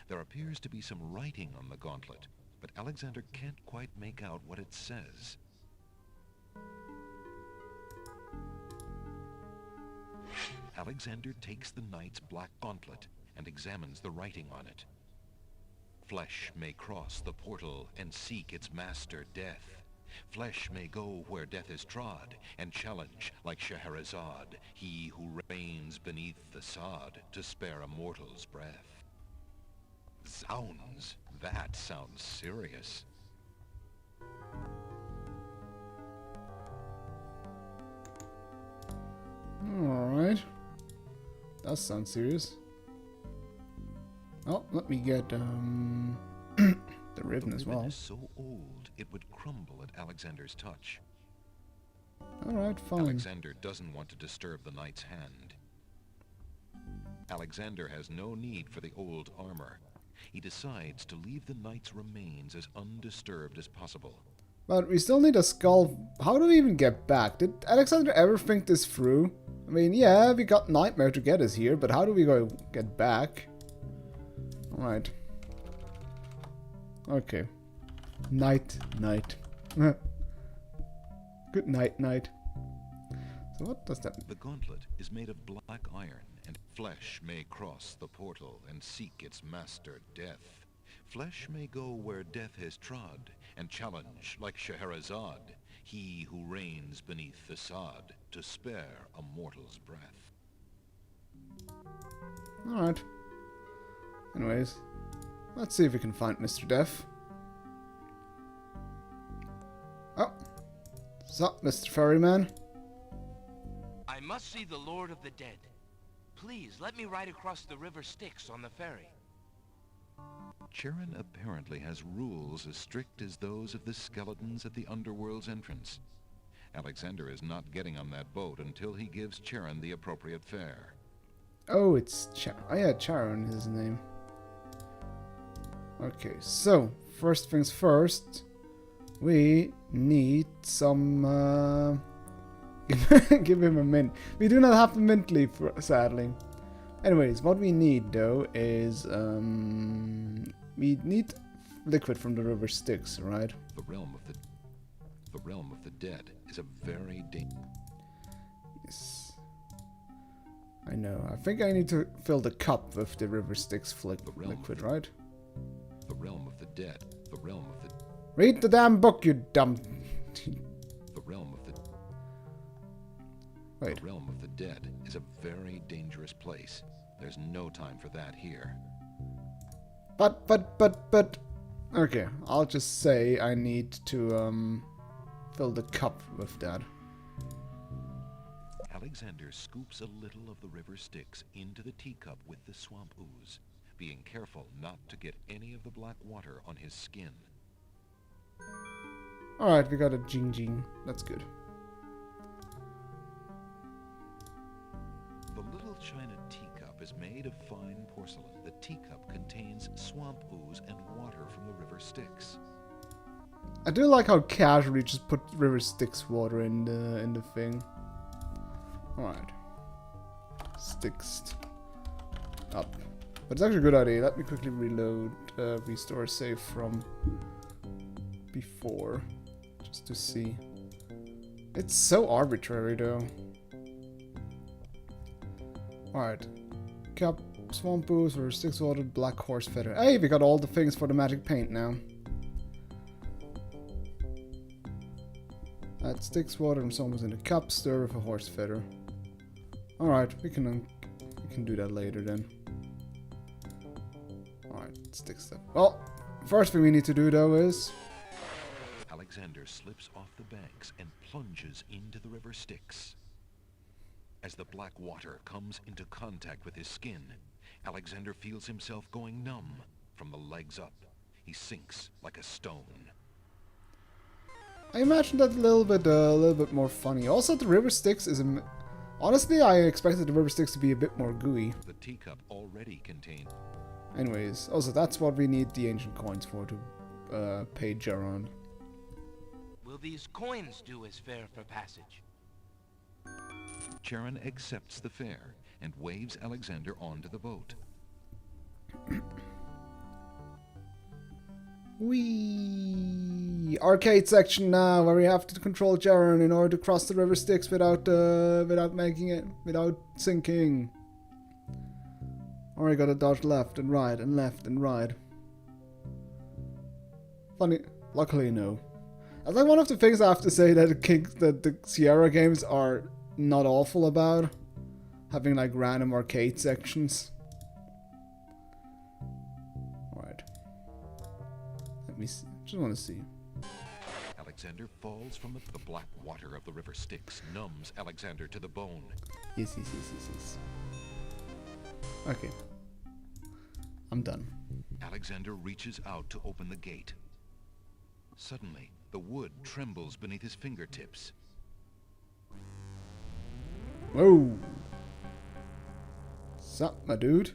There appears to be some writing on the gauntlet, but Alexander can't quite make out what it says. Alexander takes the knight's black gauntlet and examines the writing on it. Flesh may cross the portal and seek its master, death. Flesh may go where death is trod, and challenge, like Scheherazade, he who reigns beneath the sod, to spare a mortal's breath. Zounds, that sounds serious. Alright. That sounds serious. Oh, let me get the ribbon as well. The ribbon is so old it would crumble at Alexander's touch. Alright, fine. Alexander doesn't want to disturb the knight's hand. Alexander has no need for the old armor. He decides to leave the knight's remains as undisturbed as possible. But we still need a skull. How do we even get back? Did Alexander ever think this through? I mean, yeah, we got Nightmare to get us here, but how do we go get back? Alright. Okay. Night. Good night, night. So what does that mean? The gauntlet is made of black iron, and flesh may cross the portal and seek its master, death. Flesh may go where death has trod, and challenge, like Scheherazade, he who reigns beneath the sod, to spare a mortal's breath. Alright. Anyways, let's see if we can find Mr. Death. Oh. What's up, Mr. Ferryman? I must see the Lord of the Dead. Please, let me ride across the river Styx on the ferry. Charon apparently has rules as strict as those of the skeletons at the underworld's entrance. Alexander is not getting on that boat until he gives Charon the appropriate fare. Oh, it's Charon. Oh yeah, Charon is his name. Okay, so, first things first. We need some, give him a mint. We do not have the mint leaf, sadly. Anyways, what we need, though, is, we need liquid from the river Styx, right? The realm of the dead is a very dangerous. Yes. I know. I think I need to fill the cup with the river Styx liquid, right? The realm of the dead. The realm of the... Read the damn book, you dumb... The realm of the... Wait. The realm of the dead is a very dangerous place. There's no time for that here. But... Okay, I'll just say I need to, fill the cup with that. Alexander scoops a little of the river Styx into the teacup with the swamp ooze, being careful not to get any of the black water on his skin. Alright, we got a jing. That's good. The little china teacup is made of fine porcelain. The teacup contains swamp ooze and water from the river Styx. I do like how casually just put river Styx water in the thing. Alright. Styxed up. But it's actually a good idea. Let me quickly reload, restore save from before. Just to see. It's so arbitrary though. Alright. Cup, swamp ooze, or Styx water, black horse feather. Hey, we got all the things for the magic paint now. Add Styx water and some in a cup, stir with a horse feather. Alright, we can do that later then. Alright, stick stuff. Well, first thing we need to do though is... Alexander slips off the banks and plunges into the river Styx. As the black water comes into contact with his skin, Alexander feels himself going numb from the legs up. He sinks like a stone. I imagine that a little bit more funny. Also, the river Styx is honestly, I expected the river Styx to be a bit more gooey. The teacup already contained. Anyways, also that's what we need the ancient coins for, to pay Geron. Will these coins do as fare for passage? Charon accepts the fare and waves Alexander onto the boat. Whee! Arcade section now, where we have to control Charon in order to cross the river Styx without sinking. Or I gotta dodge left and right and left and right. Funny, luckily no. That's like one of the things I have to say that the Sierra games are not awful about. Having like random arcade sections. Alright. Let me see. Just want to see. Alexander falls from the black water of the river Styx, numbs Alexander to the bone. Yes. Okay. I'm done. Alexander reaches out to open the gate. Suddenly, the wood trembles beneath his fingertips. Whoa! Sup, my dude?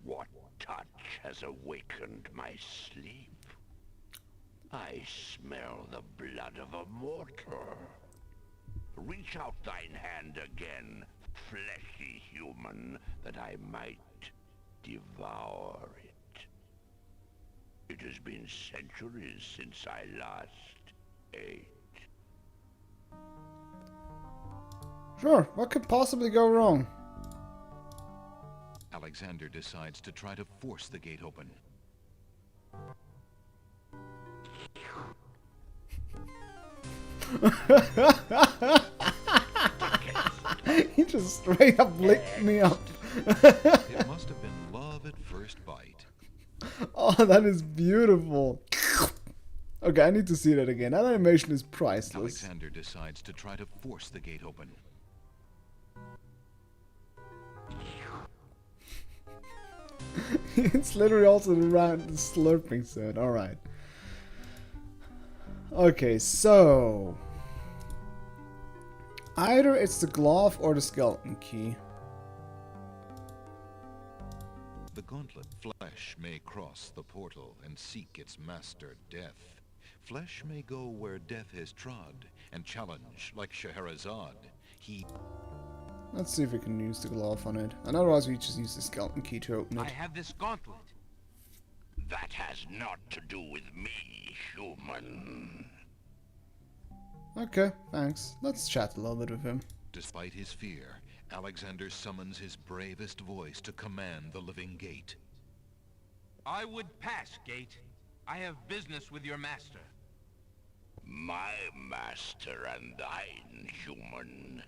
What touch has awakened my sleep? I smell the blood of a mortal. Reach out thine hand again, fleshy human, that I might devour it. It has been centuries since I last ate. Sure, what could possibly go wrong? Alexander decides to try to force the gate open. He just straight up licked me up. It must have been love at first bite. Oh, that is beautiful. Okay, I need to see that again. That animation is priceless. Alexander decides to try to force the gate open. It's literally also the slurping sound. Alright. Okay, so... either it's the glove or the skeleton key. The gauntlet flesh may cross the portal and seek its master, death. Flesh may go where death has trod and challenge like Scheherazade. Let's see if we can use the glove on it. And otherwise we just use the skeleton key to open it. I have this gauntlet. That has not to do with me, human. Okay, thanks. Let's chat a little bit with him. Despite his fear, Alexander summons his bravest voice to command the living gate. I would pass, Gate. I have business with your master. My master and thine, human.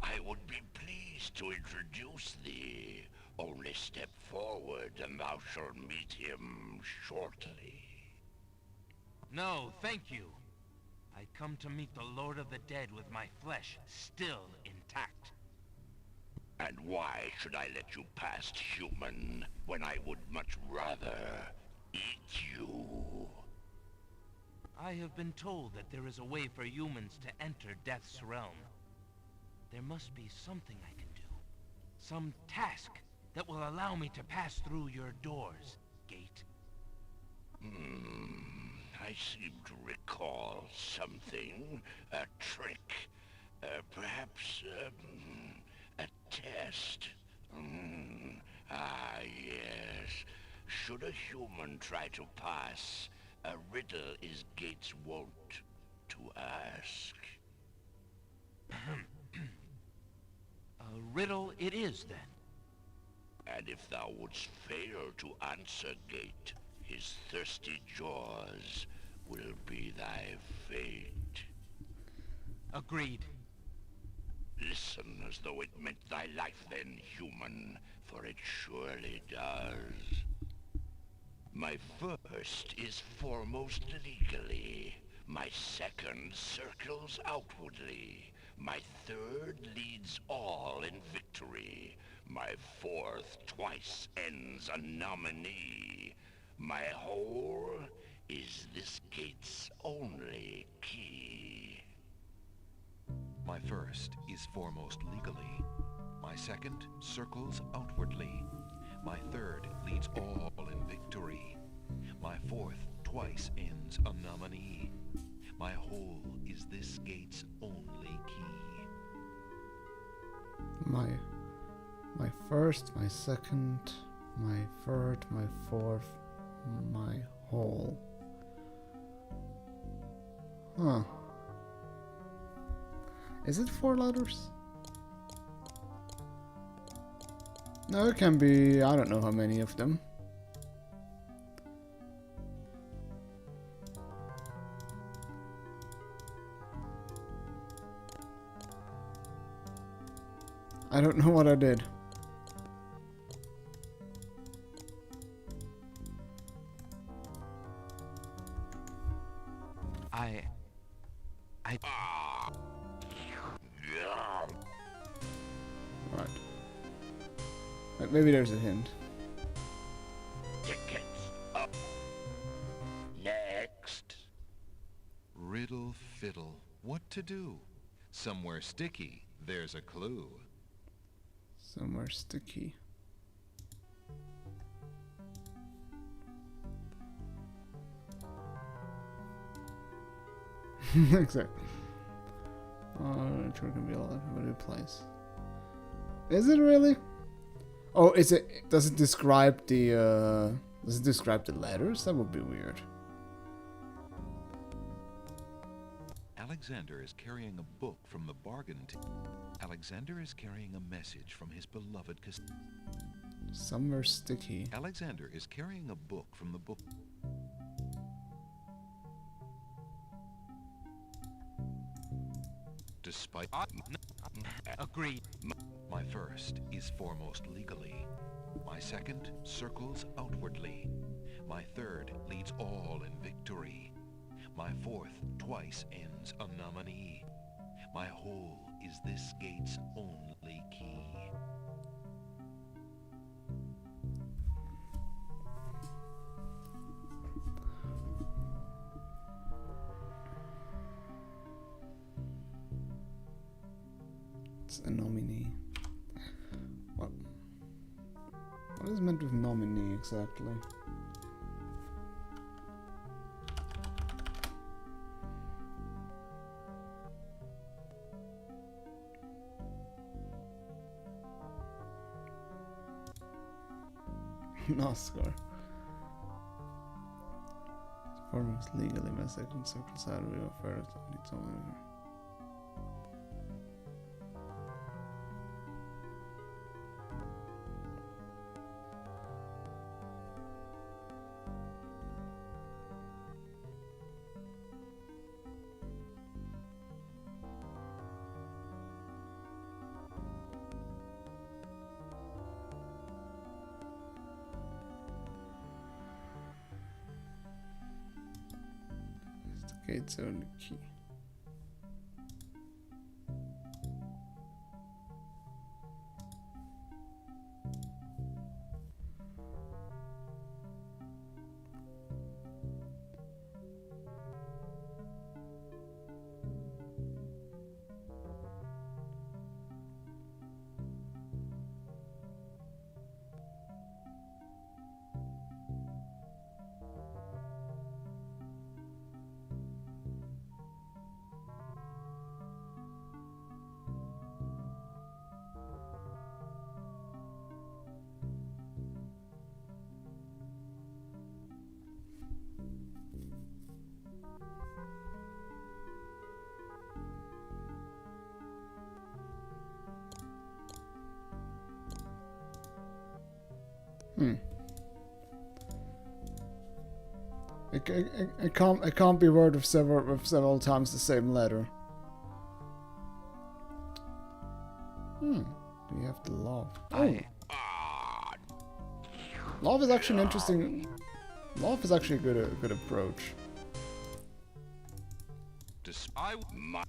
I would be pleased to introduce thee. Only step forward and thou shalt meet him shortly. No, thank you. I come to meet the Lord of the Dead with my flesh still intact. And why should I let you pass, human, when I would much rather eat you? I have been told that there is a way for humans to enter Death's realm. There must be something I can do. Some task that will allow me to pass through your doors, Gate. I seem to recall something. A trick. Perhaps, a test. Yes. Should a human try to pass, a riddle is Gate's wont to ask. A riddle it is, then. And if thou wouldst fail to answer, Gate, his thirsty jaws will be thy fate. Agreed. listen as though it meant thy life then, human, for it surely does. My first is foremost legally. My second circles outwardly. My third leads all in victory. My fourth twice ends a nominee. My whole is this gate's only key. My first is foremost legally. My second circles outwardly. My third leads all in victory. My fourth twice ends a nominee. My whole is this gate's only key. My first, my second, my third, my fourth, my whole. Huh. Is it 4 letters? No, it can be, I don't know how many of them. I don't know what I did. Right, maybe there's a hint. Tickets up. Next. Riddle fiddle, what to do? Somewhere sticky, there's a clue. Somewhere sticky. Exactly. It can be a lot of a new place. Is it really? Oh, is it? Does it describe the? Does it describe the letters? That would be weird. Alexander is carrying a book from the bargain. Alexander is carrying a message from his beloved. Somewhere sticky. Alexander is carrying a book from the book. Despite Agreed. My first is foremost legally. My second circles outwardly. My third leads all in victory. My fourth twice ends a nominee. My whole is this gate's only key. It's a nominee. What is meant with nominee exactly? NASCAR. Foremost legally, my second circle side we offer it's only. Gate's only key. It can't be word of several times the same letter. We have the love. Oh. Love is actually an interesting. Love is actually a good approach.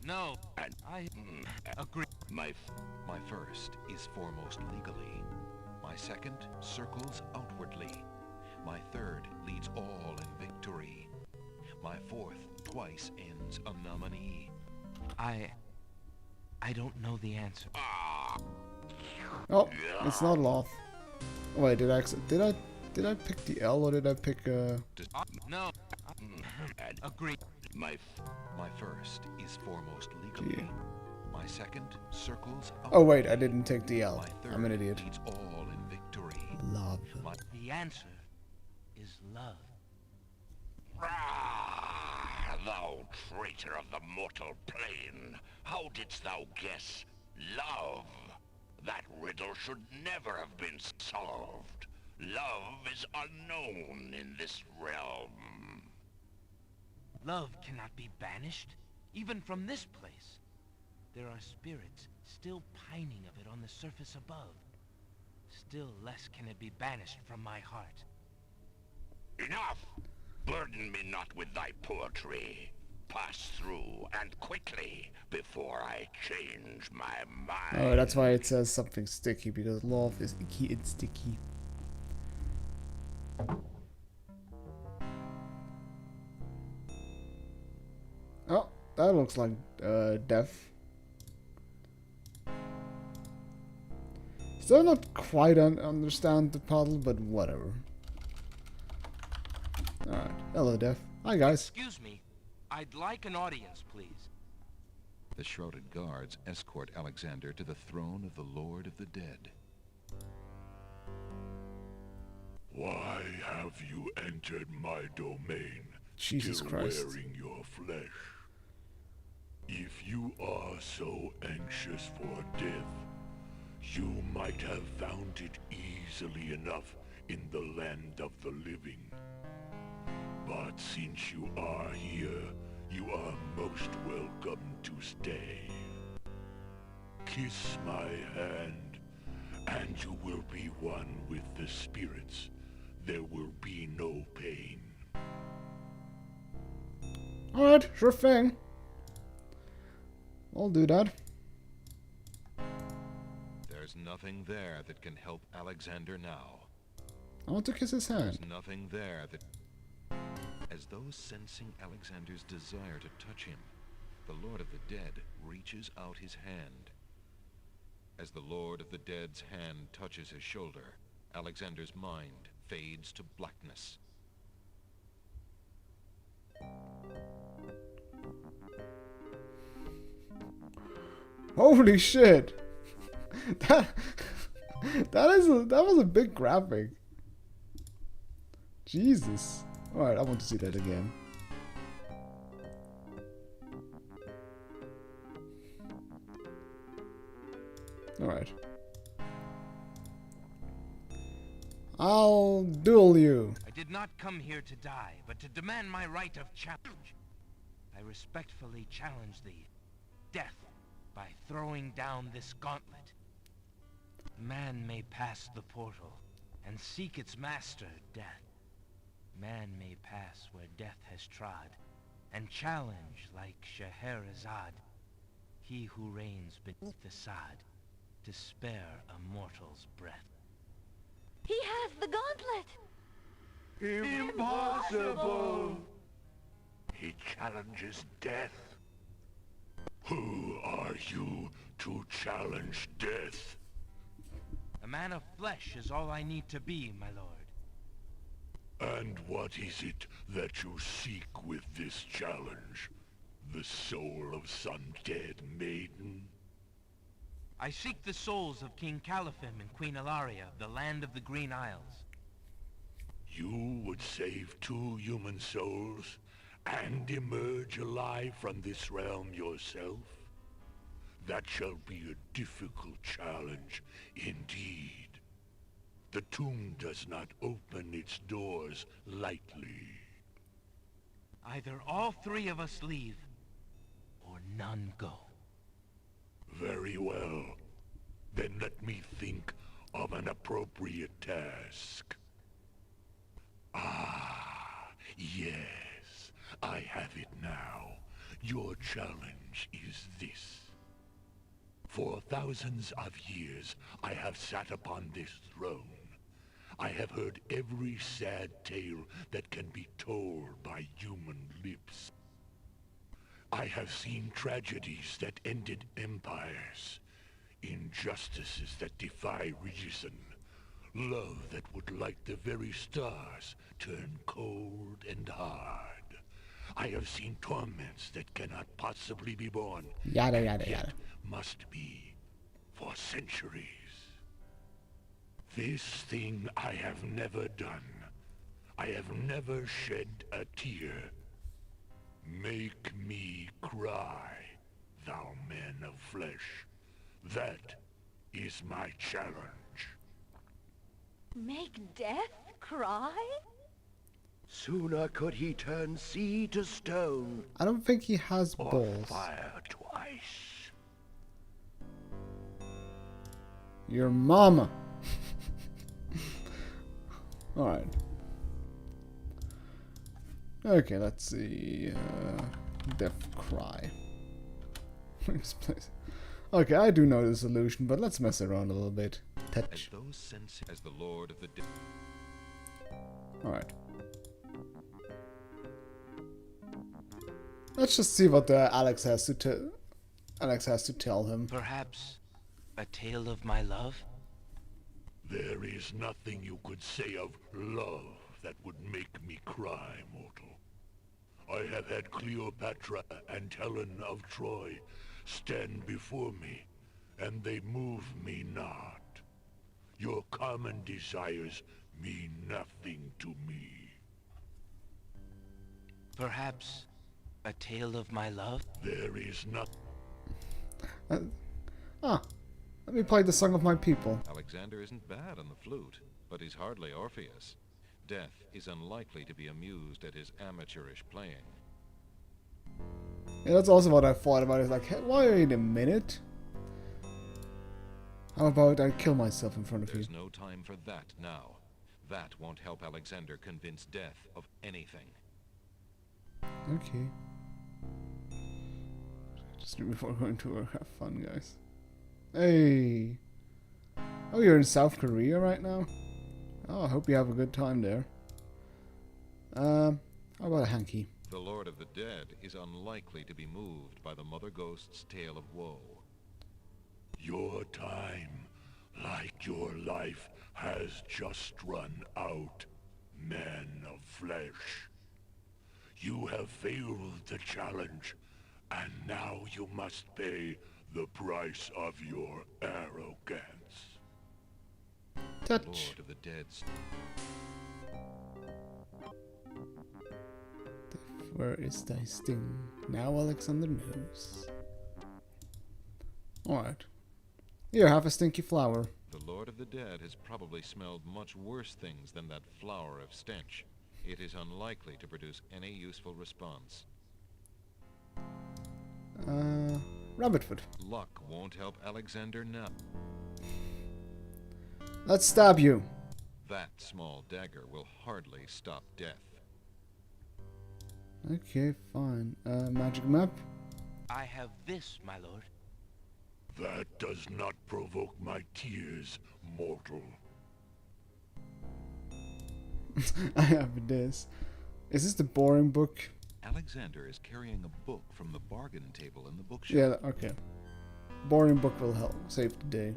No, I agree. My first is foremost legally. My second circles outwardly. My third leads all in victory. My fourth twice ends a nominee. I don't know the answer. Oh, it's not love. Wait, did I pick the L or did I pick No. Agree. My first is foremost legally. G. My second circles outwardly. Oh wait, I didn't take the L. My third I'm an idiot. leads all in victory. Love. The answer is love. Thou traitor of the mortal plane, how didst thou guess love? That riddle should never have been solved. Love is unknown in this realm. Love cannot be banished, even from this place. There are spirits still pining of it on the surface above. Still less can it be banished from my heart. Enough! Burden me not with thy poetry. Pass through, and quickly, before I change my mind. Oh, that's why it says something sticky, because love is icky and sticky. Oh, that looks like death. Still not quite understand the puzzle, but whatever. Alright, hello Death. Hi guys. Excuse me, I'd like an audience, please. The shrouded guards escort Alexander to the throne of the Lord of the Dead. Why have you entered my domain, Jesus still Christ. wearing your flesh? If you are so anxious for death, you might have found it easily enough in the land of the living. But since you are here, you are most welcome to stay. Kiss my hand, and you will be one with the spirits. There will be no pain. Alright, sure thing. I'll do that. There's nothing there that can help Alexander now. I want to kiss his hand. There's nothing there that... As though sensing Alexander's desire to touch him, the Lord of the Dead reaches out his hand. As the Lord of the Dead's hand touches his shoulder, Alexander's mind fades to blackness. Holy shit! that was a big graphic. Jesus. Alright, I want to see that again. Alright. I'll duel you. I did not come here to die, but to demand my right of challenge. I respectfully challenge thee, death, by throwing down this gauntlet. Man may pass the portal and seek its master, death. Man may pass where death has trod, and challenge like Scheherazade, he who reigns beneath the sod, to spare a mortal's breath. He has the gauntlet! Impossible! He challenges death. Who are you to challenge death? A man of flesh is all I need to be, my lord. And what is it that you seek with this challenge? The soul of some dead maiden? I seek the souls of King Caliphim and Queen Ilaria of the land of the Green Isles. You would save 2 human souls and emerge alive from this realm yourself? That shall be a difficult challenge indeed. The tomb does not open its doors lightly. Either all 3 of us leave, or none go. Very well. Then let me think of an appropriate task. Ah, yes, I have it now. Your challenge is this. For thousands of years, I have sat upon this throne. I have heard every sad tale that can be told by human lips. I have seen tragedies that ended empires, injustices that defy reason, love that would light the very stars turn cold and hard. I have seen torments that cannot possibly be borne, Yada yada yet yada. must be for centuries. This thing I have never done. I have never shed a tear. Make me cry, thou man of flesh. That is my challenge. Make death cry? Sooner could he turn sea to stone, I don't think he has or balls. fire to ice. Your mama. Alright. Okay, let's see. Death cry. This place. Okay, I do know the solution, but let's mess around a little bit. Touch. As the Lord of the Dead. Alright. Let's just see what Alex has to tell him. Perhaps a tale of my love? There is nothing you could say of love that would make me cry, mortal. I have had Cleopatra and Helen of Troy stand before me, and they move me not. Your common desires mean nothing to me. Perhaps a tale of my love? There is nothing. Let me play the song of my people. Alexander isn't bad on the flute, but he's hardly Orpheus. Death is unlikely to be amused at his amateurish playing. Yeah, that's also what I thought about. It's like, hey, wait a minute. How about I kill myself in front of you? There's no time for that now. That won't help Alexander convince Death of anything. Okay. Just before going to work, have fun, guys. Hey. Oh, you're in South Korea right now? Oh, I hope you have a good time there. How about a hanky? The Lord of the Dead is unlikely to be moved by the Mother Ghost's tale of woe. Your time, like your life, has just run out, man of flesh. You have failed the challenge, and now you must pay the price of your arrogance. Touch. Lord of the Dead's. Where is thy sting? Now Alexander knows. Alright. Here, have a stinky flower. The Lord of the Dead has probably smelled much worse things than that flower of stench. It is unlikely to produce any useful response. Rabbit foot. Luck won't help Alexander now. Let's stab you. That small dagger will hardly stop Death. Okay, fine. Magic map. I have this, my lord. That does not provoke my tears, mortal. I have this. Is this the boring book? Alexander is carrying a book from the bargain table in the bookshelf. Yeah, okay. Boring book will help save the day.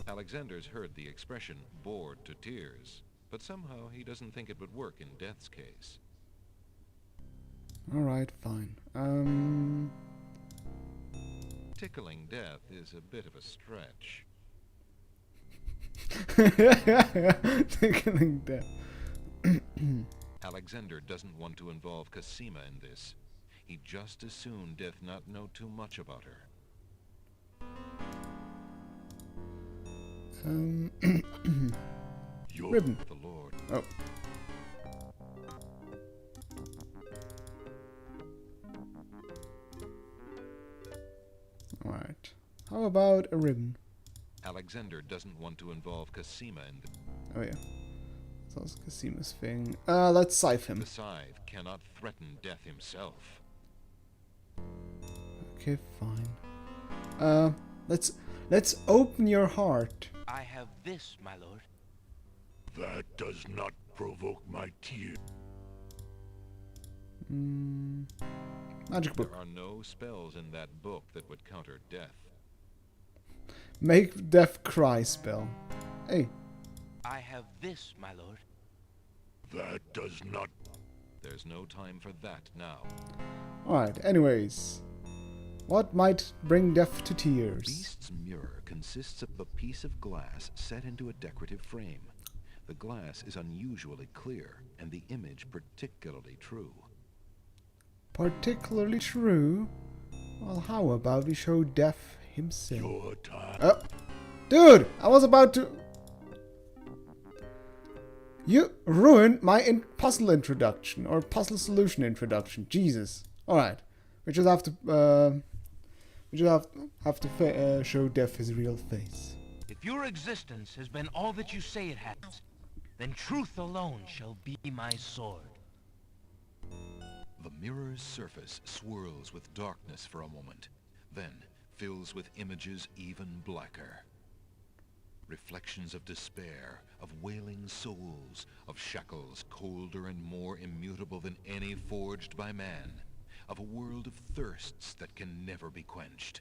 Alexander's heard the expression bored to tears, but somehow he doesn't think it would work in Death's case. Alright, fine. Tickling Death is a bit of a stretch. Tickling Death. Alexander doesn't want to involve Cosima in this. He'd just as soon Death not know too much about her. Ribbon. The Lord. Oh. Alright. How about a ribbon? Alexander doesn't want to involve Cassima in the... Oh yeah. That's Cassima's thing. Let's scythe him. The scythe cannot threaten death himself. Okay, fine. Let's open your heart. I have this, my lord. That does not provoke my tears. Magic book. There are no spells in that book that would counter death. Make death cry spell. Hey. I have this, my lord. That does not... There's no time for that now. Alright, anyways. What might bring death to tears? Beast's mirror consists of a piece of glass set into a decorative frame. The glass is unusually clear, and the image particularly true. Particularly true? Well, how about we show Death himself? Your time. Oh. Dude! I was about to... You ruined my puzzle introduction, or puzzle solution introduction. Jesus. Alright. We just have to... we just have to show Death his real face. If your existence has been all that you say it has, then truth alone shall be my sword. The mirror's surface swirls with darkness for a moment, then fills with images even blacker. Reflections of despair, of wailing souls, of shackles colder and more immutable than any forged by man, of a world of thirsts that can never be quenched.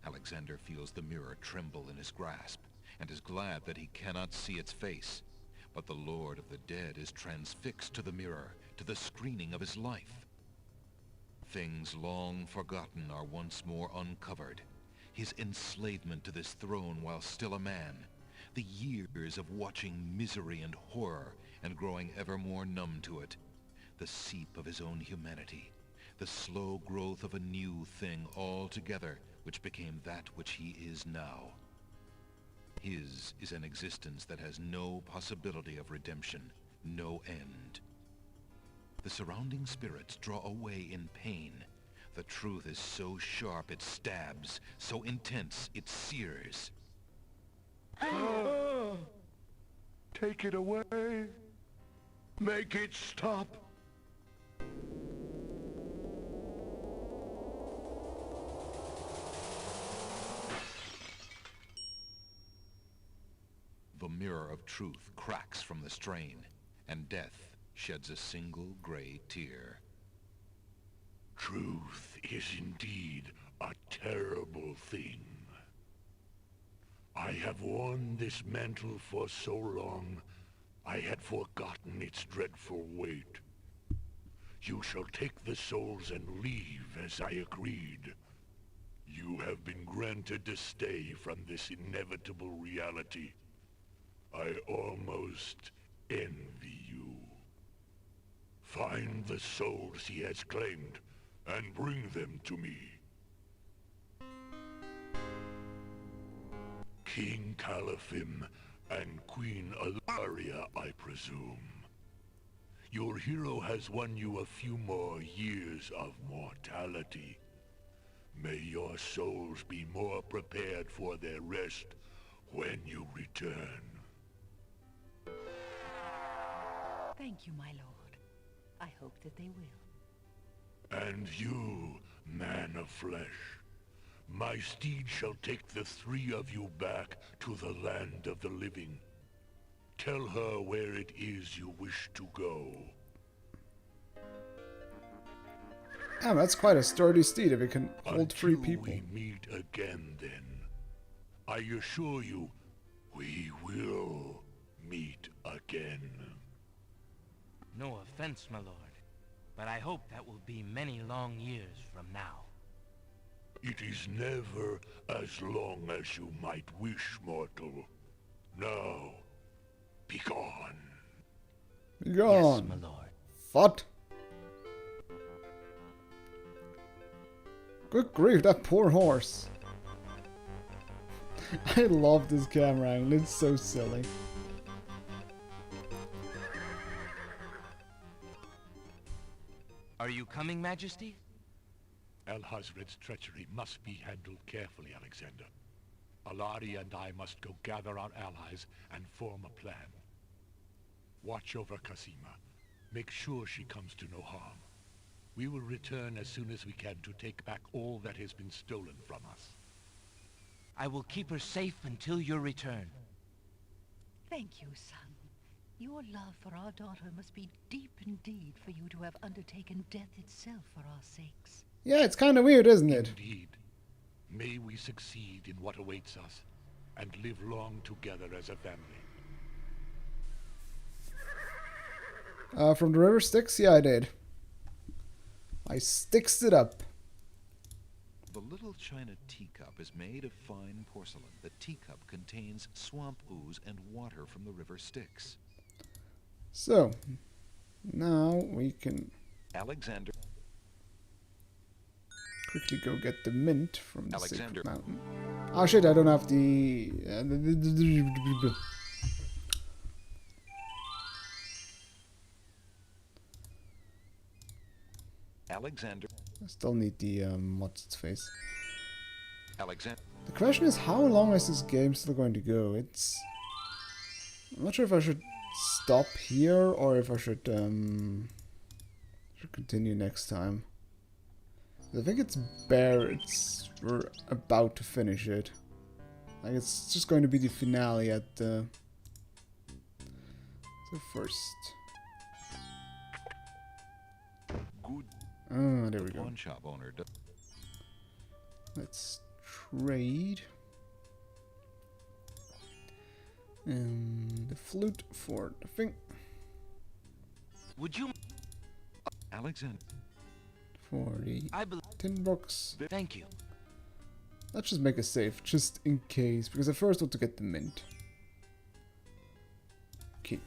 Alexander feels the mirror tremble in his grasp, and is glad that he cannot see its face. But the Lord of the Dead is transfixed to the mirror, to the screening of his life. Things long forgotten are once more uncovered. His enslavement to this throne while still a man. The years of watching misery and horror, and growing ever more numb to it. The seep of his own humanity. The slow growth of a new thing altogether, which became that which he is now. His is an existence that has no possibility of redemption, no end. The surrounding spirits draw away in pain. The truth is so sharp it stabs, so intense it sears. Take it away. Make it stop. The mirror of truth cracks from the strain, and death sheds a single gray tear. Truth is indeed a terrible thing. I have worn this mantle for so long, I had forgotten its dreadful weight. You shall take the souls and leave as I agreed. You have been granted to stay from this inevitable reality. I almost envy you. Find the souls he has claimed, and bring them to me. King Caliphim and Queen Alaria, I presume. Your hero has won you a few more years of mortality. May your souls be more prepared for their rest when you return. Thank you, my lord. I hope that they will. And you, man of flesh, my steed shall take the three of you back to the land of the living. Tell her where it is you wish to go. Damn, that's quite a sturdy steed if it can hold three people. Until we meet again then, I assure you, we will meet again. No offense, my lord, but I hope that will be many long years from now. It is never as long as you might wish, mortal. Now, be gone. Be gone. Yes, my lord. What? Good grief, that poor horse. I love this camera angle, it's so silly. Are you coming, Majesty? Al-Hazred's treachery must be handled carefully, Alexander. Alari and I must go gather our allies and form a plan. Watch over Casima. Make sure she comes to no harm. We will return as soon as we can to take back all that has been stolen from us. I will keep her safe until your return. Thank you, son. Your love for our daughter must be deep indeed for you to have undertaken death itself for our sakes. Yeah, it's kind of weird, isn't it? Indeed. May we succeed in what awaits us, and live long together as a family. From the river Styx? Yeah, I did. I stixed it up. The little china teacup is made of fine porcelain. The teacup contains swamp ooze and water from the river Styx. So, now we can Alexander quickly go get the mint from the Alexander. Sacred Mountain. Oh shit, I don't have the... Alexander. I still need the, what's its face? Alexander. The question is, how long is this game still going to go? I'm not sure if I should stop here or if I should continue next time. I think we're about to finish it. Like, it's just going to be the finale at the... So first... Good. Oh, there we go. Pawn shop owner. Let's trade. And the flute for the thing. Would you... Alexander. For the tin box. Thank you. Let's just make a save, just in case, because I first want to get the mint. Okay.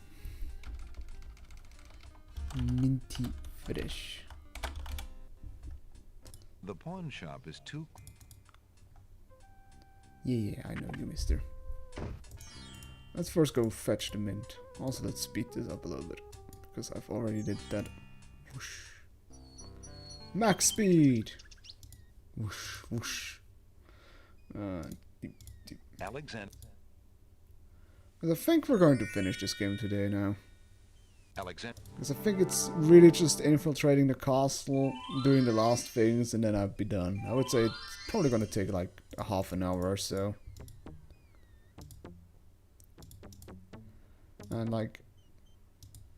Minty fresh. The pawn shop is too... Yeah, I know you, mister. Let's first go fetch the mint. Also, let's speed this up a little bit, because I've already did that. Whoosh. Max speed! Whoosh, whoosh. Alexander. I think we're going to finish this game today now. Alexander. Because I think it's really just infiltrating the castle, doing the last things, and then I'll be done. I would say it's probably going to take like a half an hour or so. And like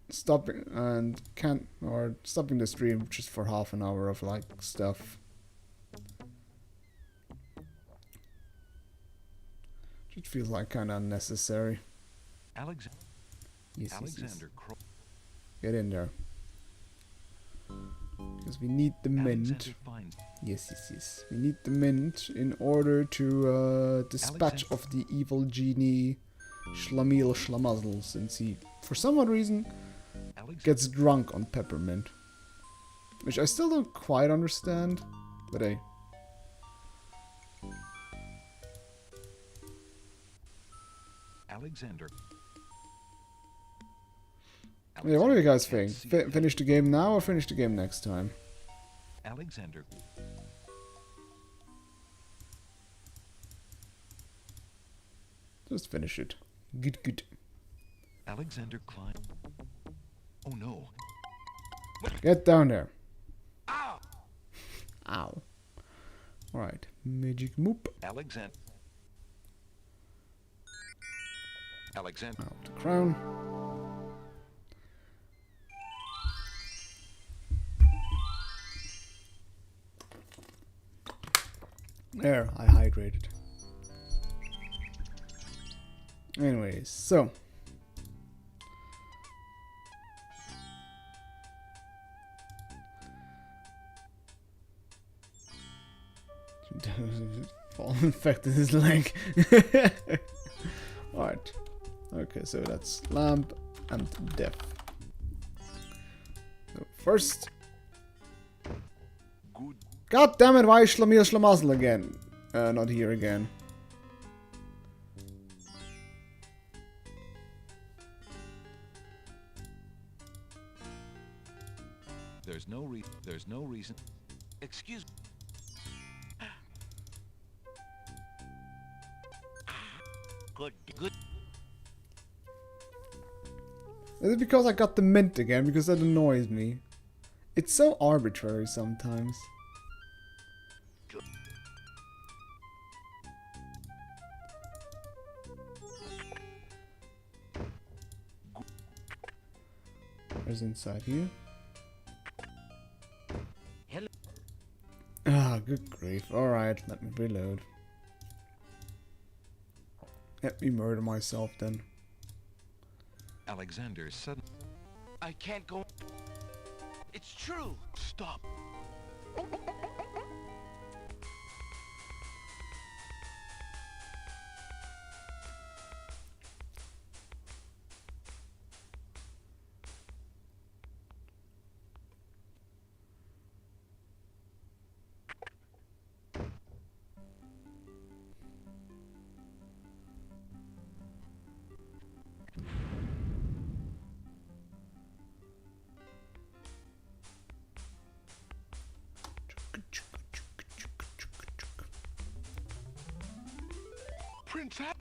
stopping the stream just for half an hour of like stuff. It feels like kind of unnecessary. Alexander. Yes, Alexander. yes. Get in there. Because we need the mint. Yes, yes, yes. We need the mint in order to dispatch of the evil genie Schlamil Schlamazel, since he, for some odd reason, gets drunk on peppermint. Which I still don't quite understand, but hey. Alexander. Yeah, what do you guys think? Finish the game now or finish the game next time? Alexander. Just finish it. Good, good. Alexander Klein. Oh no. Get down there. Ow! Ow. Alright. Magic moop. Alexander. Alexander. Out the crown. There, I hydrated. Anyways, so. Fall infected his leg. Alright. Okay, so that's lamp and death. So first. Good. God damn it, why is Schlamir Schlamazel again? Not here again. There's no reason. Excuse me. Good. Is it because I got the mint again? Because that annoys me. It's so arbitrary sometimes. What's inside here? Hello. Ah, good grief. Alright, let me reload. Let me murder myself then. Alexander suddenly... I can't go. It's true. Stop!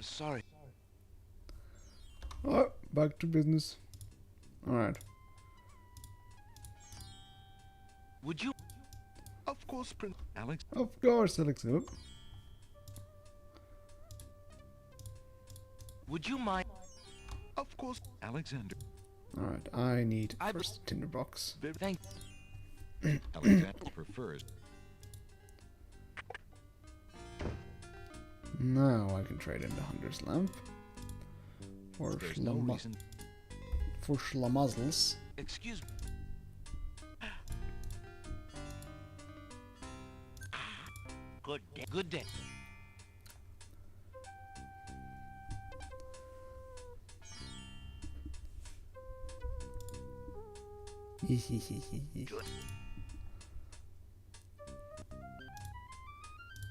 Sorry. Oh, back to business. Alright. Would you? Of course, Prince Alex. Of course, Alex. Oh. Would you mind? Of course, Alexander. Alright, I need first a tinderbox. Thank. Alexander prefers. Now I can trade in the Hunter's Lamp. For There's no reason. For schlamazzles. Excuse me. Good day. Good day.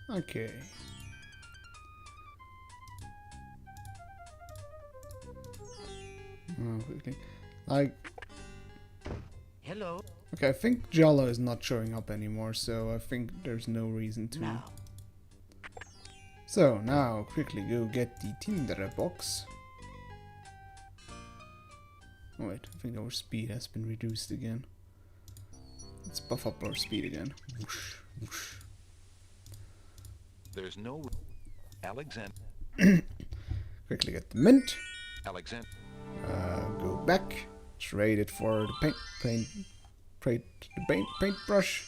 Okay. Oh, quickly. Like. Hello. Okay, I think Jalo is not showing up anymore, so I think there's no reason to. Now. So now, quickly go get the Tinder box. Oh wait, I think our speed has been reduced again. Let's buff up our speed again. Whoosh, whoosh. There's no... Alexander. Quickly get the mint. Alexander. Go back. Trade it for the paintbrush.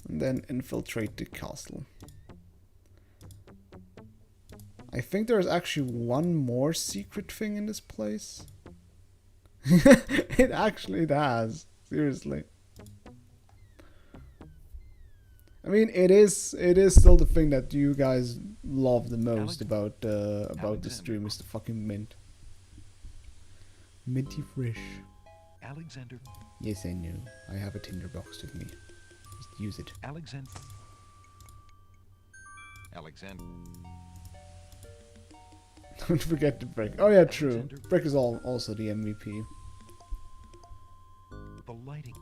And then infiltrate the castle. I think there's actually one more secret thing in this place. It actually does. Seriously. I mean, it is still the thing that you guys love the most about the stream is the fucking mint. Minty fresh. Alexander. Yes, I know. I have a tinderbox with me. Just use it. Alexander. Alexander. Don't forget the brick. Oh yeah, true. Brick is also the MVP. The lighting.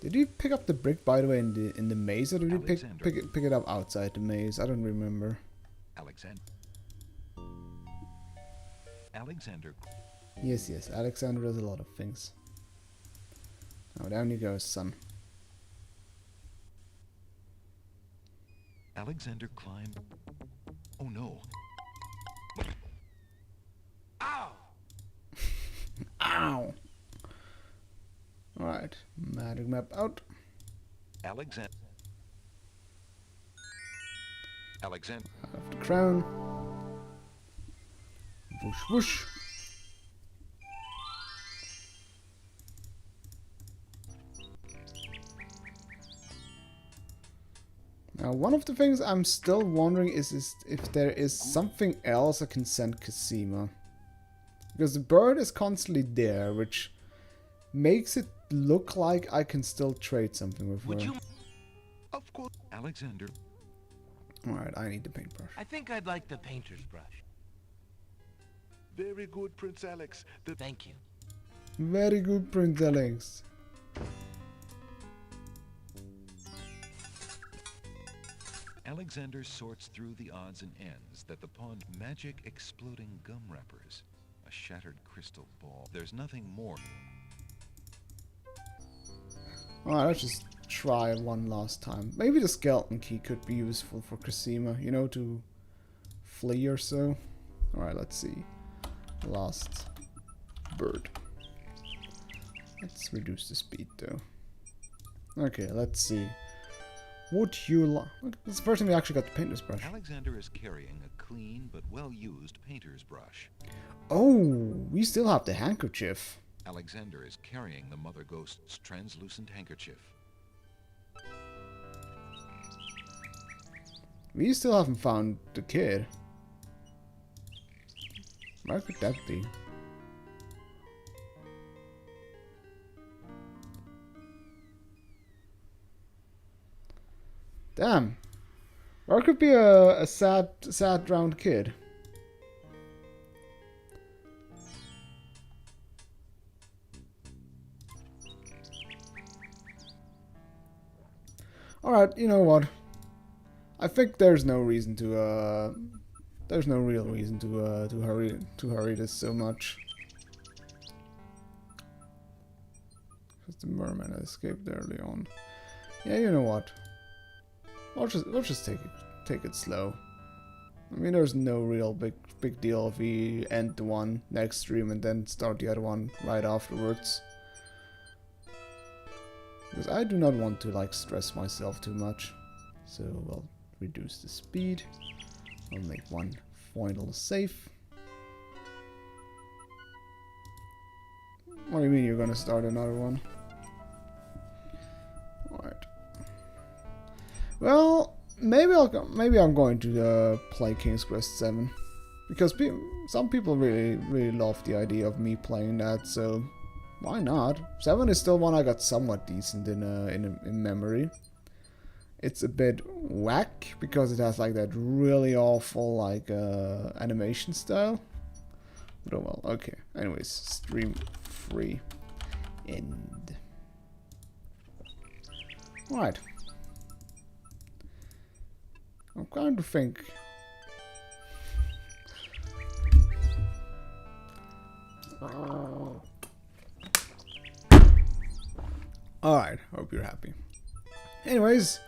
Did you pick up the brick, by the way, in the maze, or did you pick it up outside the maze? I don't remember. Alexander. Alexander. Yes, yes. Alexander does a lot of things. Now down you go, son. Alexander climbed. Oh no. Ow! Ow! Alright, magic map out. Alexander. Alexander. Out of the crown. Whoosh whoosh. Now, one of the things I'm still wondering is if there is something else I can send Casima. Because the bird is constantly there, which makes it look like I can still trade something with her. Of course, Alexander. Alright, I need the paintbrush. I think I'd like the painter's brush. Very good, Prince Alex. Thank you. Very good, Prince Alex. Alexander sorts through the odds and ends that the pawn magic exploding gum wrappers, a shattered crystal ball. There's nothing more. Alright, let's just try one last time. Maybe the skeleton key could be useful for Cosima, you know, to flee or so. Alright, let's see. Last bird. Let's reduce the speed though. Okay, let's see. Would you like... It's the first time we actually got the painter's brush. Alexander is carrying a clean but well-used painter's brush. Oh, we still have the handkerchief. Alexander is carrying the Mother Ghost's translucent handkerchief. We still haven't found the kid. Where could that be? Damn. Or it could be a sad drowned kid. Alright, you know what? I think there's no reason to there's no real reason to hurry this so much. Because the merman escaped early on. Yeah, you know what? We'll just take it slow. I mean, there's no real big deal if we end the one next stream and then start the other one right afterwards. Because I do not want to like stress myself too much. So we'll reduce the speed. I'll make one final save. What do you mean you're gonna start another one? Alright. Well, maybe I'm going to play King's Quest 7 because some people really love the idea of me playing that, so why not? 7 is still one I got somewhat decent in memory. It's a bit whack because it has like that really awful like animation style. But oh well, okay. Anyways, stream free end. Right. I'm trying to think. Alright, hope you're happy. Anyways,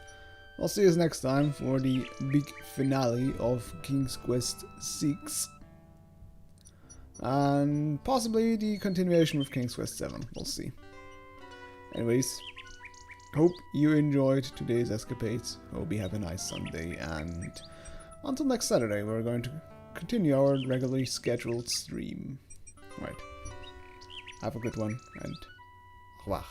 I'll see you next time for the big finale of King's Quest 6. And possibly the continuation with King's Quest 7. We'll see. Anyways, hope you enjoyed today's escapades. Hope you have a nice Sunday. And until next Saturday, we're going to continue our regularly scheduled stream. Right. Have a good one and au revoir.